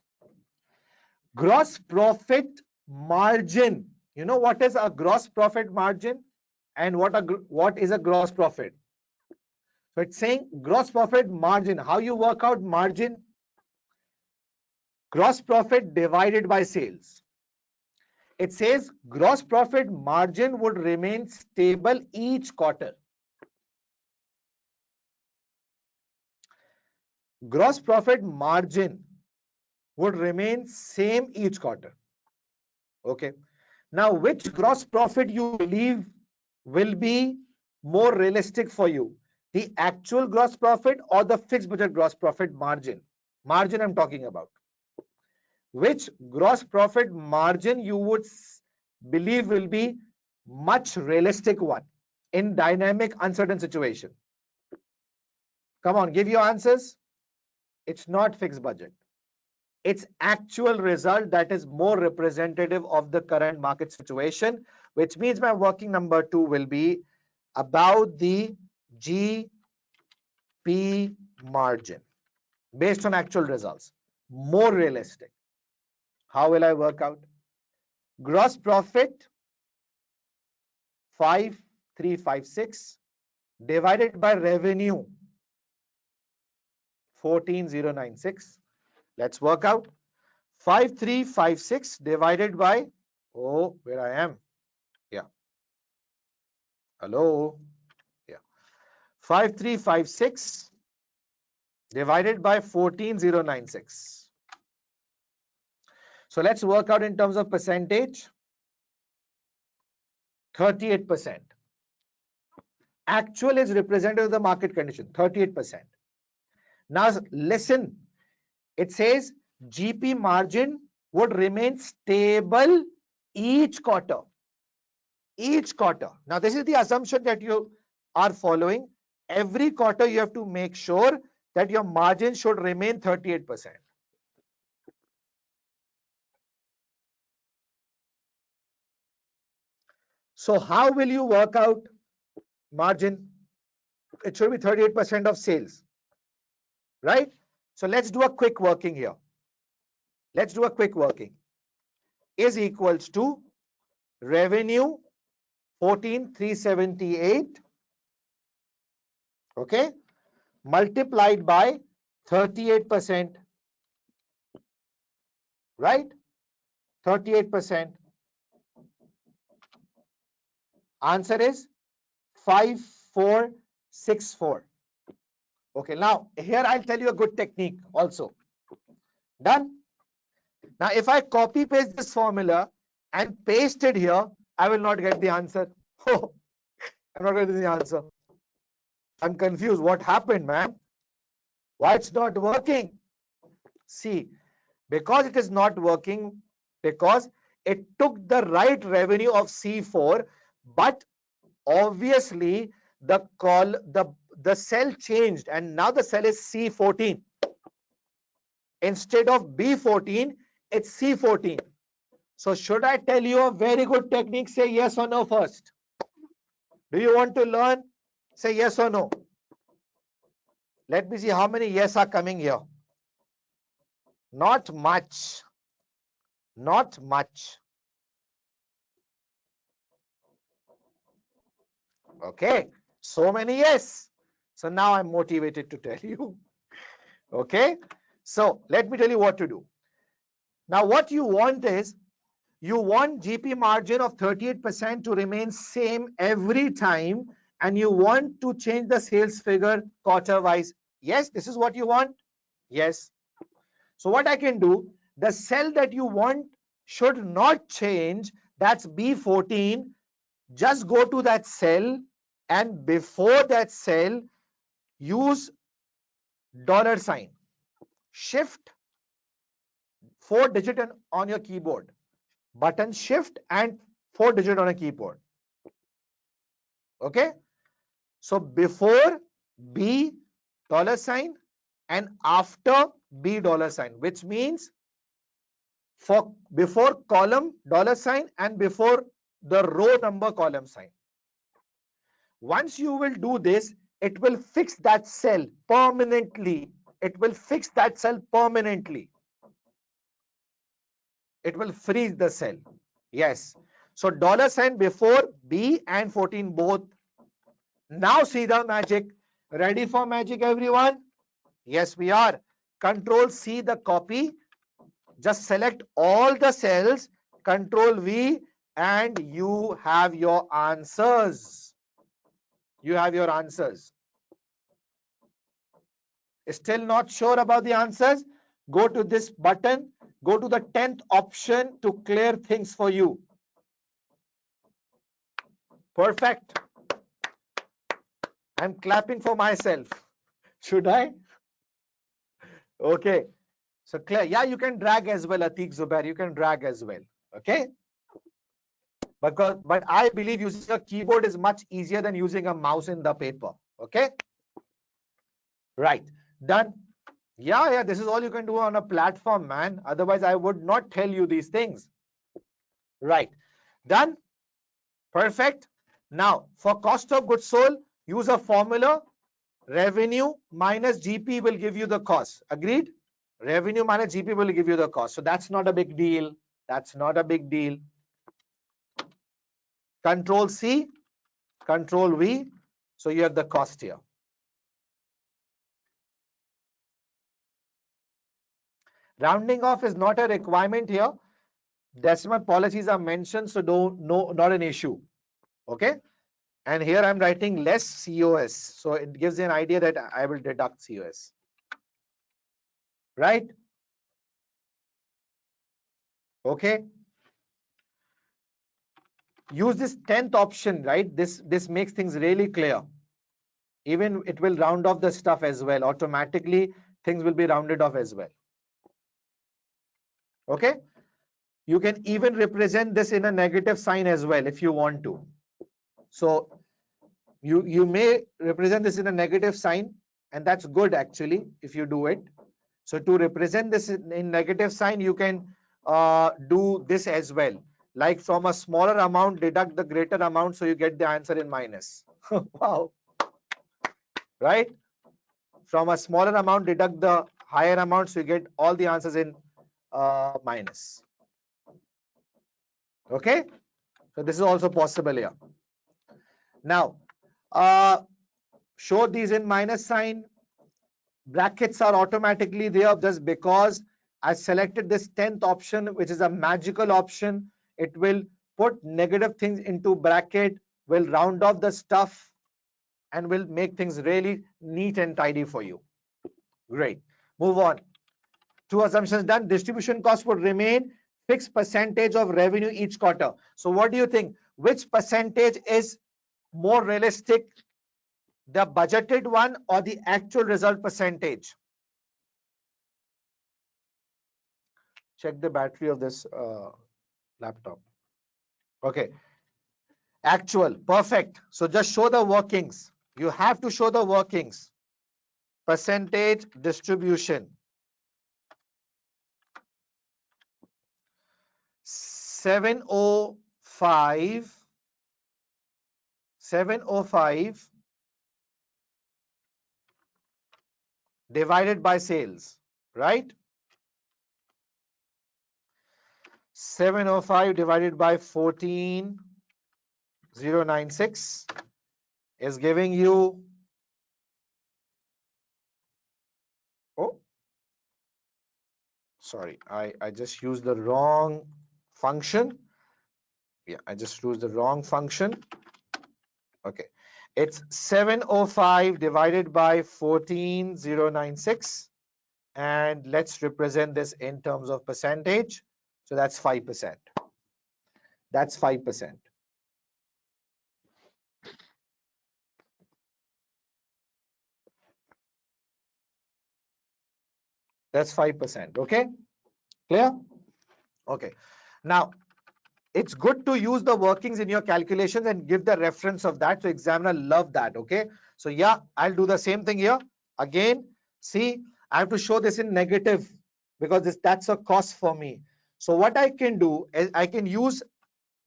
gross profit margin. You know what is a gross profit margin and what is a gross profit? So it's saying gross profit margin. How you work out margin? Gross profit divided by sales. It says gross profit margin would remain stable each quarter. Gross profit margin would remain same each quarter. Okay. Now, which gross profit you believe will be more realistic for you? The actual gross profit or the fixed budget gross profit margin? Margin I'm talking about. Which gross profit margin you would believe will be much realistic one in dynamic uncertain situation? Come on, give your answers. It's not fixed budget. It's actual result that is more representative of the current market situation, which means my working number 2 will be about the GP margin based on actual results. More realistic. How will I work out? Gross profit 5356 divided by revenue 14096. Let's work out. 5356 divided by, oh, where I am. Yeah. Hello. Yeah. 5356 divided by 14096. So let's work out in terms of percentage. 38%. Actual is representative of the market condition, 38%. Now listen, it says GP margin would remain stable each quarter. Each quarter. Now this is the assumption that you are following. Every quarter you have to make sure that your margin should remain 38%. So how will you work out margin? It should be 38% of sales, right? So let's do a quick working here. Let's do a quick working. Is equals to revenue 14,378, okay, multiplied by 38%, right? 38%. Answer is 5464. Okay, now here I'll tell you a good technique also. Done? Now if I copy paste this formula and paste it here, I will not get the answer. Oh, I'm not getting the answer. I'm confused. What happened, man? Why it's not working? See, because it is not working, because it took the right revenue of C4, but obviously the cell changed and now the cell is C14. Instead of B14, it's C14. So should I tell you a very good technique? Say yes or no first. Do you want to learn? Say yes or no. Let me see how many yes are coming here. Not much. Not much. Okay. So many yes. So now I'm motivated to tell you. Okay. So let me tell you what to do. Now what you want is, you want GP margin of 38% to remain same every time, and you want to change the sales figure quarter wise. Yes, this is what you want. Yes. So what I can do, the cell that you want should not change, that's B14. Just go to that cell and before that cell use $sign. Shift 4-digit on your keyboard. Button shift and 4-digit on a keyboard. Okay. So before B $sign and after B $sign, which means for before column $sign and before the row number column sign. Once you will do this, it will fix that cell permanently. It will fix that cell permanently. It will freeze the cell. Yes. So $sign before B and 14 both. Now see the magic. Ready for magic, everyone? Yes, we are. Control C the copy. Just select all the cells. Control V and you have your answers. You have your answers. Still not sure about the answers? Go to this button. Go to the 10th option to clear things for you. Perfect. I'm clapping for myself. Should I? Okay. So clear. Yeah, you can drag as well, Atiq Zubair. You can drag as well. Okay. But I believe using a keyboard is much easier than using a mouse in the paper. Okay. Right. Done. Yeah. This is all you can do on a platform, man. Otherwise, I would not tell you these things. Right. Done. Perfect. Now, for cost of goods sold, use a formula. Revenue minus GP will give you the cost. Agreed? Revenue minus GP will give you the cost. So that's not a big deal. That's not a big deal. Control C, Control V. So you have the cost here. Rounding off is not a requirement here. Decimal policies are mentioned, so not an issue. Okay. And here I'm writing less COS. So it gives you an idea that I will deduct COS. Right? Okay. Use this 10th option, right? This makes things really clear. Even it will round off the stuff as well. Automatically, things will be rounded off as well. Okay. You can even represent this in a negative sign as well if you want to. So you may represent this in a negative sign, and that's good actually if you do it. So to represent this in negative sign, you can do this as well. Like from a smaller amount, deduct the greater amount, so you get the answer in minus. Wow. Right? From a smaller amount, deduct the higher amount, so you get all the answers in minus. Okay? So this is also possible here. Now, show these in minus sign. Brackets are automatically there just because I selected this 10th option, which is a magical option. It will put negative things into bracket, will round off the stuff, and will make things really neat and tidy for you. Great. Move on. Two assumptions done. Distribution cost would remain fixed percentage of revenue each quarter. So what do you think? Which percentage is more realistic? The budgeted one or the actual result percentage? Check the battery of this laptop. Okay. Actual. Perfect. So just show the workings. You have to show the workings. Percentage distribution. 705 divided by sales, right? 705 divided by 14,096 is giving you, oh, sorry, I just used the wrong function. Yeah, I just used the wrong function. Okay, it's 705 divided by 14,096, and let's represent this in terms of percentage. So that's 5%. That's 5%. That's 5%. Okay, clear? Okay. Now, it's good to use the workings in your calculations and give the reference of that. So examiner love that. Okay. So yeah, I'll do the same thing here. Again, see, I have to show this in negative because that's a cost for me. So what I can do is I can use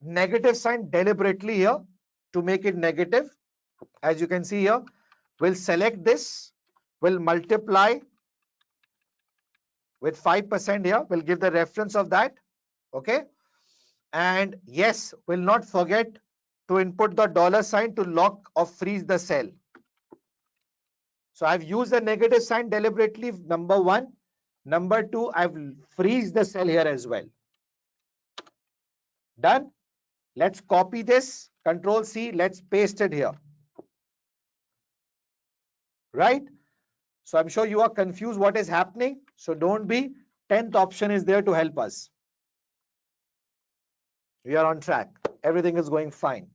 negative sign deliberately here to make it negative. As you can see here, We'll select this, we'll multiply with 5% here. We'll give the reference of that. Okay. And yes, we'll not forget to input the dollar sign to lock or freeze the cell. So I've used the negative sign deliberately, number one. Number two, I've freeze the cell here as well. Done. Let's copy this, Control C, let's paste it here. Right? So I'm sure you are confused what is happening. So don't be. 10th option is there to help us. We are on track. Everything is going fine.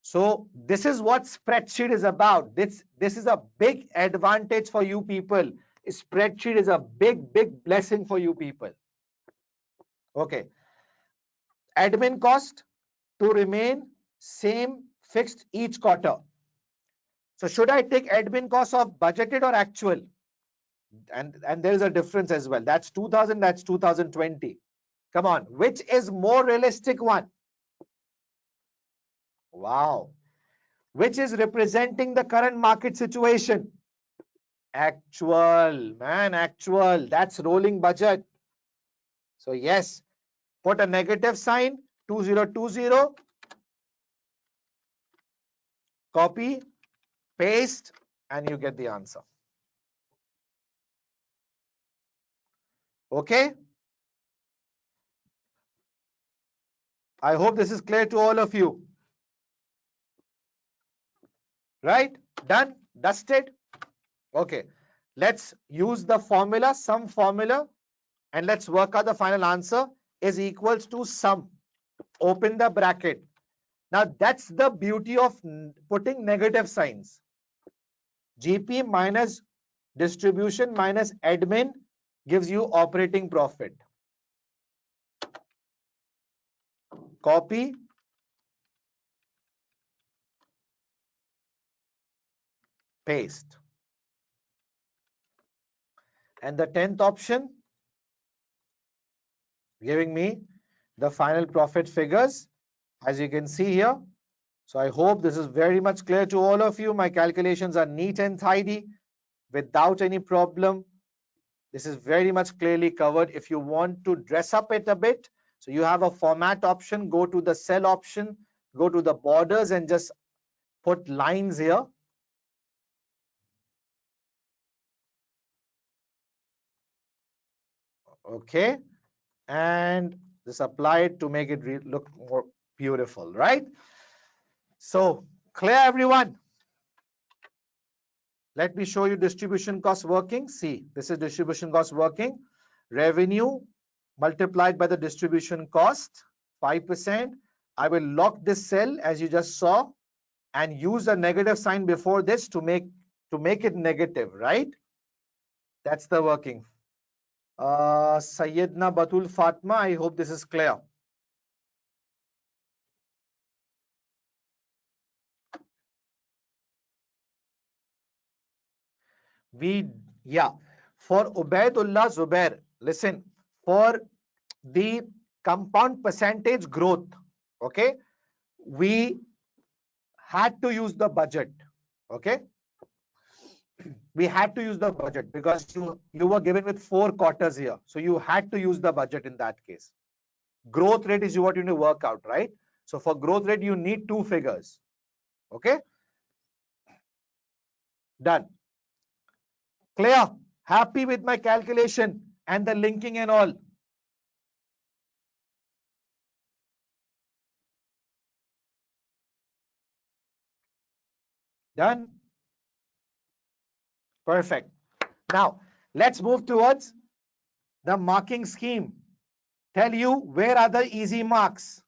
So this is what spreadsheet is about. This is a big advantage for you people. Spreadsheet is a big blessing for you people. Okay. Admin cost to remain same fixed each quarter. So should I take admin cost of budgeted or actual? And there is a difference as well. That's 2000, that's 2020. Come on, which is more realistic one? Wow. Which is representing the current market situation? Actual, man, actual. That's rolling budget. So yes, put a negative sign, 2020, copy, paste, and you get the answer. Okay? I hope this is clear to all of you. Right? Done? Dusted? Okay. Let's use the formula, sum formula, and let's work out the final answer is equals to sum. Open the bracket. Now that's the beauty of putting negative signs. GP minus distribution minus admin gives you operating profit. Copy, paste. And the 10th option giving me the final profit figures, as you can see here. So I hope this is very much clear to all of you. My calculations are neat and tidy without any problem. This is very much clearly covered. If you want to dress up it a bit, so you have a format option, go to the cell option, go to the borders and just put lines here. Okay. And just apply it to make it look more beautiful, right? So clear, everyone? Let me show you distribution cost working. See, this is distribution cost working. Revenue multiplied by the distribution cost, 5%. I will lock this cell as you just saw and use a negative sign before this to make it negative, right? That's the working. Sayyidna Batul Fatma, I hope this is clear. For Ubaidullah Zubair, listen, for the compound percentage growth, okay, we had to use the budget, okay. We had to use the budget because you were given with 4 quarters here. So you had to use the budget in that case. Growth rate is what you need to work out, right? So for growth rate, you need 2 figures. Okay. Done. Clear? Happy with my calculation and the linking and all? Done? Perfect. Now, let's move towards the marking scheme. Tell you where are the easy marks.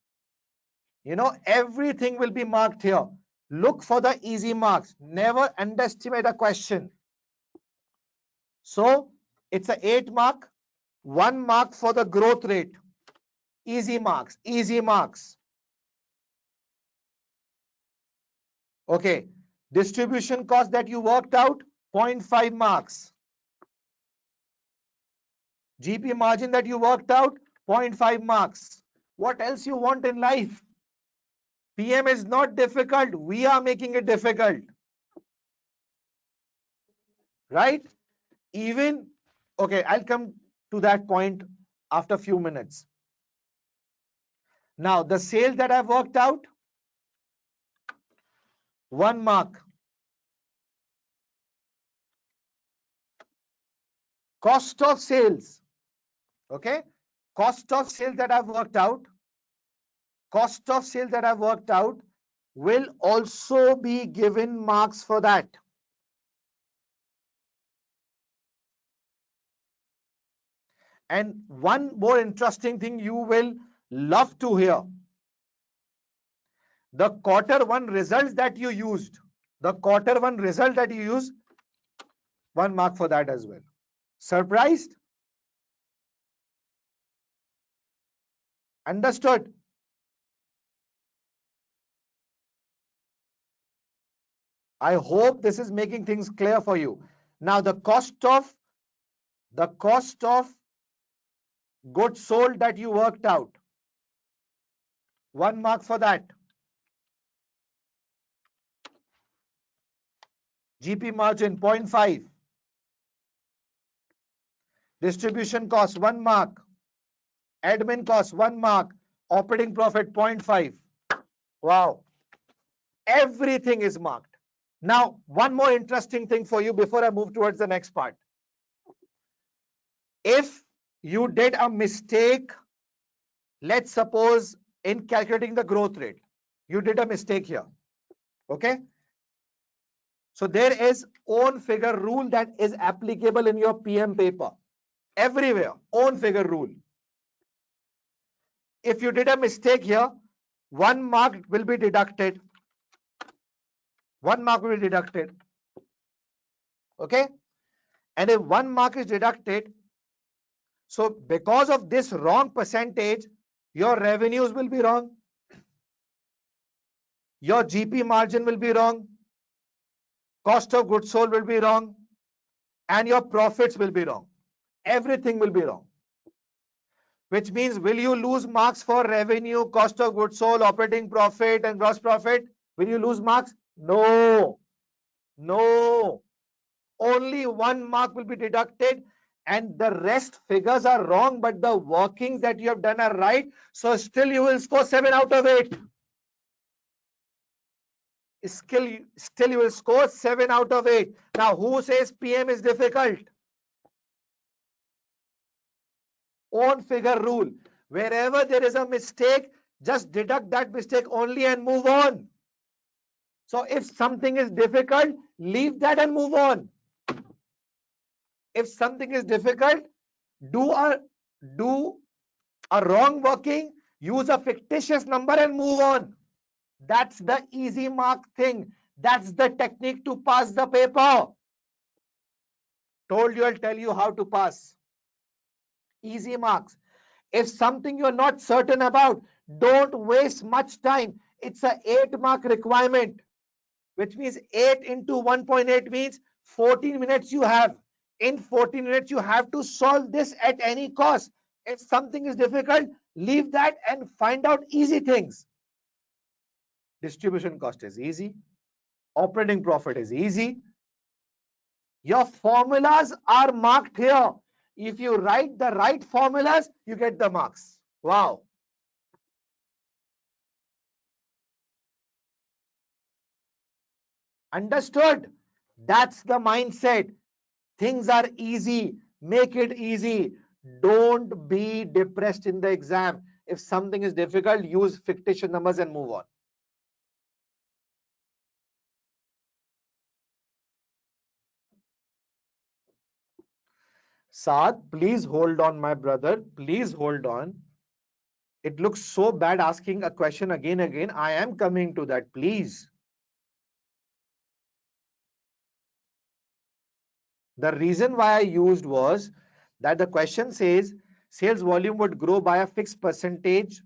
You know, everything will be marked here. Look for the easy marks. Never underestimate a question. So, it's an 8 mark, 1 mark for the growth rate. Easy marks, easy marks. Okay, distribution cost that you worked out, 0.5 marks. GP margin that you worked out, 0.5 marks. What else you want in life? PM is not difficult. We are making it difficult. right? Even, okay, I'll come to that point after a few minutes. Now, the sales that I've worked out, 1 mark. Cost of sales, okay? Cost of sales that I've worked out, cost of sales that I've worked out will also be given marks for that. And one more interesting thing you will love to hear. The quarter one results that you used, the quarter one result that you used, 1 mark for that as well. Surprised? Understood? I hope this is making things clear for you. Now the cost of goods sold that you worked out, 1 mark for that. GP margin 0.5. Distribution cost 1 mark. Admin cost 1 mark. Operating profit 0.5. Wow. Everything is marked. Now, one more interesting thing for you before I move towards the next part. If you did a mistake, let's suppose in calculating the growth rate, you did a mistake here. Okay? So there is own figure rule that is applicable in your PM paper. Everywhere, own figure rule. If you did a mistake here, 1 mark will be deducted. 1 mark will be deducted. Okay? And if 1 mark is deducted, so because of this wrong percentage, your revenues will be wrong. Your GP margin will be wrong. Cost of goods sold will be wrong. And your profits will be wrong. Everything will be wrong. Which means, will you lose marks for revenue, cost of goods sold, operating profit, and gross profit? Will you lose marks? No. No. Only 1 mark will be deducted and the rest figures are wrong, but the workings that you have done are right. So still you will score 7 out of 8. Still you will score 7 out of 8. Now, who says PM is difficult? Own figure rule. Wherever there is a mistake, just deduct that mistake only and move on. So if something is difficult, leave that and move on. If something is difficult, do a wrong working, use a fictitious number and move on. That's the easy mark thing. That's the technique to pass the paper. Told you, I'll tell you how to pass. Easy marks. If something you're not certain about, don't waste much time. It's a 8 mark requirement, which means 8 into 1.8 means 14 minutes you have. In 14 minutes, you have to solve this at any cost. If something is difficult, leave that and find out easy things. Distribution cost is easy. Operating profit is easy. Your formulas are marked here. If you write the right formulas, you get the marks. Wow. Understood? That's the mindset. Things are easy. Make it easy. Don't be depressed in the exam. If something is difficult, use fictitious numbers and move on. Saad, please hold on, my brother. Please hold on. It looks so bad asking a question again. I am coming to that, please. The reason why I used was that the question says sales volume would grow by a fixed percentage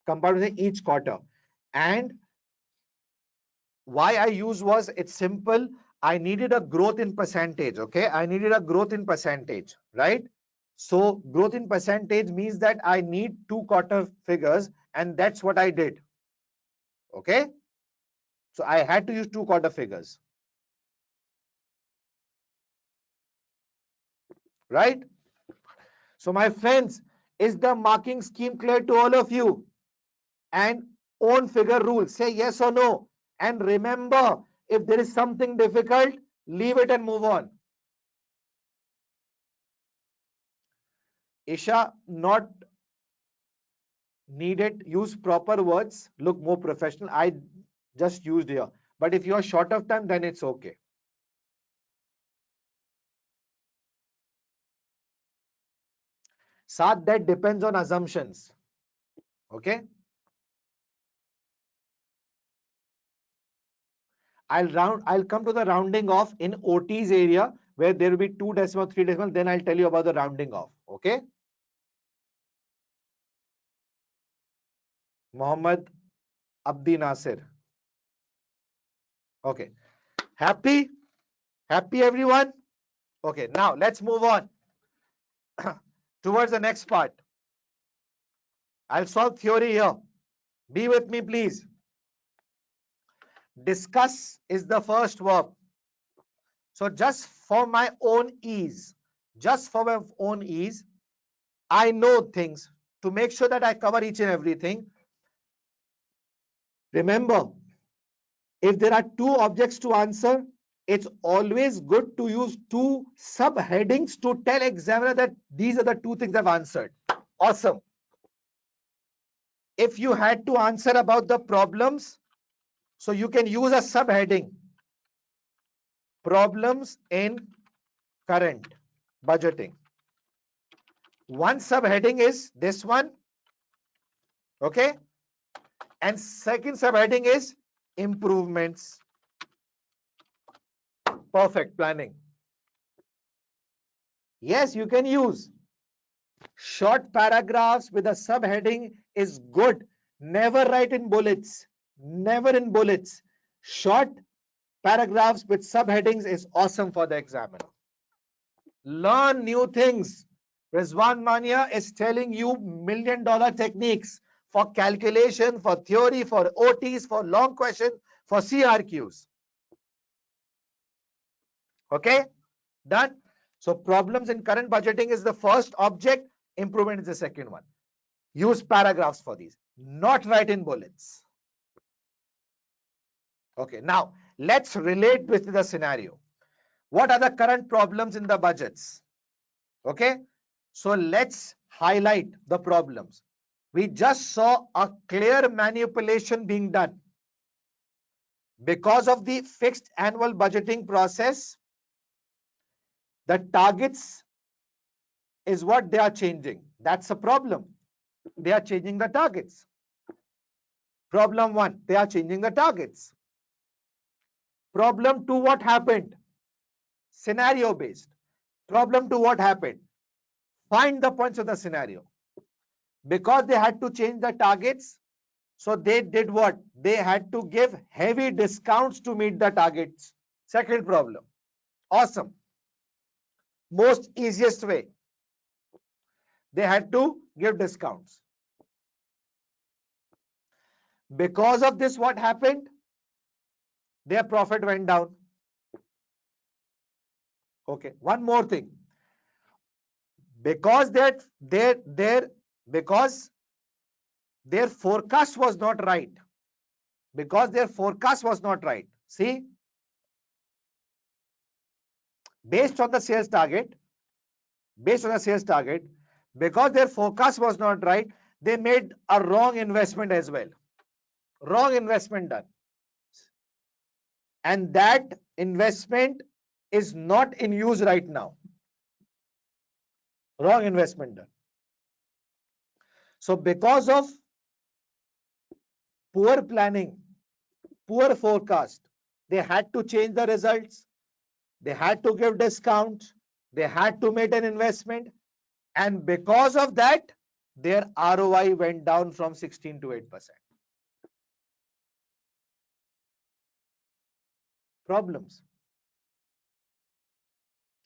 compared with each quarter. And why I used was, it's simple. I needed a growth in percentage. Okay. I needed a growth in percentage, right? So growth in percentage means that I need 2 quarter figures, and that's what I did. Okay. So I had to use 2 quarter figures. right? So my friends, is the marking scheme clear to all of you? And own figure rule, say yes or no. And remember, if there is something difficult, leave it and move on. Isha, not needed, use proper words, look more professional. I just used here. But if you are short of time, then it's okay. Saat, that depends on assumptions. Okay. I'll come to the rounding off in OT's area where there will be 2 decimal, 3 decimal. Then I'll tell you about the rounding off. Okay. Mohammed Abdi Nasir. Okay. Happy? Happy everyone? Okay. Now let's move on towards the next part. I'll solve theory here. Be with me, please. Discuss is the first verb. So just for my own ease, I know things to make sure that I cover each and everything. Remember, if there are 2 objects to answer, it's always good to use 2 subheadings to tell examiner that these are the 2 things I've answered. Awesome. If you had to answer about the problems, so you can use a subheading. Problems in current budgeting. One subheading is this one. Okay. And second subheading is improvements. Perfect planning. Yes, you can use short paragraphs with a subheading is good. Never write in bullets. Never in bullets. Short paragraphs with subheadings is awesome for the examiner. Learn new things. Rizwan Mania is telling you $1,000,000 techniques for calculation, for theory, for OTs, for long question, for CRQs. Okay, done. So problems in current budgeting is the first object, improvement is the second one. Use paragraphs for these, not write in bullets. Okay, now let's relate with the scenario. What are the current problems in the budgets? Okay, so let's highlight the problems. We just saw a clear manipulation being done. Because of the fixed annual budgeting process, the targets is what they are changing. That's a problem. They are changing the targets. Problem 1, they are changing the targets. Problem 2, what happened? Scenario based. Problem 2, what happened? Find the points of the scenario. Because they had to change the targets, so they did what? They had to give heavy discounts to meet the targets. Second problem. Awesome. Most easiest way. They had to give discounts. Because of this, what happened? Their profit went down. Okay. One more thing. Because because their forecast was not right. Because their forecast was not right. See, based on the sales target, because their forecast was not right, they made a wrong investment as well. Wrong investment done. And that investment is not in use right now. Wrong investment done. So because of poor planning, poor forecast, they had to change the results. They had to give discounts. They had to make an investment. And because of that, their ROI went down from 16 to 8%. Problems.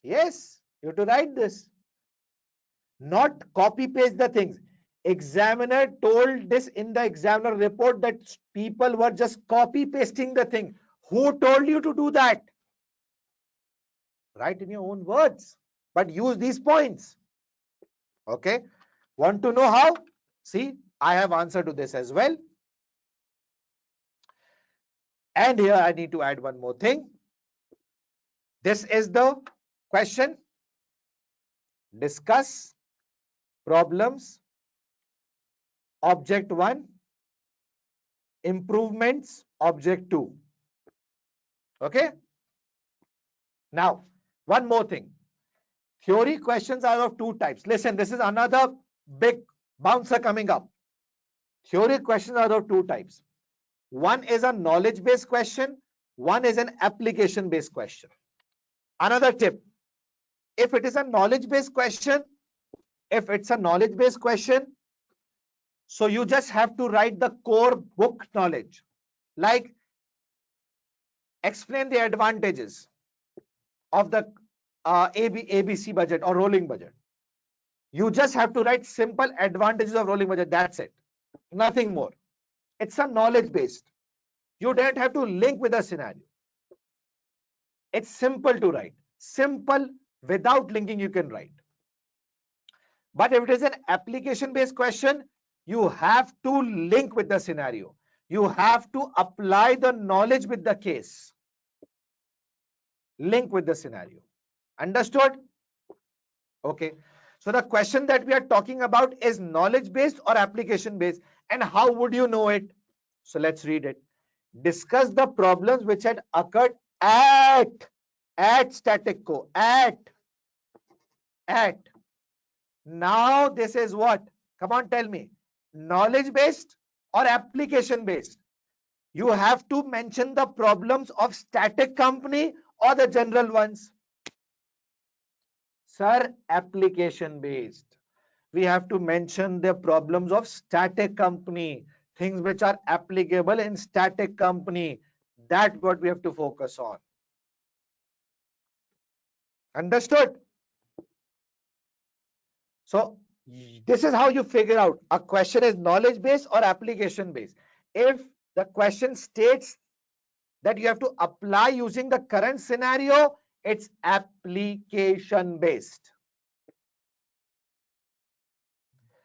Yes, you have to write this. Not copy paste the things. Examiner told this in the examiner report that people were just copy pasting the thing. Who told you to do that? Write in your own words. but use these points. Okay, want to know how? See, I have answer to this as well. And here I need to add one more thing. This is the question. Discuss problems, object 1, improvements, object 2. Okay. Now, one more thing. Theory questions are of two types. Listen, this is another big bouncer coming up. Theory questions are of two types. One is a knowledge-based question. One is an application-based question. Another tip. If it is a knowledge-based question, so you just have to write the core book knowledge. Like, explain the advantages of the ABC budget or rolling budget. You just have to write simple advantages of rolling budget. That's it. Nothing more. It's a knowledge based. You don't have to link with a scenario. It's simple to write. Simple without linking you can write. But if it is an application based question, you have to link with the scenario. You have to apply the knowledge with the case. Link with the scenario. Understood? Okay. So the question that we are talking about is knowledge based or application based, and how would you know it? So let's read it. Discuss the problems which had occurred at static co. At. Now this is what? Come on, tell me. Knowledge based or application based? You have to mention the problems of static company or the general ones. Sir, application based. We have to mention the problems of static company, things which are applicable in static company. That's what we have to focus on. Understood? So this is how you figure out a question is knowledge based or application based. If the question states that you have to apply using the current scenario, it's application based.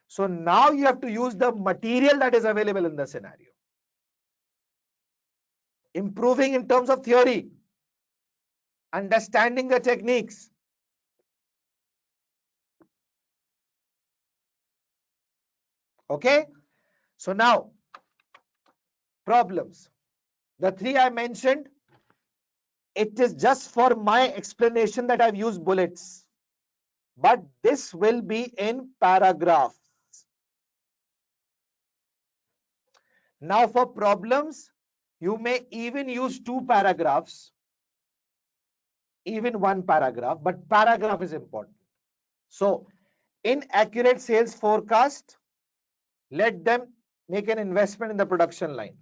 So now you have to use the material that is available in the scenario. Improving in terms of theory, understanding the techniques. Okay. So now, problems. The three I mentioned, it is just for my explanation that I've used bullets. But this will be in paragraphs. Now for problems, you may even use 2 paragraphs, even 1 paragraph, but paragraph is important. So, inaccurate sales forecast, let them make an investment in the production line.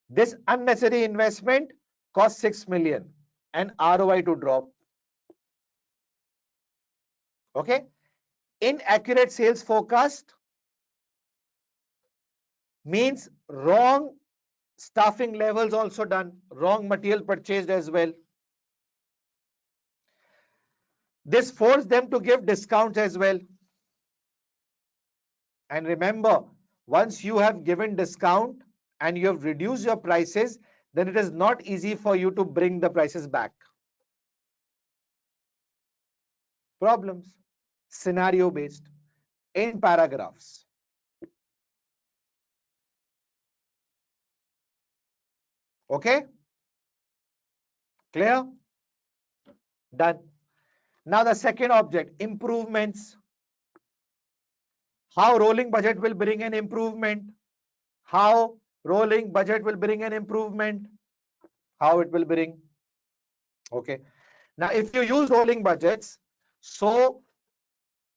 This unnecessary investment cost 6 million and ROI to drop. Okay. Inaccurate sales forecast means wrong staffing levels also done, wrong material purchased as well. This forced them to give discounts as well. And remember, once you have given discount and you have reduced your prices, then it is not easy for you to bring the prices back. Problems, scenario based, in paragraphs. Okay? Clear? Done. Now the second object, improvements. How rolling budget will bring an improvement? How rolling budget will bring an improvement? How it will bring? Okay. Now if you use rolling budgets, so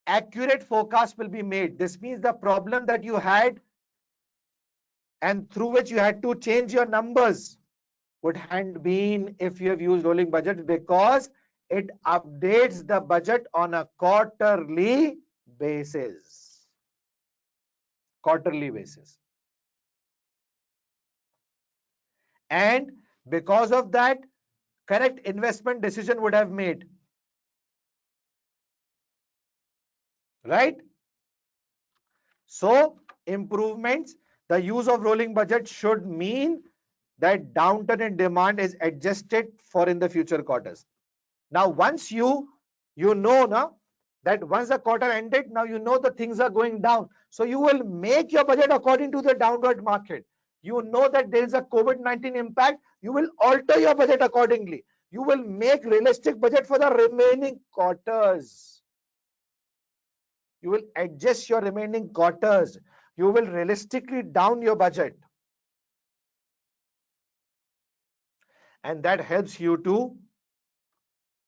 accurate forecast will be made. This means the problem that you had and through which you had to change your numbers would have been if you have used rolling budget, because it updates the budget on a quarterly basis. Quarterly basis. And because of that, correct investment decision would have made. Right? So improvements, the use of rolling budget should mean that downturn in demand is adjusted for in the future quarters. Now, once you know now that once the quarter ended, now you know the things are going down. So you will make your budget according to the downward market. You know that there is a COVID-19 impact. You will alter your budget accordingly. You will make realistic budget for the remaining quarters. You will adjust your remaining quarters. You will realistically down your budget. And that helps you to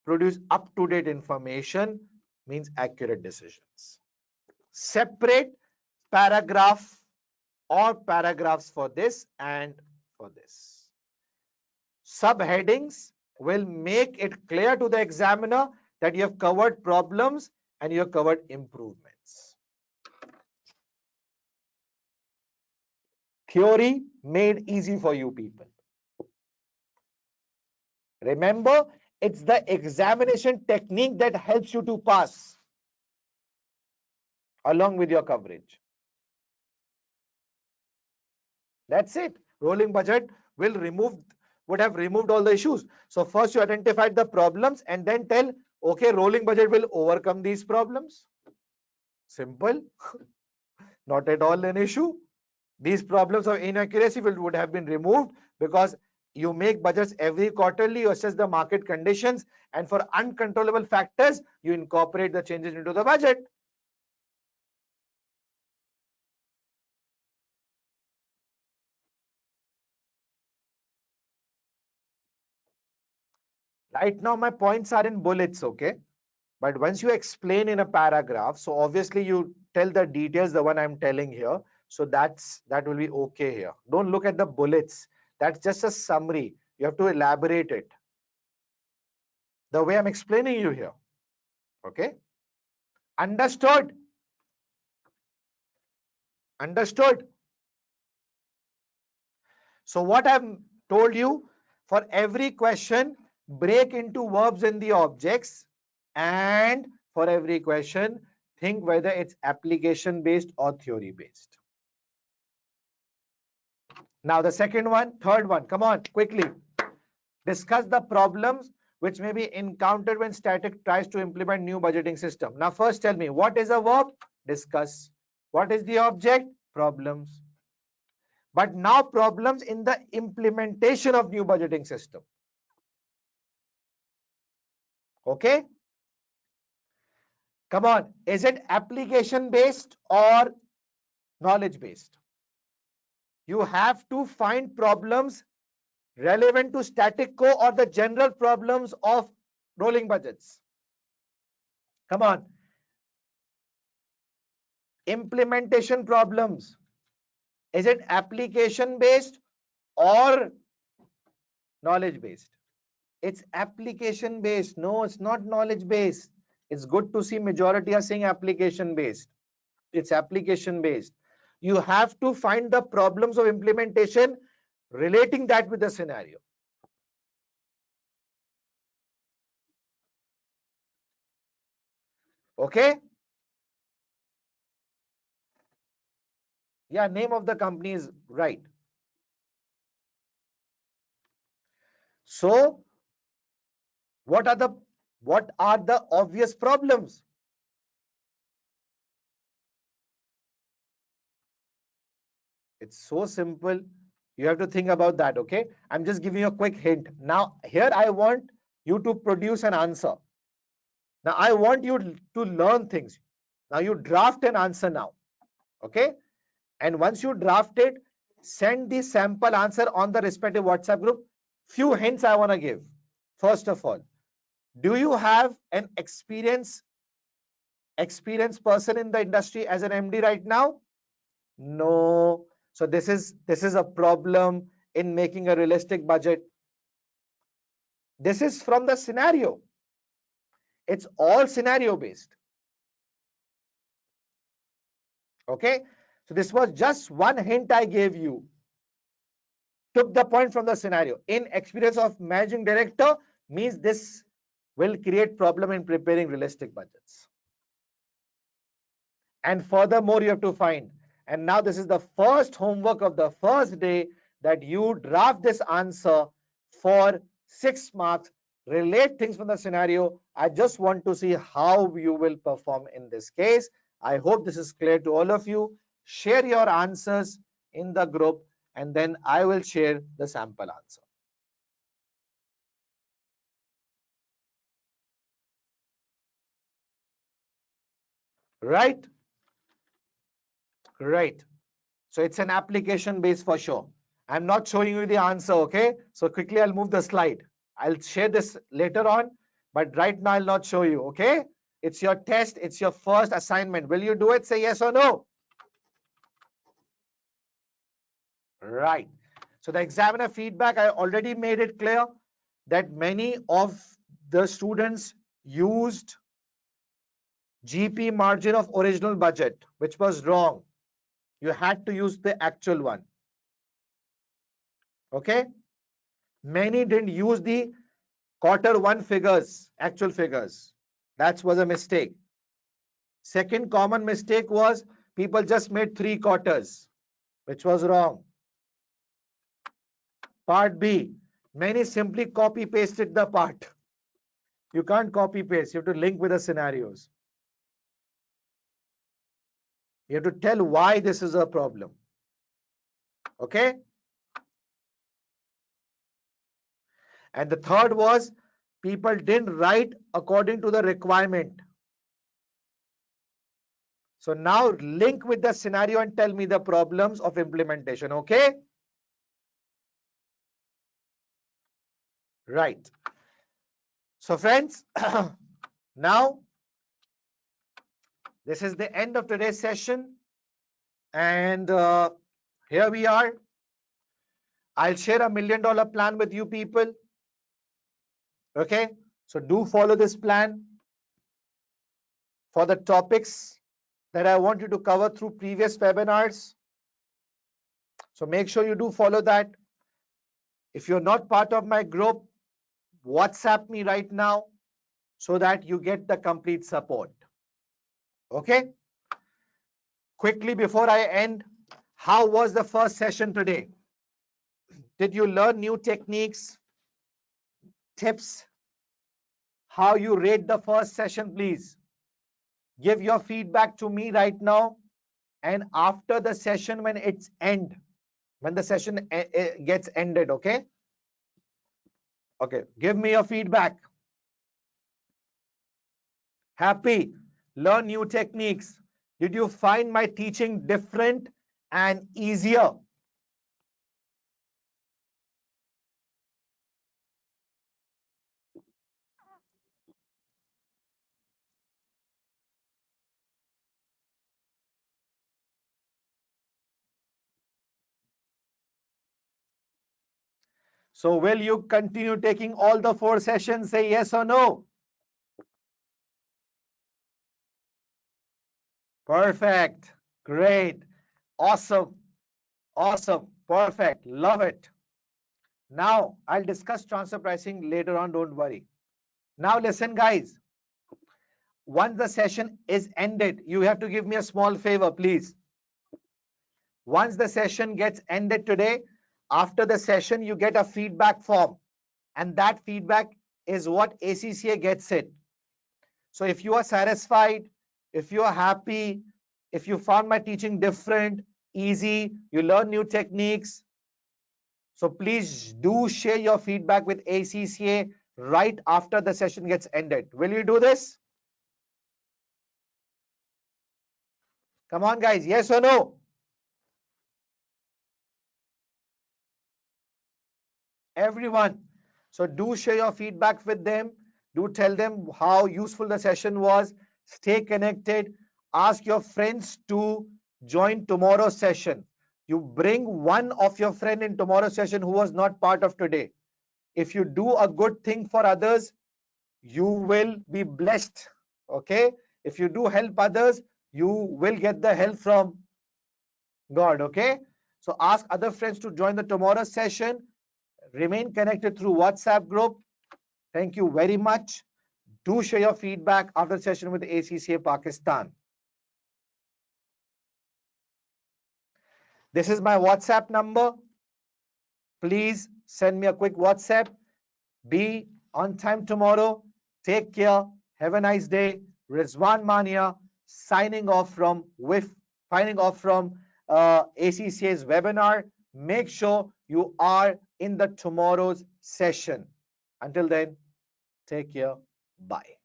produce up-to-date information, means accurate decisions. Separate paragraph or paragraphs for this and for this. Subheadings will make it clear to the examiner that you have covered problems and you have covered improvements. Theory made easy for you people. Remember, it's the examination technique that helps you to pass along with your coverage. That's it. Rolling budget would have removed all the issues. So first you identified the problems and then tell, okay, rolling budget will overcome these problems. Simple. Not at all an issue. These problems of inaccuracy would have been removed because you make budgets every quarterly, you assess the market conditions, and for uncontrollable factors, you incorporate the changes into the budget. Right now, my points are in bullets, okay? But once you explain in a paragraph, so obviously you tell the details, the one I'm telling here. So that will be okay here. Don't look at the bullets. That's just a summary. You have to elaborate it. The way I'm explaining you here. Okay? Understood? Understood? So what I've told you, for every question, break into verbs and the objects, and for every question, think whether it's application based or theory based. Now the second one, third one, come on, quickly. Discuss the problems which may be encountered when static tries to implement new budgeting system. Now first tell me, what is a verb? Discuss. What is the object? Problems. But now problems in the implementation of new budgeting system. Okay? Come on, is it application based or knowledge based? You have to find problems relevant to static co or the general problems of rolling budgets. Come on. Implementation problems. Is it application based or knowledge based? It's application based. No, it's not knowledge based. It's good to see majority are saying application based. It's application based. You have to find the problems of implementation, relating that with the scenario. Okay? Yeah, name of the company is right. So, what are the obvious problems? It's so simple. You have to think about that, okay? I'm just giving you a quick hint. Now, here I want you to produce an answer. Now, I want you to learn things. Now, you draft an answer now, okay? And once you draft it, send the sample answer on the respective WhatsApp group. Few hints I want to give. First of all, do you have an experienced person in the industry as an MD right now? No. So this is a problem in making a realistic budget. This is from the scenario. It's all scenario based. Okay. So this was just one hint I gave you. took the point from the scenario. In experience of managing director means this will create problem in preparing realistic budgets. And furthermore, you have to find, and now this is the first homework of the first day, that you draft this answer for 6 marks, relate things from the scenario. I just want to see how you will perform in this case. I hope this is clear to all of you. Share your answers in the group and then I will share the sample answer. Right? Right. So it's an application base for sure. I'm not showing you the answer, okay? So quickly I'll move the slide. I'll share this later on, but right now I'll not show you, okay? It's your test, it's your first assignment. Will you do it? Say yes or no. Right. So the examiner feedback, I already made it clear that many of the students used GP margin of original budget, which was wrong. You had to use the actual one. Okay? Many didn't use the Q1 figures, actual figures. That was a mistake. Second common mistake was people just made 3 quarters, which was wrong. Part B, many simply copy pasted the part. You can't copy paste, you have to link with the scenarios. You have to tell why this is a problem. Okay? And the third was people didn't write according to the requirement. So now link with the scenario and tell me the problems of implementation. Okay? Right. So friends, now this is the end of today's session. And here we are. I'll share $1 million plan with you people. Okay? So do follow this plan for the topics that I want you to cover through previous webinars. So make sure you do follow that. If you're not part of my group, WhatsApp me right now so that you get the complete support. Okay? Quickly before I end, how was the first session today? Did you learn new techniques, tips? How you rate the first session, please? Give your feedback to me right now. And after the session, when it's end, when the session gets ended, okay? Okay, give me your feedback. Happy? Learn new techniques. Did you find my teaching different and easier? So will you continue taking all the 4 sessions? Say yes or no. Perfect. Great. Awesome. Awesome. Perfect. Love it. Now, I'll discuss transfer pricing later on. Don't worry. Now, listen, guys. Once the session is ended, you have to give me a small favor, please. Once the session gets ended today, after the session, you get a feedback form. And that feedback is what ACCA gets it. So if you are satisfied, if you are happy, if you found my teaching different, easy, you learn new techniques, so please do share your feedback with ACCA right after the session gets ended. Will you do this? Come on, guys. Yes or no? Everyone. So do share your feedback with them. Do tell them how useful the session was. Stay connected. Ask your friends to join tomorrow's session. You bring one of your friend in tomorrow's session who was not part of today. If you do a good thing for others, you will be blessed. Okay? If you do help others, you will get the help from God. Okay? So ask other friends to join the tomorrow session. Remain connected through WhatsApp group. Thank you very much. Do share your feedback after the session with ACCA Pakistan. This is my WhatsApp number. Please send me a quick WhatsApp. Be on time tomorrow. Take care. Have a nice day. Rizwan Mania signing off from ACCA's webinar. Make sure you are in the tomorrow's session. Until then, take care. Bye.